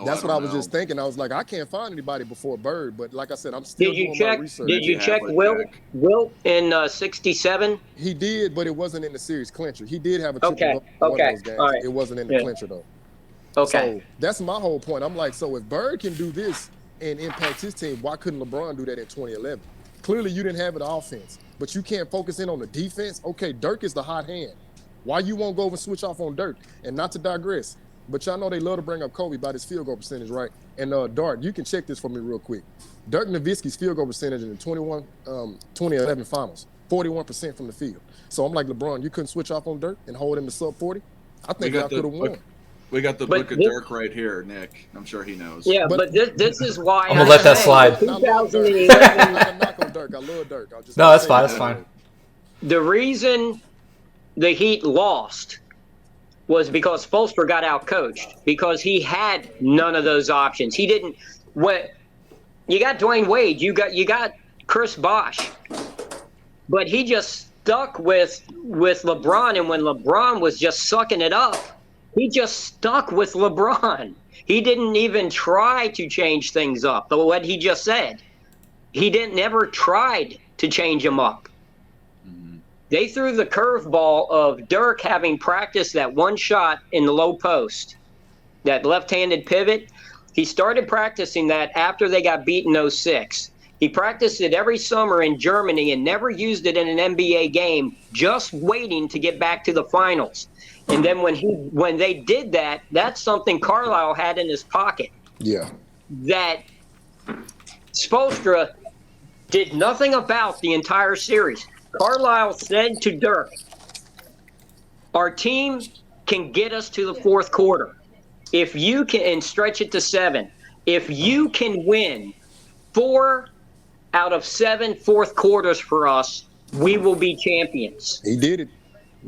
That's what I was just thinking. I was like, I can't find anybody before Bird, but like I said, I'm still doing my research. Did you check Wilt in 67? He did, but it wasn't in the series clincher. He did have a triple one of those games. Right. It wasn't in the clincher, though. Okay. So that's my whole point. I'm like, so if Bird can do this and impact his team, why couldn't LeBron do that in 2011? Clearly, you didn't have an offense, but you can't focus in on the defense. Okay, Dirk is the hot hand. Why you won't go over and switch off on Dirk? And not to digress, but y'all know they love to bring up Kobe about his field goal percentage, right? And Dart, you can check this for me real quick. Dirk Nowitzki's field goal percentage in the 2011 finals, 41% from the field. So I'm like, LeBron, you couldn't switch off on Dirk and hold him to sub 40? I think I could have won. We got the book of Dirk right here, Nick. I'm sure he knows. Yeah, but this is why I'm gonna let that slide. 2011. I'm not on Dirk. I love Dirk. No, that's fine. That's fine. The reason the Heat lost was because Spoelstra got out-coached, because he had none of those options. He didn't. When you got Dwayne Wade, you got Chris Bosh, but he just stuck with LeBron, and when LeBron was just sucking it up, he just stuck with LeBron. He didn't even try to change things up. But what he just said, he never tried to change them up. They threw the curveball of Dirk having practiced that one shot in the low post, that left-handed pivot. He started practicing that after they got beat in 06. He practiced it every summer in Germany and never used it in an NBA game, just waiting to get back to the finals. And then when they did that, that's something Carlisle had in his pocket. Yeah. That Spoelstra did nothing about the entire series. Carlisle said to Dirk, our team can get us to the fourth quarter. If you can, and stretch it to 7, if you can win 4 out of 7 fourth quarters for us, we will be champions. He did it.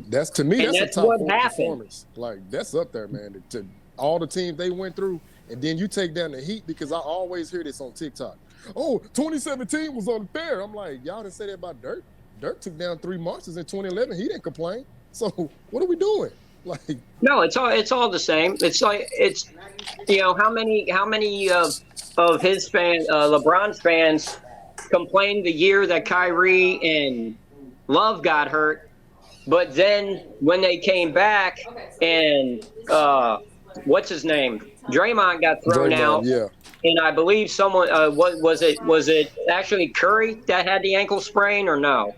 That's, to me, that's a top what 4 happened. Performance. Like, that's up there, man. To all the teams they went through, and then you take down the Heat, because I always hear this on TikTok. Oh, 2017 was unfair. I'm like, y'all didn't say that about Dirk. Dirk took down 3 monsters in 2011. He didn't complain. So what are we doing? Like, no, it's all the same. It's like, it's, how many of his fans, LeBron's fans, complained the year that Kyrie and Love got hurt, but then when they came back and what's his name, Draymond got thrown out. Yeah. And I believe someone was it actually Curry that had the ankle sprain, or no?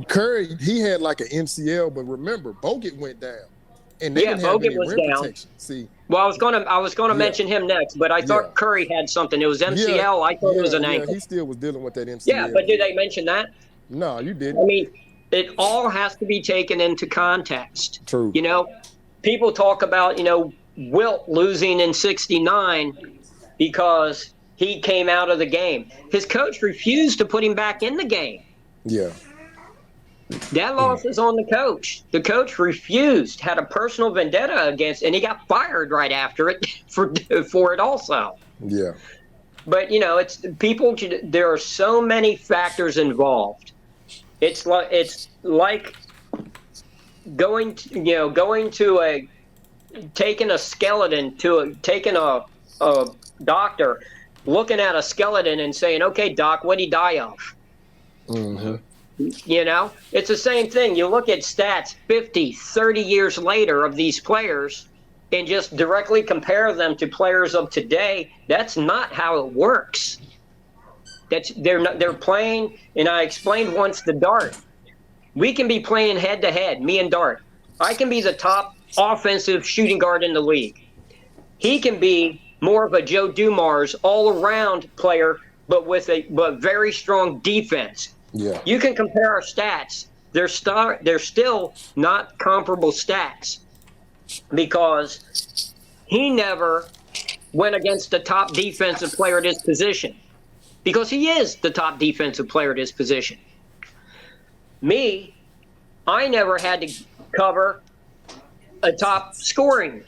Curry, he had like an MCL, but remember, Bogut went down. and they didn't have Bogut any was rim down. protection. See, Well, I was gonna mention him next, but I thought Curry had something. It was MCL. I thought it was an ankle. he still was dealing with that MCL. Yeah, but did they mention that? No, you didn't. I mean, it all has to be taken into context. True. You know, people talk about, Wilt losing in '69 because he came out of the game. His coach refused to put him back in the game. Yeah. That loss is on the coach. The coach refused, had a personal vendetta against, and he got fired right after it for it also. Yeah. But it's people. There are so many factors involved. It's like going to taking a skeleton taking a doctor, looking at a skeleton and saying, "Okay, doc, what'd he die of?" Mm-hmm. It's the same thing. You look at stats 50, 30 years later of these players and just directly compare them to players of today. That's not how it works. They're playing, and I explained once the dart. We can be playing head to head, me and Dart. I can be the top offensive shooting guard in the league. He can be more of a Joe Dumars all-around player, but but very strong defense. Yeah. You can compare our stats. They're still not comparable stats because he never went against the top defensive player at his position because he is the top defensive player at his position. Me, I never had to cover a top scoring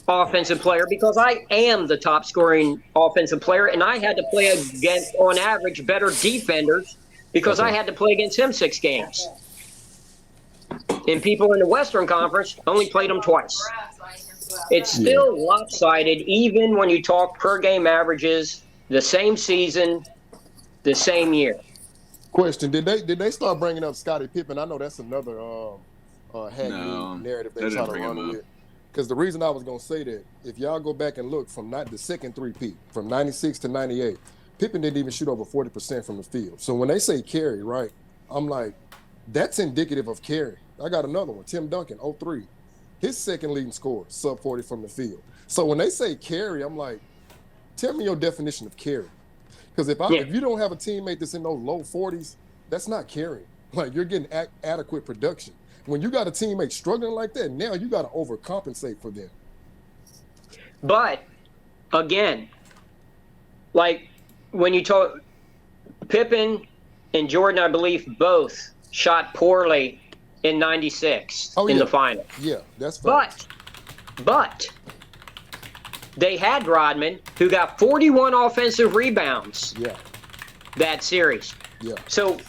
offensive player because I am the top scoring offensive player, and I had to play against, on average, better defenders because I had to play against him 6 games. And people in the Western Conference only played him twice. It's still lopsided, even when you talk per game averages, the same season, the same year. Question: Did they start bringing up Scottie Pippen? I know that's another Hackney narrative they try to run with. Because the reason I was gonna say that, if y'all go back and look from the second three-peat from '96 to '98, Pippen didn't even shoot over 40% from the field. So when they say carry, right, I'm like, that's indicative of carry. I got another one, Tim Duncan, 03. His second leading scorer, sub 40 from the field. So when they say carry, I'm like, tell me your definition of carry. Because if you don't have a teammate that's in those low 40s, that's not carrying. Like, you're getting adequate production. When you got a teammate struggling like that, now you got to overcompensate for them. But, again, like when you talk, Pippen and Jordan, I believe, both shot poorly in '96 in the final. Yeah, that's fine. But they had Rodman, who got 41 offensive rebounds that series. Yeah. So,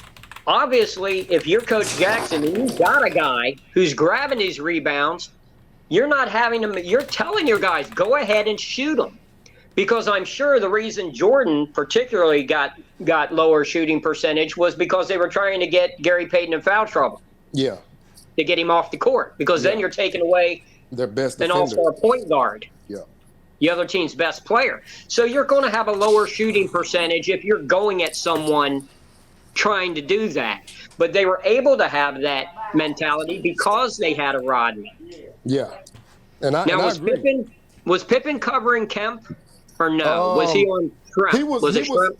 obviously, if you're Coach Jackson and you've got a guy who's grabbing these rebounds, you're not having them. You're telling your guys, go ahead and shoot them. Because I'm sure the reason Jordan particularly got lower shooting percentage was because they were trying to get Gary Payton in foul trouble. Yeah. To get him off the court. Because then you're taking away their best an defender. all-star point guard. Yeah. The other team's best player. So you're going to have a lower shooting percentage if you're going at someone trying to do that. But they were able to have that mentality because they had a Rodman. Yeah. And I agree. Was Pippen covering Kemp or no? Was he on Shrimp?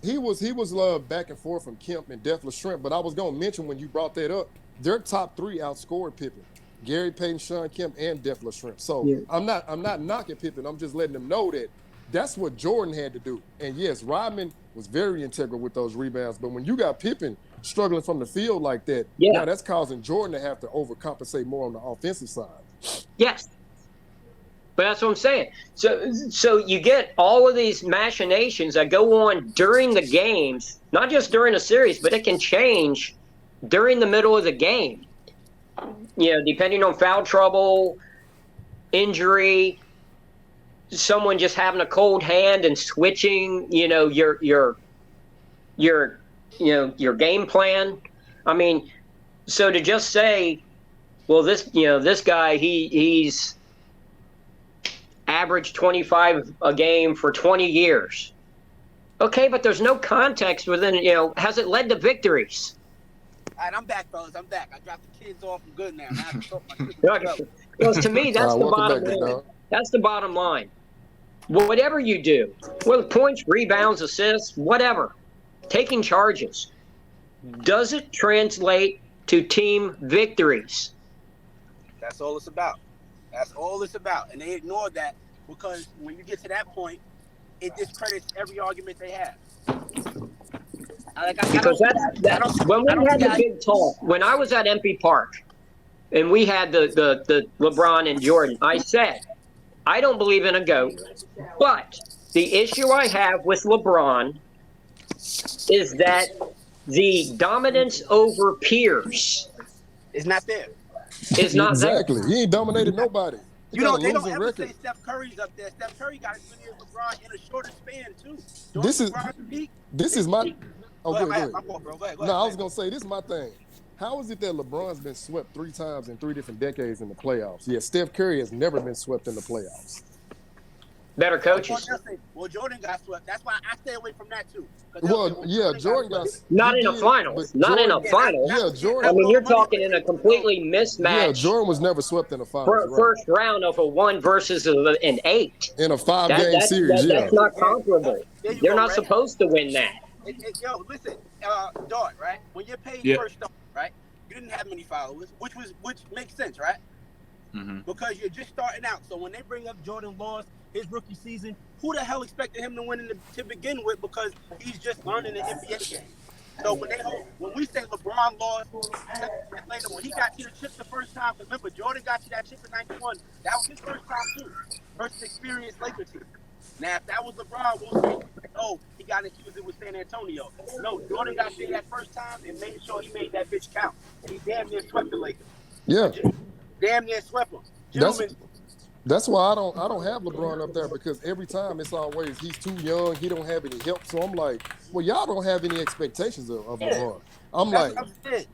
He was back and forth from Kemp and definitely Shrimp. But I was going to mention when you brought that up, their top 3 outscored Pippen. Gary Payton, Sean Kemp, and Defla Shrimp. So I'm not knocking Pippen. I'm just letting them know that that's what Jordan had to do. And yes, Rodman was very integral with those rebounds. But when you got Pippen struggling from the field like that, now that's causing Jordan to have to overcompensate more on the offensive side. Yes. But that's what I'm saying. So you get all of these machinations that go on during the games, not just during a series, but it can change during the middle of the game. Depending on foul trouble, injury, someone just having a cold hand and switching, your game plan. I mean, so to just say, well, this guy, he's averaged 25 a game for 20 years. Okay, but there's no context within, has it led to victories? All right, I'm back, fellas. I'm back. I dropped the kids off. I'm good now. Now I can talk my shit. Because to me, that's the welcome bottom back, big line. dog. That's the bottom line. Whatever you do, whether points, rebounds, assists, whatever, taking charges, does it translate to team victories? That's all it's about. That's all it's about. And they ignore that because when you get to that point, it discredits every argument they have. Because that's when we had the big talk. When I was at MP Park and we had the LeBron and Jordan, I said, I don't believe in a GOAT, but the issue I have with LeBron is that the dominance over peers is not there. Is not exactly. there. He ain't dominated nobody. He You know, got a they don't losing ever record. say Steph Curry's up there. Steph Curry got as many as LeBron in a shorter span, too. This is my... Oh, go ahead. My fault, bro. Go ahead. No, I was going to say, this is my thing. How is it that LeBron's been swept 3 times in 3 different decades in the playoffs, yet Steph Curry has never been swept in the playoffs? Better coaches. Well, Jordan got swept. That's why I stay away from that, too. Well, yeah, Jordan got... Not in a finals. Not in a finals. Yeah, Jordan... I mean, you're talking in a completely mismatched... Yeah, Jordan was never swept in a finals. First round of a 1 versus an 8. In a 5-game series, That's not comparable. They're not supposed to win that. Yo, listen, Dart, right? When you're paid first off, right? You didn't have many followers, which makes sense, right? Mm-hmm. Because you're just starting out. So when they bring up Jordan lost his rookie season, who the hell expected him to win to begin with? Because he's just learning the NBA game. So when we say LeBron lost, later when he got you the chip the first time, remember Jordan got you that chip in '91. That was his first time too, versus experienced Lakers team. Now, if that was LeBron, we'll say, oh, he got accused with San Antonio. No, Jordan got there that first time and made sure he made that bitch count. And he damn near swept the Lakers. Yeah. Damn near swept them. Gentlemen. That's why I don't have LeBron up there, because every time it's always he's too young, he don't have any help. So I'm like, well, y'all don't have any expectations of LeBron. I'm like,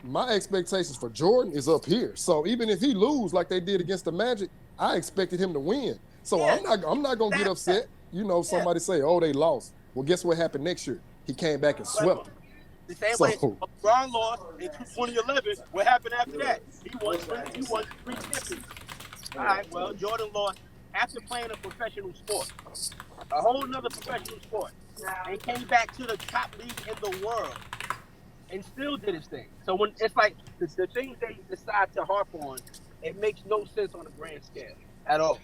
my expectations for Jordan is up here. So even if he lose like they did against the Magic, I expected him to win. So I'm not gonna get upset. You know, somebody say, oh, they lost. Well, guess what happened next year? He came back and swept them. The same way LeBron lost in 2011. What happened after that? He won 3 championships. All right, well, Jordan lost after playing a professional sport, a whole nother professional sport, and came back to the top league in the world and still did his thing. So when it's like the things they decide to harp on, it makes no sense on a grand scale at all.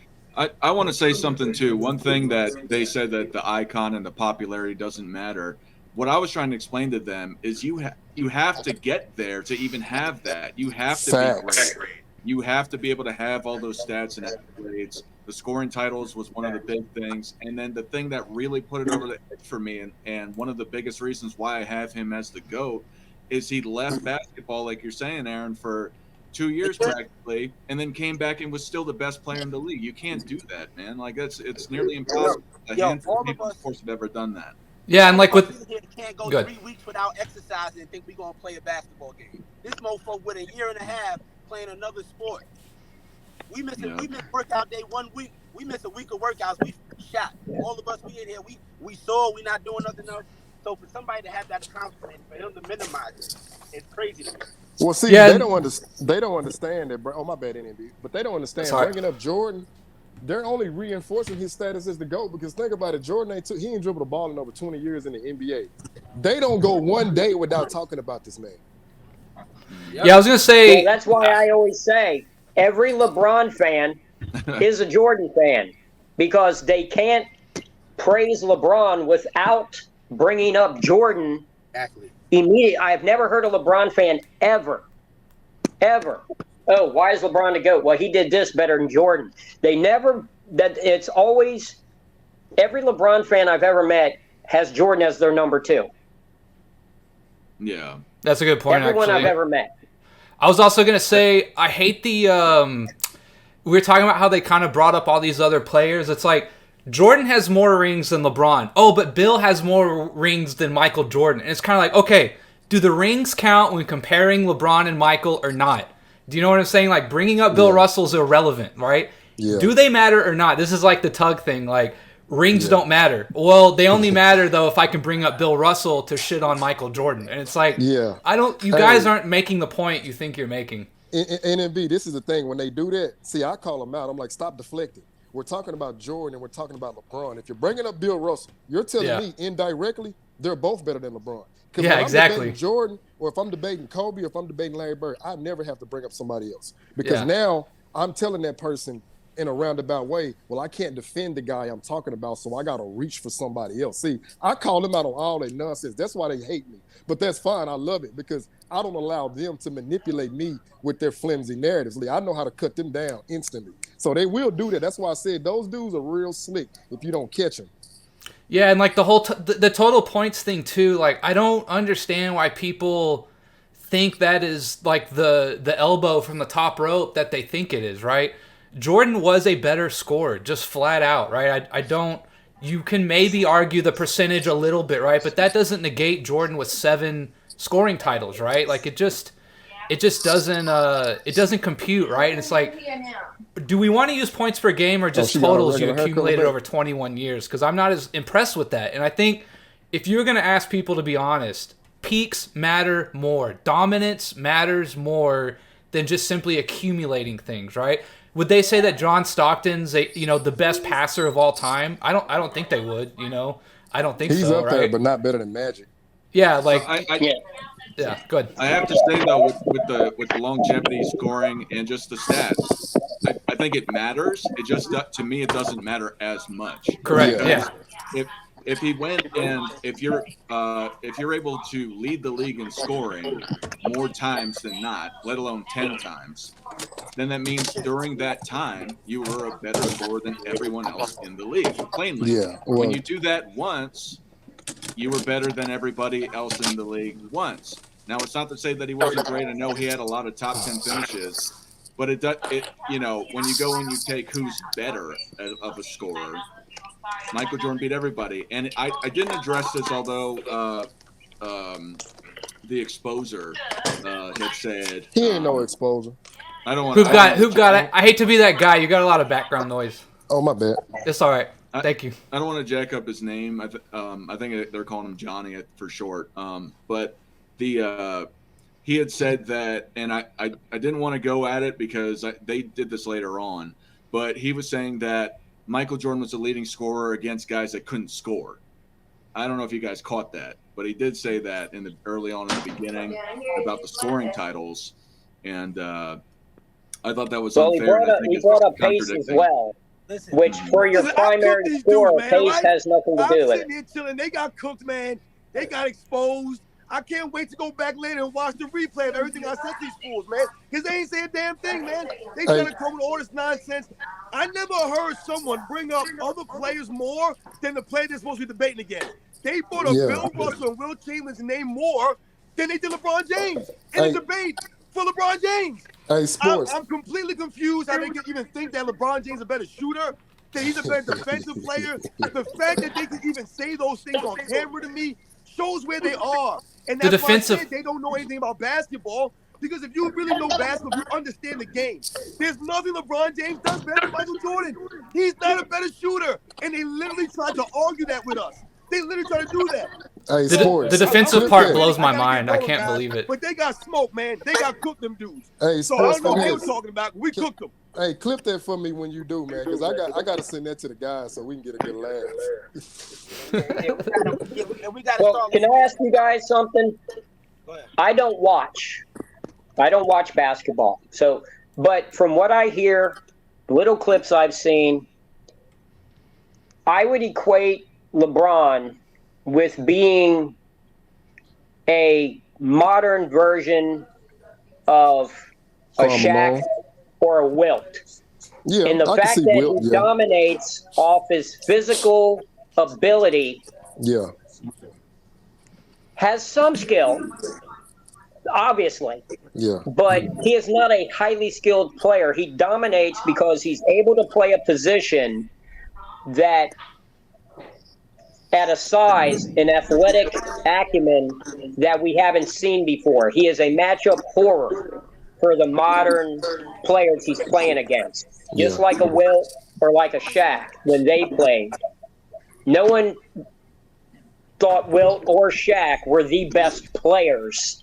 I want to say something too. One thing that they said that the icon and the popularity doesn't matter. What I was trying to explain to them is you have to get there to even have that. You have to be great. You have to be able to have all those stats and accolades. The scoring titles was one of the big things. And then the thing that really put it over the edge for me, and one of the biggest reasons why I have him as the GOAT, is he left basketball, like you're saying, Aaron, for 2 years practically, and then came back and was still the best player in the league. You can't do that, man. Like it's nearly impossible. A handful of people, of course, have ever done that. Yeah, and like with can't go 3 weeks without exercising and think we're gonna play a basketball game. This mofo with a year and a half playing another sport. We miss workout day 1 week. We miss a week of workouts. We shot. All of us we in here. We saw we not doing nothing else. So for somebody to have that confidence, for him to minimize it, it's crazy to me. Well, see, they don't understand that. Oh, my bad, NB. But they don't understand bringing up Jordan. They're only reinforcing his status as the GOAT, because think about it. Jordan he ain't dribbled a ball in over 20 years in the NBA. They don't go one day without talking about this man. Yeah, I was gonna say. Well, that's why I always say every LeBron fan is a Jordan fan, because they can't praise LeBron without bringing up Jordan. Exactly. Immediately, I have never heard a LeBron fan ever. Oh, why is LeBron the GOAT? Well, he did this better than Jordan. It's always, every LeBron fan I've ever met has Jordan as their number 2. Yeah. That's a good point, Everyone I've ever met. I was also going to say, I hate we were talking about how they kind of brought up all these other players. It's like, Jordan has more rings than LeBron. Oh, but Bill has more rings than Michael Jordan. And it's kind of like, okay, do the rings count when comparing LeBron and Michael or not? Do you know what I'm saying? Like, bringing up Bill Russell's irrelevant, right? Yeah. Do they matter or not? This is like the Tug thing. Like, rings don't matter. Well, they only matter though if I can bring up Bill Russell to shit on Michael Jordan, and it's like, you guys aren't making the point you think you're making. NMB, this is the thing. When they do that, see, I call them out. I'm like, stop deflecting. We're talking about Jordan and we're talking about LeBron. If you're bringing up Bill Russell, you're telling me indirectly they're both better than LeBron. Because when I'm debating Jordan, or if I'm debating Kobe, or if I'm debating Larry Bird, I never have to bring up somebody else. Because now I'm telling that person in a roundabout way, well, I can't defend the guy I'm talking about, so I got to reach for somebody else. See, I call them out on all that nonsense. That's why they hate me. But that's fine. I love it because I don't allow them to manipulate me with their flimsy narratives. I know how to cut them down instantly. So they will do that. That's why I said those dudes are real slick if you don't catch them. Yeah, and like the whole the total points thing too. Like, I don't understand why people think that is like the elbow from the top rope that they think it is, right? Jordan was a better scorer, just flat out, right? I don't. You can maybe argue the percentage a little bit, right? But that doesn't negate Jordan with 7 scoring titles, right? Like it just doesn't compute, right? And it's like, do we want to use points per game or just totals you accumulated over 21 years? Because I'm not as impressed with that. And I think if you're going to ask people to be honest, peaks matter more. Dominance matters more than just simply accumulating things, right? Would they say that John Stockton's the best passer of all time? I don't think they would, I don't think He's so, up there, but not better than Magic. Yeah, like yeah, good. I have to say though, with the longevity scoring and just the stats, I think it matters. It just, to me, it doesn't matter as much. Correct. Yeah. If he went and if you're able to lead the league in scoring more times than not, let alone 10 times, then that means during that time you were a better scorer than everyone else in the league. Plainly, when you do that once, you were better than everybody else in the league once. Now, it's not to say that he wasn't great. I know he had a lot of top 10 finishes, but it when you go and you take who's better of a scorer, Michael Jordan beat everybody. And I didn't address this, although the exposer had said he ain't no exposer. I don't want. Who got it? I hate to be that guy. You got a lot of background noise. Oh, my bad. It's all right. Thank you. I don't want to jack up his name. I think they're calling him Johnny for short. But he had said that, and I didn't want to go at it because they did this later on. But he was saying that Michael Jordan was the leading scorer against guys that couldn't score. I don't know if you guys caught that, but he did say that early on in the beginning about the scoring titles, and I thought that was unfair. He brought up pace as well. Listen, which for your primary scorer, pace has nothing to do with it. I'm sitting here chilling. They got cooked, man. They got exposed. I can't wait to go back later and watch the replay of everything I said to these fools, man. Because they ain't say a damn thing, man. They trying to come with all this nonsense. I never heard someone bring up other players more than the player they're supposed to be debating against. They brought up Bill Russell and Will Chamberlain's name more than they did LeBron James in a debate for LeBron James. Hey, sports. I'm completely confused how they can even think that LeBron James is a better shooter, that he's a better defensive player. The fact that they can even say those things on camera to me shows where they are. And that's why I said they don't know anything about basketball, because if you really know basketball, you understand the game. There's nothing LeBron James does better than Michael Jordan. He's not a better shooter. And they literally tried to argue that with us. They literally tried to do that. Hey, sports. The defensive part blows my mind. I can't believe it. But they got smoked, man. They got cooked, them dudes. Hey, so I don't know what they were talking about. We cooked them. Hey, clip that for me when you do, man, because I got to send that to the guys so we can get a good laugh. Well, can I ask you guys something? I don't watch basketball. So, but from what I hear, little clips I've seen, I would equate LeBron with being a modern version of a Shaq or a Wilt. Yeah, and the fact that he dominates off his physical ability, has some skill, obviously. But he is not a highly skilled player. He dominates because he's able to play a position that, at a size and athletic acumen that we haven't seen before. He is a matchup horror for the modern players he's playing against. Just like a Wilt or like a Shaq when they played. no one thought Wilt or Shaq were the best players,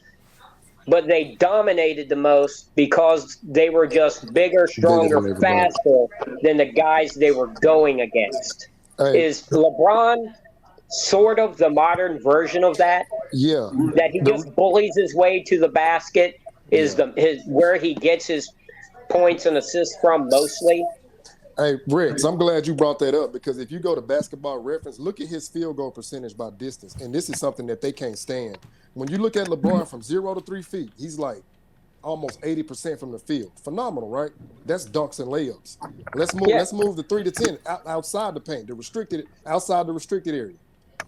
but they dominated the most because they were just bigger, Bigger stronger, than everybody. faster than the guys they were going against. Hey, Is LeBron sort of the modern version of that? yeah. That he just bullies his way to the basket is where he gets his points and assists from mostly. Hey, Rex, I'm glad you brought that up because if you go to Basketball Reference, look at his field goal percentage by distance. And this is something that they can't stand. When you look at LeBron from 0 to 3 feet, he's like almost 80% from the field. Phenomenal, right? That's dunks and layups. Let's move the 3 to 10 outside the paint, outside the restricted area.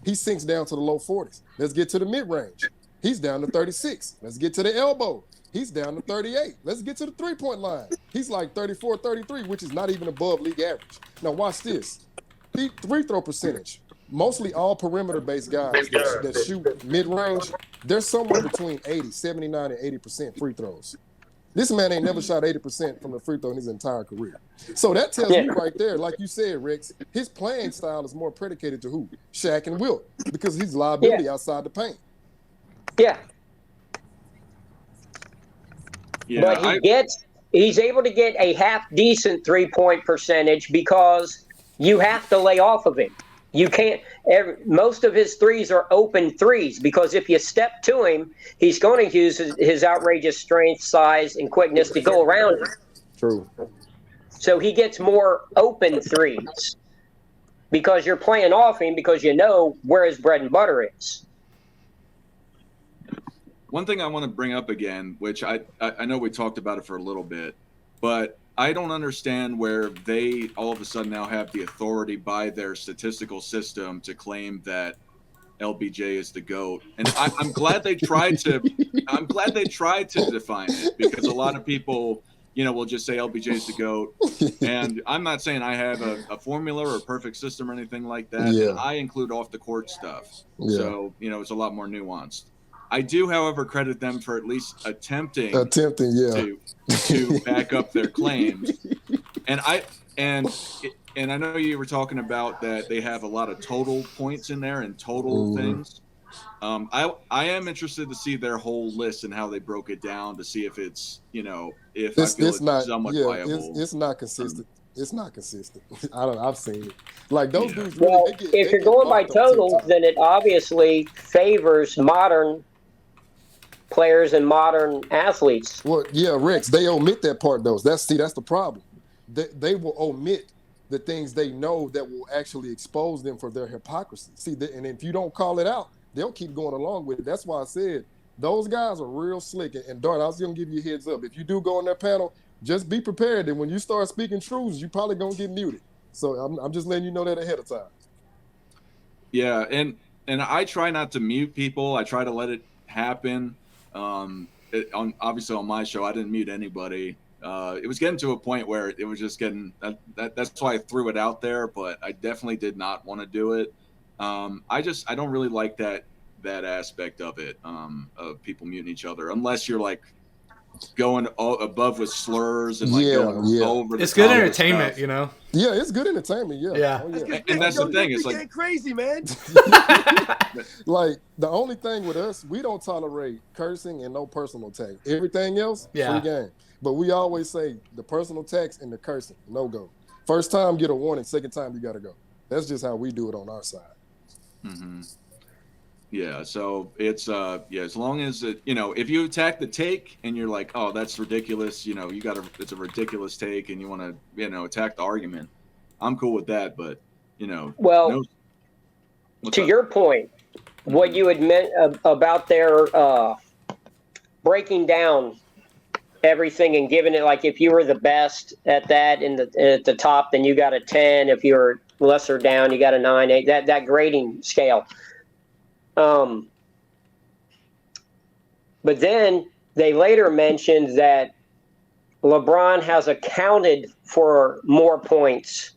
He sinks down to the low 40s. Let's get to the mid-range. He's down to 36. Let's get to the elbow. He's down to 38. Let's get to the three-point line. He's like 34, 33, which is not even above league average. Now watch this. Free throw percentage. Mostly all perimeter-based guys that shoot mid-range, they're somewhere between 79 and 80% free throws. This man ain't never shot 80% from the free throw in his entire career. So that tells me right there, like you said, Rex, his playing style is more predicated to who? Shaq and Wilt, because he's liability outside the paint. Yeah. Yeah, but he's able to get a half decent 3-point percentage because you have to lay off of him. You can't. Most of his threes are open threes because if you step to him, he's going to use his outrageous strength, size, and quickness to go around you. True. So he gets more open threes because you're playing off him because you know where his bread and butter is. One thing I want to bring up again, which I know we talked about it for a little bit, but I don't understand where they all of a sudden now have the authority by their statistical system to claim that LBJ is the GOAT. And I'm glad they tried to. I'm glad they tried to define it because a lot of people, will just say LBJ is the GOAT. And I'm not saying I have a formula or a perfect system or anything like that. Yeah. And I include off the court stuff. Yeah. So it's a lot more nuanced. I do, however, credit them for at least attempting to back up their claims. And I know you were talking about that they have a lot of total points in there and total things. I am interested to see their whole list and how they broke it down to see if it's it's not somewhat viable. It's not consistent. It's not consistent. I've seen it. Like those dudes. Well, Really, if you're going by totals, then it obviously favors modern players and modern athletes. Well, yeah, Rex, they omit that part though. That's the problem. They will omit the things they know that will actually expose them for their hypocrisy. And if you don't call it out, they'll keep going along with it. That's why I said those guys are real slick. And Dart, I was gonna give you a heads up. If you do go on that panel, just be prepared that when you start speaking truths, you probably gonna get muted. So I'm just letting you know that ahead of time. Yeah, and I try not to mute people. I try to let it happen. Obviously on my show, I didn't mute anybody. It was getting to a point where it was just getting that's why I threw it out there, but I definitely did not want to do it. I don't really like that aspect of it, of people muting each other, unless you're like going above with slurs and going over the it's good top of entertainment, stuff. Yeah, it's good entertainment. Yeah. Oh, yeah. And that's the thing. It's like crazy, man. Like the only thing with us, we don't tolerate cursing and no personal attack. Everything else, free game. But we always say the personal attacks and the cursing, no go. First time, get a warning. Second time, you got to go. That's just how we do it on our side. Mm-hmm. Yeah, so it's as long as if you attack the take and you're like, oh, that's ridiculous, it's a ridiculous take and you want to attack the argument, I'm cool with that. But to your point, what you had meant about their breaking down everything and giving it, like if you were the best at that at the top, then you got a 10. If you're lesser down, you got a 9, 8. That grading scale. But then they later mentioned that LeBron has accounted for more points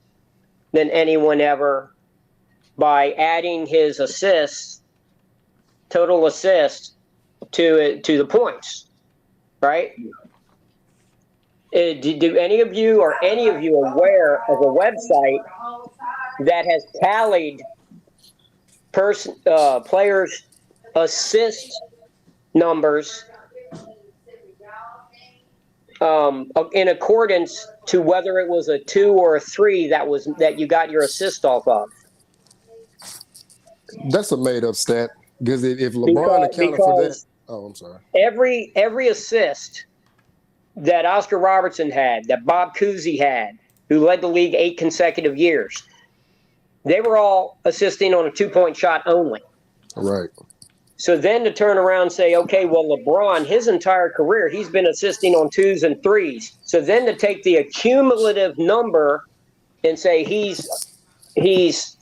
than anyone ever by adding his total assists to the points, right? Do any of you aware of a website that has tallied players' assist numbers in accordance to whether it was a 2 or a 3 that you got your assist off of. That's a made up stat because if LeBron accounted for that, oh, I'm sorry. Every assist that Oscar Robertson had, that Bob Cousy had, who led the league 8 consecutive years, they were all assisting on a 2-point shot only. Right. So then to turn around and say, okay, well, LeBron, his entire career, he's been assisting on 2s and 3s. So then to take the accumulative number and say he's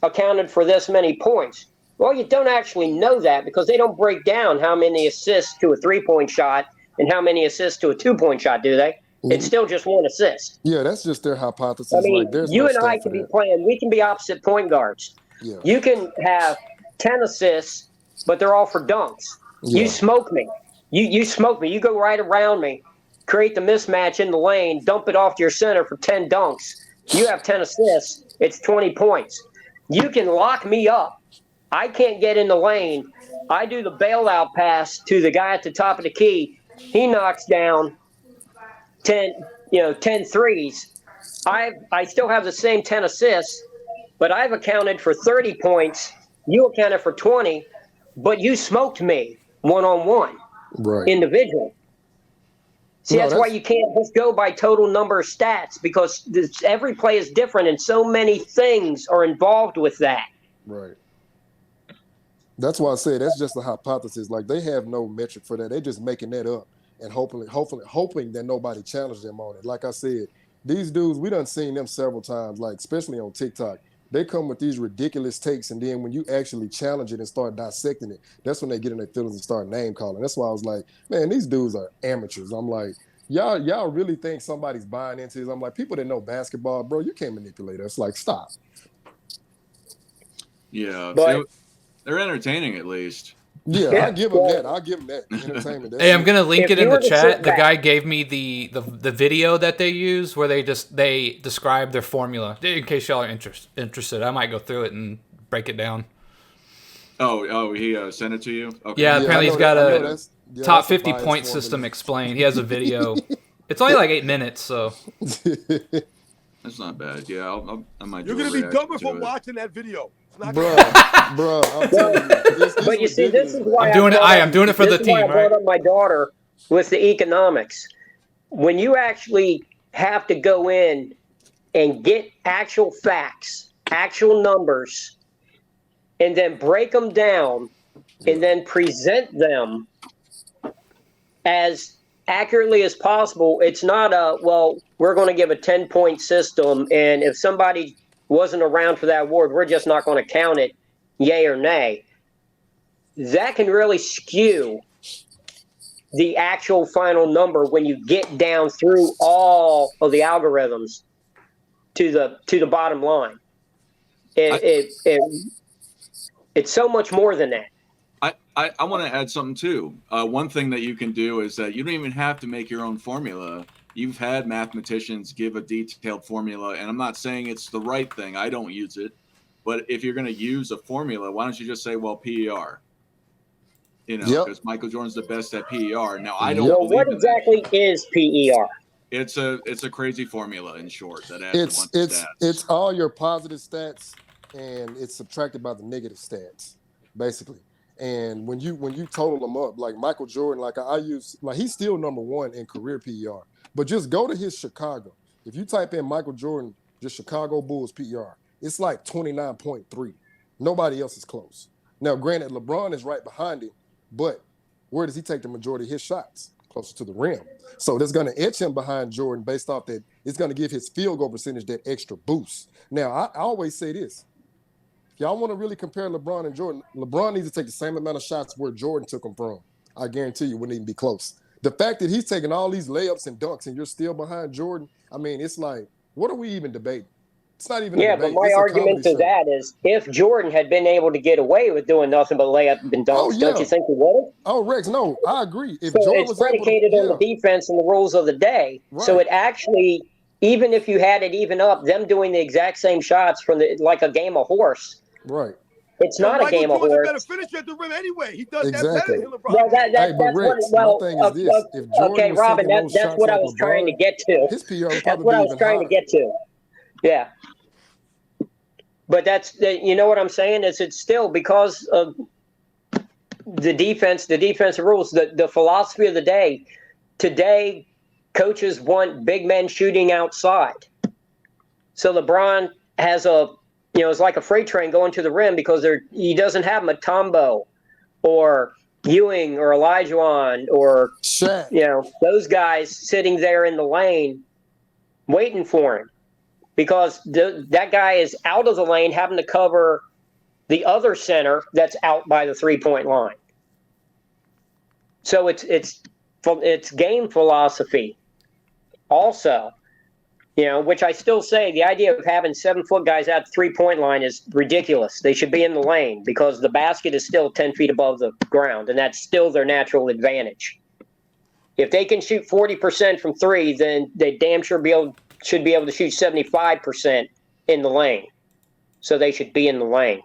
accounted for this many points. Well, you don't actually know that because they don't break down how many assists to a 3-point shot and how many assists to a 2-point shot, do they? It's still just one assist. Yeah, that's just their hypothesis. I mean, there's you no and I stat for can be that. playing. We can be opposite point guards. Yeah. You can have 10 assists, but they're all for dunks. Yeah. You smoke me. You smoke me. You go right around me, create the mismatch in the lane, dump it off to your center for 10 dunks. You have 10 assists. It's 20 points. You can lock me up. I can't get in the lane. I do the bailout pass to the guy at the top of the key. He knocks down 10 threes. I still have the same 10 assists, but I've accounted for 30 points. You accounted for 20, but you smoked me one-on-one, right, individual. See, that's why you can't just go by total number of stats because every play is different and so many things are involved with that. Right. That's why I say that's just a hypothesis. Like they have no metric for that. They're just making that up and hoping that nobody challenged them on it. Like I said, these dudes, we done seen them several times, like especially on TikTok. They come with these ridiculous takes, and then when you actually challenge it and start dissecting it, that's when they get in their feelings and start name calling. That's why I was like, man, these dudes are amateurs. I'm like, y'all really think somebody's buying into this? I'm like, people that know basketball, bro, you can't manipulate us. Like, stop. Yeah, but they're entertaining at least. Yeah, I give them that. I'll give them that. Entertainment. Hey, I'm gonna link it in the chat. The back. guy gave me the video that they use where they describe their formula. In case y'all are interested, I might go through it and break it down. Oh, he sent it to you? Okay. Yeah, apparently he's got a top 50 point formula. system explained. He has a video. It's only like 8 minutes, so that's not bad. Yeah, I might. You're gonna be dumber for watching that video. Bro, I'm telling you. But you see, this is why I'm doing it for the team, I right? brought up my daughter with the economics. When you actually have to go in and get actual facts, actual numbers, and then break them down and then present them as accurately as possible, it's not we're going to give a 10-point system, and if somebody wasn't around for that award, we're just not going to count it, yay or nay. That can really skew the actual final number when you get down through all of the algorithms to the bottom line. It's so much more than that. I want to add something too. One thing that you can do is that you don't even have to make your own formula. You've had mathematicians give a detailed formula, and I'm not saying it's the right thing. I don't use it. But if you're going to use a formula, why don't you just say, well, PER? You know, because Michael Jordan's the best at PER. Now, I don't believe what exactly is PER? It's a crazy formula, in short, that adds a bunch of stats. It's all your positive stats, and it's subtracted by the negative stats, basically. And when you total them up, like Michael Jordan, like I use, like he's still number 1 in career PER. But just go to his Chicago. If you type in Michael Jordan, just Chicago Bulls PER, it's like 29.3. Nobody else is close. Now, granted, LeBron is right behind him, but where does he take the majority of his shots? Closer to the rim. So that's going to etch him behind Jordan based off that. It's going to give his field goal percentage that extra boost. Now, I always say this. If y'all want to really compare LeBron and Jordan, LeBron needs to take the same amount of shots where Jordan took them from. I guarantee you wouldn't even be close. The fact that he's taking all these layups and dunks and you're still behind Jordan, I mean, it's like, what are we even debating? It's not even a debate. But my argument to that is if Jordan had been able to get away with doing nothing but layup and dunks, don't you think he would have? Oh, Rex, no, I agree. If so Jordan it's was predicated on the defense and the rules of the day. Right. So it actually, even if you had it even up, them doing the exact same shots from like a game of horse. Right. It's not a Michael game of Jordan's a better horse. finisher at the rim anyway. He does that better Exactly. than LeBron. Well, James. that's But what. Rex, Well, my thing is this: if Jordan okay, was Robin, taking those that's shots what I like was trying to LeBron, get to. his PR would That's probably what be I was even trying to higher. get to. Yeah. But you know what I'm saying is it's still because of the defensive rules, the philosophy of the day. Today, coaches want big men shooting outside. So LeBron has it's like a freight train going to the rim because he doesn't have Mutombo or Ewing or Olajuwon or Shaq. those guys sitting there in the lane waiting for him. Because that guy is out of the lane having to cover the other center that's out by the 3-point line. So it's game philosophy also, which I still say the idea of having 7-foot guys at the 3-point line is ridiculous. They should be in the lane because the basket is still 10 feet above the ground, and that's still their natural advantage. If they can shoot 40% from three, then they damn sure should be able to shoot 75% in the lane. So they should be in the lane.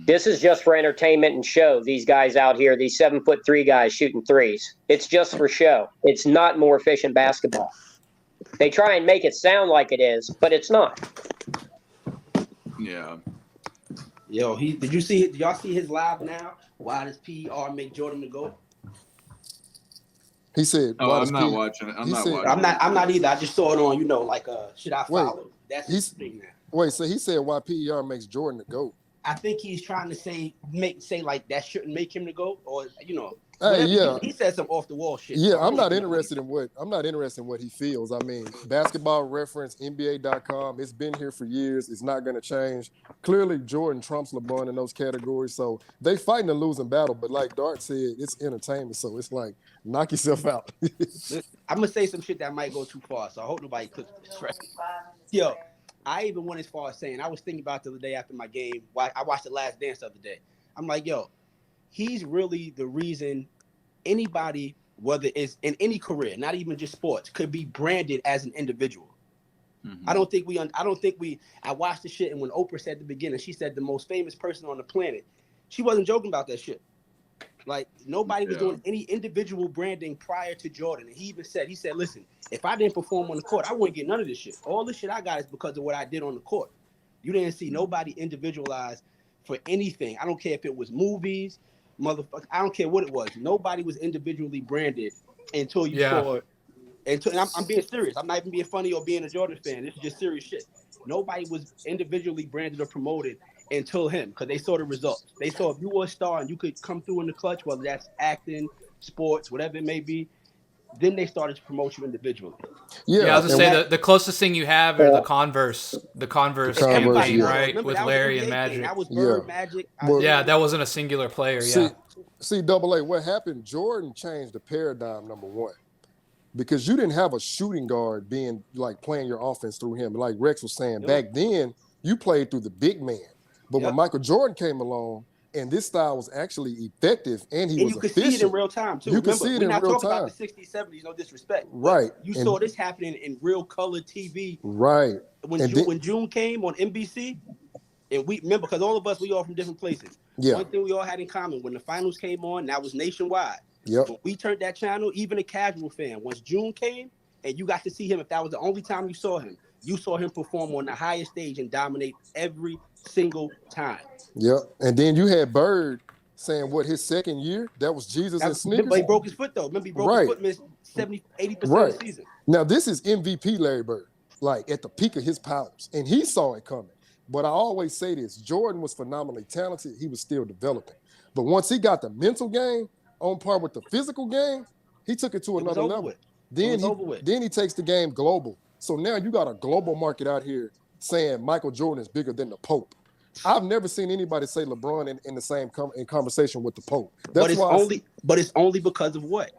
This is just for entertainment and show. These guys out here, these 7'3" guys shooting threes. It's just for show. It's not more efficient basketball. They try and make it sound like it is, but it's not. Yeah. Yo, did y'all see his live now? Why does PER make Jordan the GOAT? He said, "Oh, I'm not watching it. I'm not either. I just saw it on, should I follow? That's his thing now. Wait, so he said why PER makes Jordan the GOAT? I think he's trying to say like that shouldn't make him the GOAT, or he said some off the wall shit. Yeah, I'm not interested in what he feels. I mean, Basketball Reference, NBA.com, it's been here for years. It's not going to change. Clearly, Jordan trumps LeBron in those categories, so they fighting a losing battle. But like Dart said, it's entertainment, so it's like knock yourself out. I'm gonna say some shit that might go too far, so I hope nobody clicks this. Right? Yo, I even went as far as saying, I was thinking about the other day after my game. I watched The Last Dance the other day. I'm like, yo, he's really the reason anybody, whether it's in any career, not even just sports, could be branded as an individual. Mm-hmm. I watched the shit, and when Oprah said at the beginning, she said the most famous person on the planet, she wasn't joking about that shit. Like, nobody was doing any individual branding prior to Jordan. And he said, listen, if I didn't perform on the court, I wouldn't get none of this shit. All this shit I got is because of what I did on the court. You didn't see nobody individualized for anything. I don't care if it was movies, motherfucker. I don't care what it was. Nobody was individually branded until you saw it. And I'm being serious. I'm not even being funny or being a Jordan fan. This is just serious shit. Nobody was individually branded or promoted until him, because they saw the results. They saw if you were a star and you could come through in the clutch, whether that's acting, sports, whatever it may be, then they started to promote you individually. Yeah, I was gonna say the closest thing you have are the Converse campaign, right? With Larry and Magic. That was Bird, Magic. That wasn't a singular player. See, AA, what happened? Jordan changed the paradigm, number one, because you didn't have a shooting guard being like playing your offense through him. Like Rex was saying, back then you played through the big man. But when Michael Jordan came along, and this style was actually effective, and was efficient. You could see it in real time, too. You could see it in real time. We're not talking about the 60s, 70s, no disrespect. Right. You saw this happening in real color TV. Right. When June came on NBC, and we remember, because all of us, we all from different places. Yeah. One thing we all had in common, when the finals came on, that was nationwide. Yep. When we turned that channel, even a casual fan, once June came, and you got to see him, if that was the only time you saw him perform on the highest stage and dominate every single time. Yep. And then you had Bird saying his second year, that was Jesus and sneakers. But he broke his foot, though. Remember, he broke his foot, missed 70, 80% of the season. Now, this is MVP Larry Bird, like at the peak of his powers, and he saw it coming. But I always say this, Jordan was phenomenally talented. He was still developing. But once he got the mental game on par with the physical game, he took it to another level. Then he takes the game global. So now you got a global market out here saying Michael Jordan is bigger than the Pope. I've never seen anybody say LeBron in the same conversation with the Pope. But it's only because of what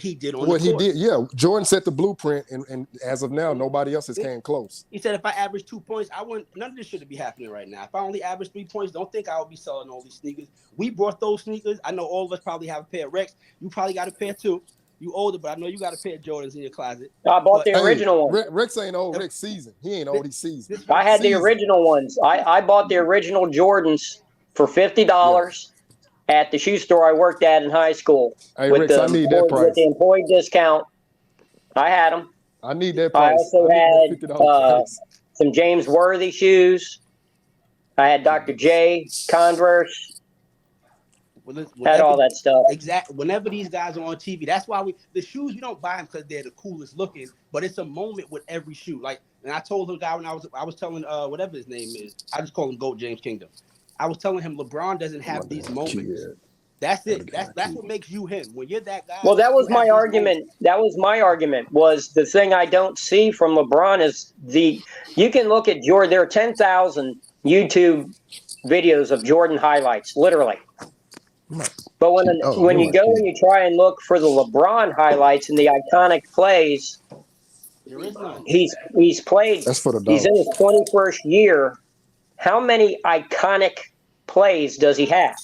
he did on the court. What he did, yeah. Jordan set the blueprint, and as of now, nobody else has came close. He said, if I average 2 points, none of this should be happening right now. If I only average 3 points, don't think I would be selling all these sneakers. We brought those sneakers. I know all of us probably have a pair of Rex. You probably got a pair too. You older, but I know you got a pair of Jordans in your closet. I bought the But- original one. Rex ain't old. Rex seasoned. He ain't old. He's seasoned. I had the Seasoned. original ones. I bought the original Jordans for $50 at the shoe store I worked at in high school. Hey, with Rex, the I need that with price. the employee discount. I had them. I need that I price. also I need had that $50 price. some James Worthy shoes. I had Dr. J, Converse, had all that stuff. Exactly. Whenever these guys are on TV, that's why the shoes, we don't buy them because they're the coolest looking, but it's a moment with every shoe. Like, and I told the guy when I was telling whatever his name is, I just call him Goat James Kingdom. I was telling him LeBron doesn't have these moments. That's it. That's what makes you him. When you're that guy. Well, that was you have my these argument. moments. That was my argument. Was the thing I don't see from LeBron is you can look at Jordan. There are 10,000 YouTube videos of Jordan highlights, literally. But when you go and you try and look for the LeBron highlights and the iconic plays, There is none. he's played. That's for the He's in his 21st year. How many iconic plays does he have?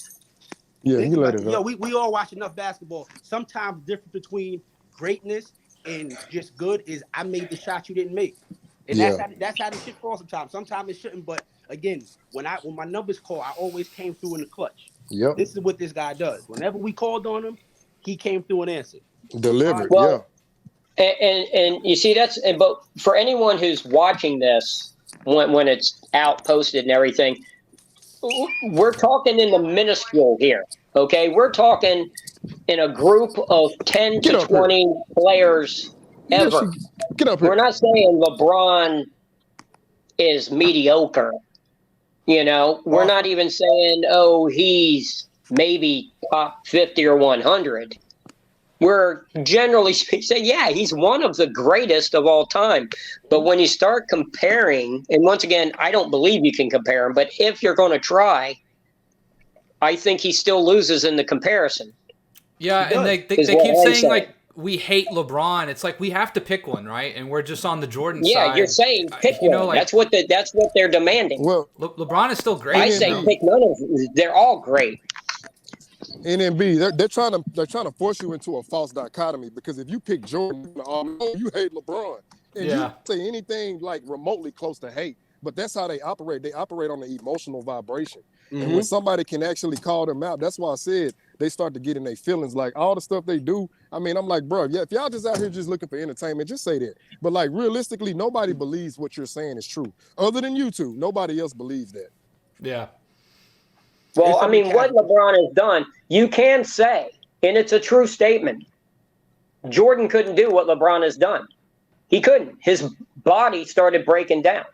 Yeah, he let it Yo, up. we all watch enough basketball. Sometimes the difference between greatness and just good is I made the shot you didn't make. And that's how the shit falls sometimes. Sometimes it shouldn't, but again, when my numbers call, I always came through in the clutch. Yep. This is what this guy does. Whenever we called on him, he came through and answered. Delivered, well, and you see but for anyone who's watching this when it's out posted and everything, we're talking in the minuscule here. Okay, we're talking in a group of 10 to 20 players ever. Get up here. We're not saying LeBron is mediocre. You know, we're not even saying, he's maybe top 50 or 100. We're generally saying, yeah, he's one of the greatest of all time. But when you start comparing, and once again, I don't believe you can compare him, but if you're going to try, I think he still loses in the comparison. Yeah, and they keep saying, like, we hate LeBron. It's like we have to pick one, right? And we're just on the Jordan side. Yeah, you're saying pick one. Like, that's what they're demanding. Well, LeBron is still great. I say pick none of them. They're all great. NMB, they're trying to force you into a false dichotomy, because if you pick Jordan, you hate LeBron, and you say anything like remotely close to hate. But that's how they operate. They operate on the emotional vibration. Mm-hmm. And when somebody can actually call them out, that's why I said they start to get in their feelings. Like all the stuff they do. I mean, I'm like, bro, yeah, if y'all just out here just looking for entertainment, just say that. But like realistically, nobody believes what you're saying is true. Other than you two, nobody else believes that. Yeah. Well, I mean, what LeBron has done, you can say, and it's a true statement, Jordan couldn't do what LeBron has done. He couldn't. His body started breaking down.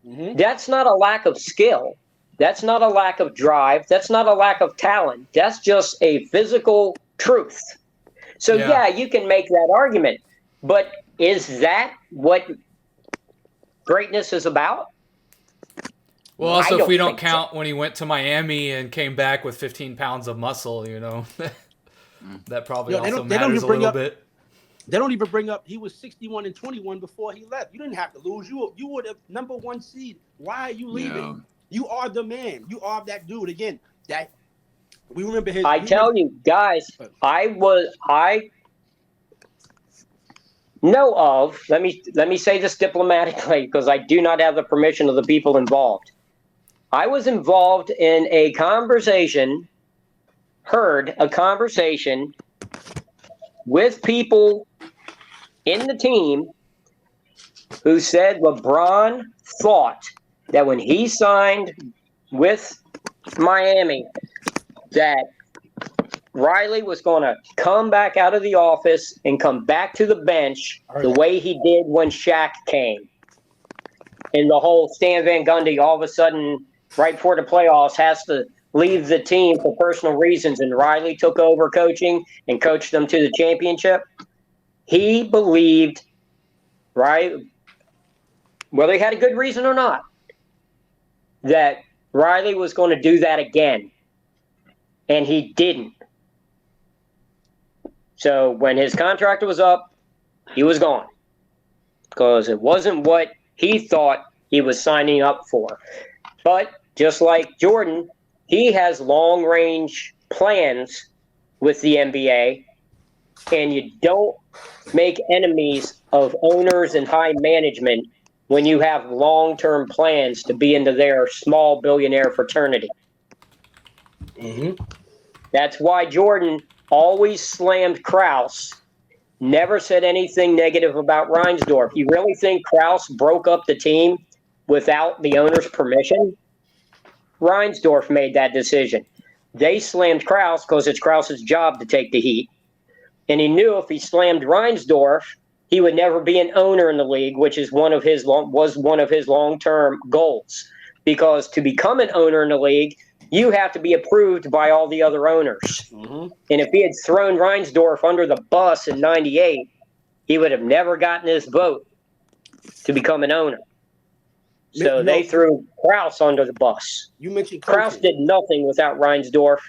Mm-hmm. That's not a lack of skill. That's not a lack of drive. That's not a lack of talent. That's just a physical truth. So, yeah, you can make that argument. But is that what greatness is about? Well, also, if we don't count when he went to Miami and came back with 15 pounds of muscle, that probably also matters a little bit. They don't even bring up he was 61-21 before he left. You didn't have to lose. You were the number one seed. Why are you leaving? Yeah. You are the man. You are that dude. Again, that we remember his. Tell you guys, I know of. Let me say this diplomatically, because I do not have the permission of the people involved. I was involved in a conversation with people in the team who said LeBron thought that when he signed with Miami, that Riley was going to come back out of the office and come back to the bench the way he did when Shaq came. And the whole Stan Van Gundy all of a sudden, right before the playoffs, has to leave the team for personal reasons, and Riley took over coaching and coached them to the championship. He believed, right, whether he had a good reason or not, that Riley was going to do that again, and he didn't. So when his contract was up, he was gone, because it wasn't what he thought he was signing up for. But just like Jordan, he has long-range plans with the NBA and you don't make enemies of owners and high management when you have long-term plans to be into their small billionaire fraternity. Mm-hmm. That's why Jordan always slammed Krause, never said anything negative about Reinsdorf. You really think Krause broke up the team without the owner's permission? Reinsdorf made that decision. They slammed Krause because it's Krause's job to take the heat. And he knew if he slammed Reinsdorf, he would never be an owner in the league, which is one of his long-term goals. Because to become an owner in the league, you have to be approved by all the other owners. Mm-hmm. And if he had thrown Reinsdorf under the bus in '98, he would have never gotten his vote to become an owner. So they threw Krause under the bus. You mentioned Krause coaching. did nothing without Reinsdorf.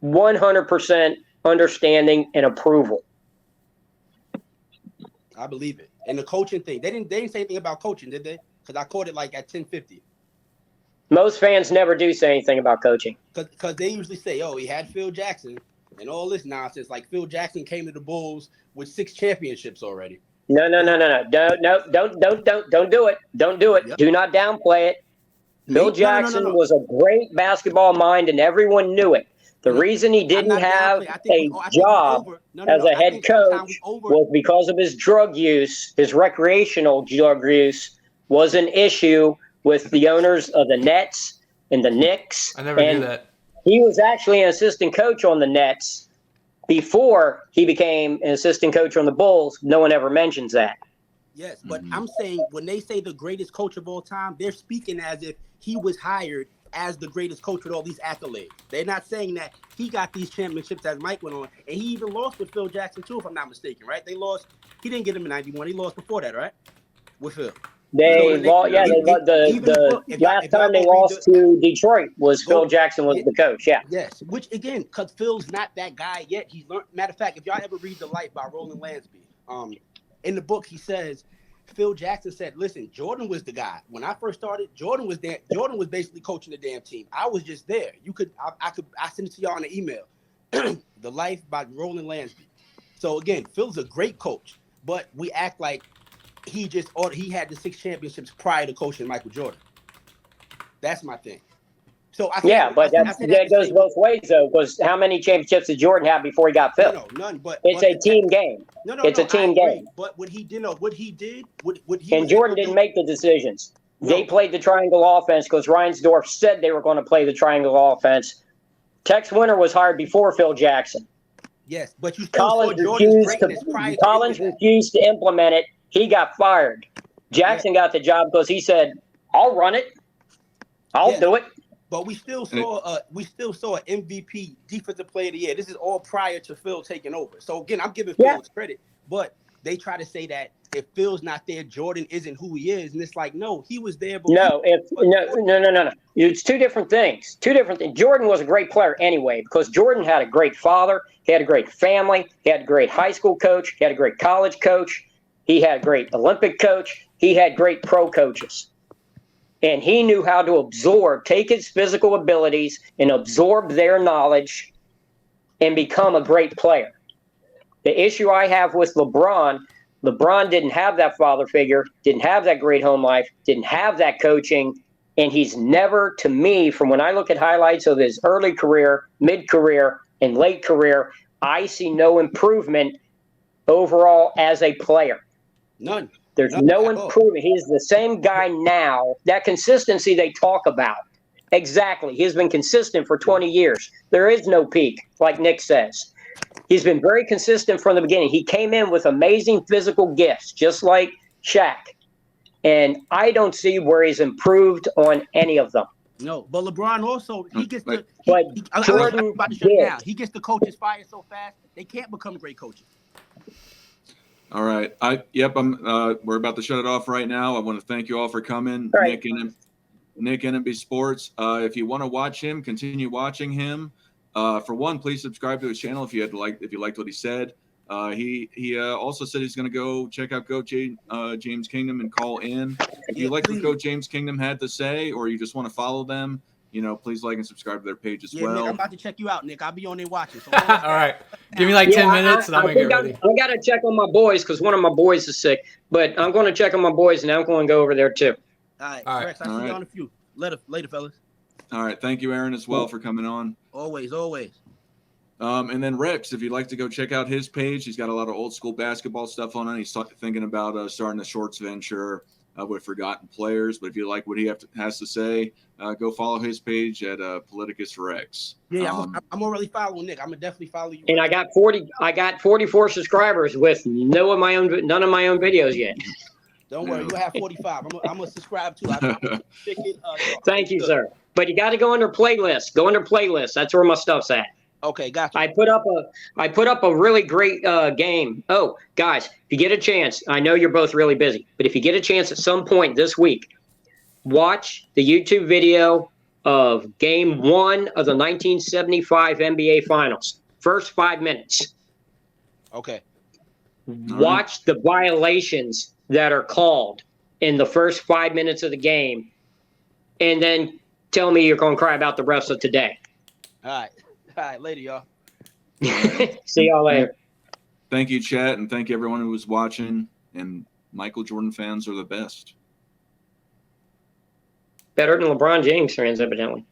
100% understanding and approval. I believe it. And the coaching thing, they didn't say anything about coaching, did they? Because I caught it like at 10:50. Most fans never do say anything about coaching. Because they usually say, "Oh, he had Phil Jackson," and all this nonsense. Like Phil Jackson came to the Bulls with 6 championships already. No. Don't do it. Don't do it. Yep. Do not downplay it. Phil Jackson was a great basketball mind, and everyone knew it. The reason he didn't have a job as a head coach was because of his drug use. His recreational drug use was an issue with the owners of the Nets and the Knicks. I never knew that. He was actually an assistant coach on the Nets before he became an assistant coach on the Bulls. No one ever mentions that. Yes, but I'm saying when they say the greatest coach of all time, they're speaking as if he was hired as the greatest coach with all these accolades. They're not saying that he got these championships as Mike went on, and he even lost with Phil Jackson too, if I'm not mistaken, right? They lost. He didn't get him in '91. He lost before that, right? With Phil. The last time they lost to Detroit was Phil Jackson was the coach. Yeah. Yes, which again, because Phil's not that guy yet. He's learned. Matter of fact, if y'all ever read The Life by Roland Lansby, in the book he says Phil Jackson said, "Listen, Jordan was the guy. When I first started, Jordan was there. Jordan was basically coaching the damn team. I was just there. I send it to y'all in an email. The Life by Roland Lansby. So again, Phil's a great coach, but we act like he had the 6 championships prior to coaching Michael Jordan. That's my thing. So that goes both ways though, because how many championships did Jordan have before he got Phil? No, none. But it's a team game. It's a team game. But what he did, and Jordan didn't make the decisions. No. They played the triangle offense because Reinsdorf said they were going to play the triangle offense. Tex Winter was hired before Phil Jackson. Yes, but you still saw Jordan's greatness prior to Collins refused to implement it. He got fired. Jackson got the job because he said, "I'll run it. I'll do it." But we still saw an MVP defensive player of the year. This is all prior to Phil taking over. So again, I'm giving Phil his credit, but they try to say that if Phil's not there, Jordan isn't who he is, and it's like, no, he was there. No. It's two different things. Jordan was a great player anyway because Jordan had a great father. He had a great family. He had a great high school coach. He had a great college coach. He had a great Olympic coach. He had great pro coaches. And he knew how to take his physical abilities and absorb their knowledge and become a great player. The issue I have with LeBron didn't have that father figure, didn't have that great home life, didn't have that coaching, and he's never, to me, from when I look at highlights of his early career, mid-career, and late career, I see no improvement overall as a player. None. There's no improvement. He's the same guy now. That consistency they talk about. Exactly. He's been consistent for 20 years. There is no peak, like Nick says. He's been very consistent from the beginning. He came in with amazing physical gifts, just like Shaq. And I don't see where he's improved on any of them. No, but LeBron also, he gets the he gets the coaches fired so fast, they can't become great coaches. All right. We're about to shut it off right now. I want to thank you all for coming. All right. Nick NMB Sports. If you want to watch him, continue watching him. For one, please subscribe to his channel if you liked what he said. He also said he's going to go check out Goat James Kingdom and call in. If you like what Goat James Kingdom had to say, or you just want to follow them, please like and subscribe to their page as Yeah, well. Nick, I'm about to check you out, Nick. I'll be on there watching. So All right. Give me like 10 minutes and I'm going to get ready. I got to check on my boys because one of my boys is sick. But I'm going to check on my boys, and I'm going to go over there too. All right, All right. Rex, I'll see you on a few. Later, fellas. All right. Thank you, Aaron, as well for coming on. Always. And then Rex, if you'd like to go check out his page, he's got a lot of old school basketball stuff on it. He's thinking about starting a shorts venture with forgotten players. But if you like what he has to say, go follow his page at Politicus Rex. Yeah, I'm already following Nick. I'm gonna definitely follow you. And I got 44 subscribers with none of my own videos yet. Don't worry, you'll have 45. I'm gonna subscribe too. Thank you, sir. But you got to go under playlist. Go under playlist. That's where my stuff's at. Okay, gotcha. I put up a really great game. Oh, guys, if you get a chance, I know you're both really busy, but if you get a chance at some point this week, watch the YouTube video of Game 1 of the 1975 NBA Finals. First 5 minutes. Okay. Watch the violations that are called in the first 5 minutes of the game, and then tell me you're going to cry about the rest of today. All right, later, y'all. See y'all later. Thank you, chat, and thank you everyone who was watching. And Michael Jordan fans are the best. Better than LeBron James fans, evidently.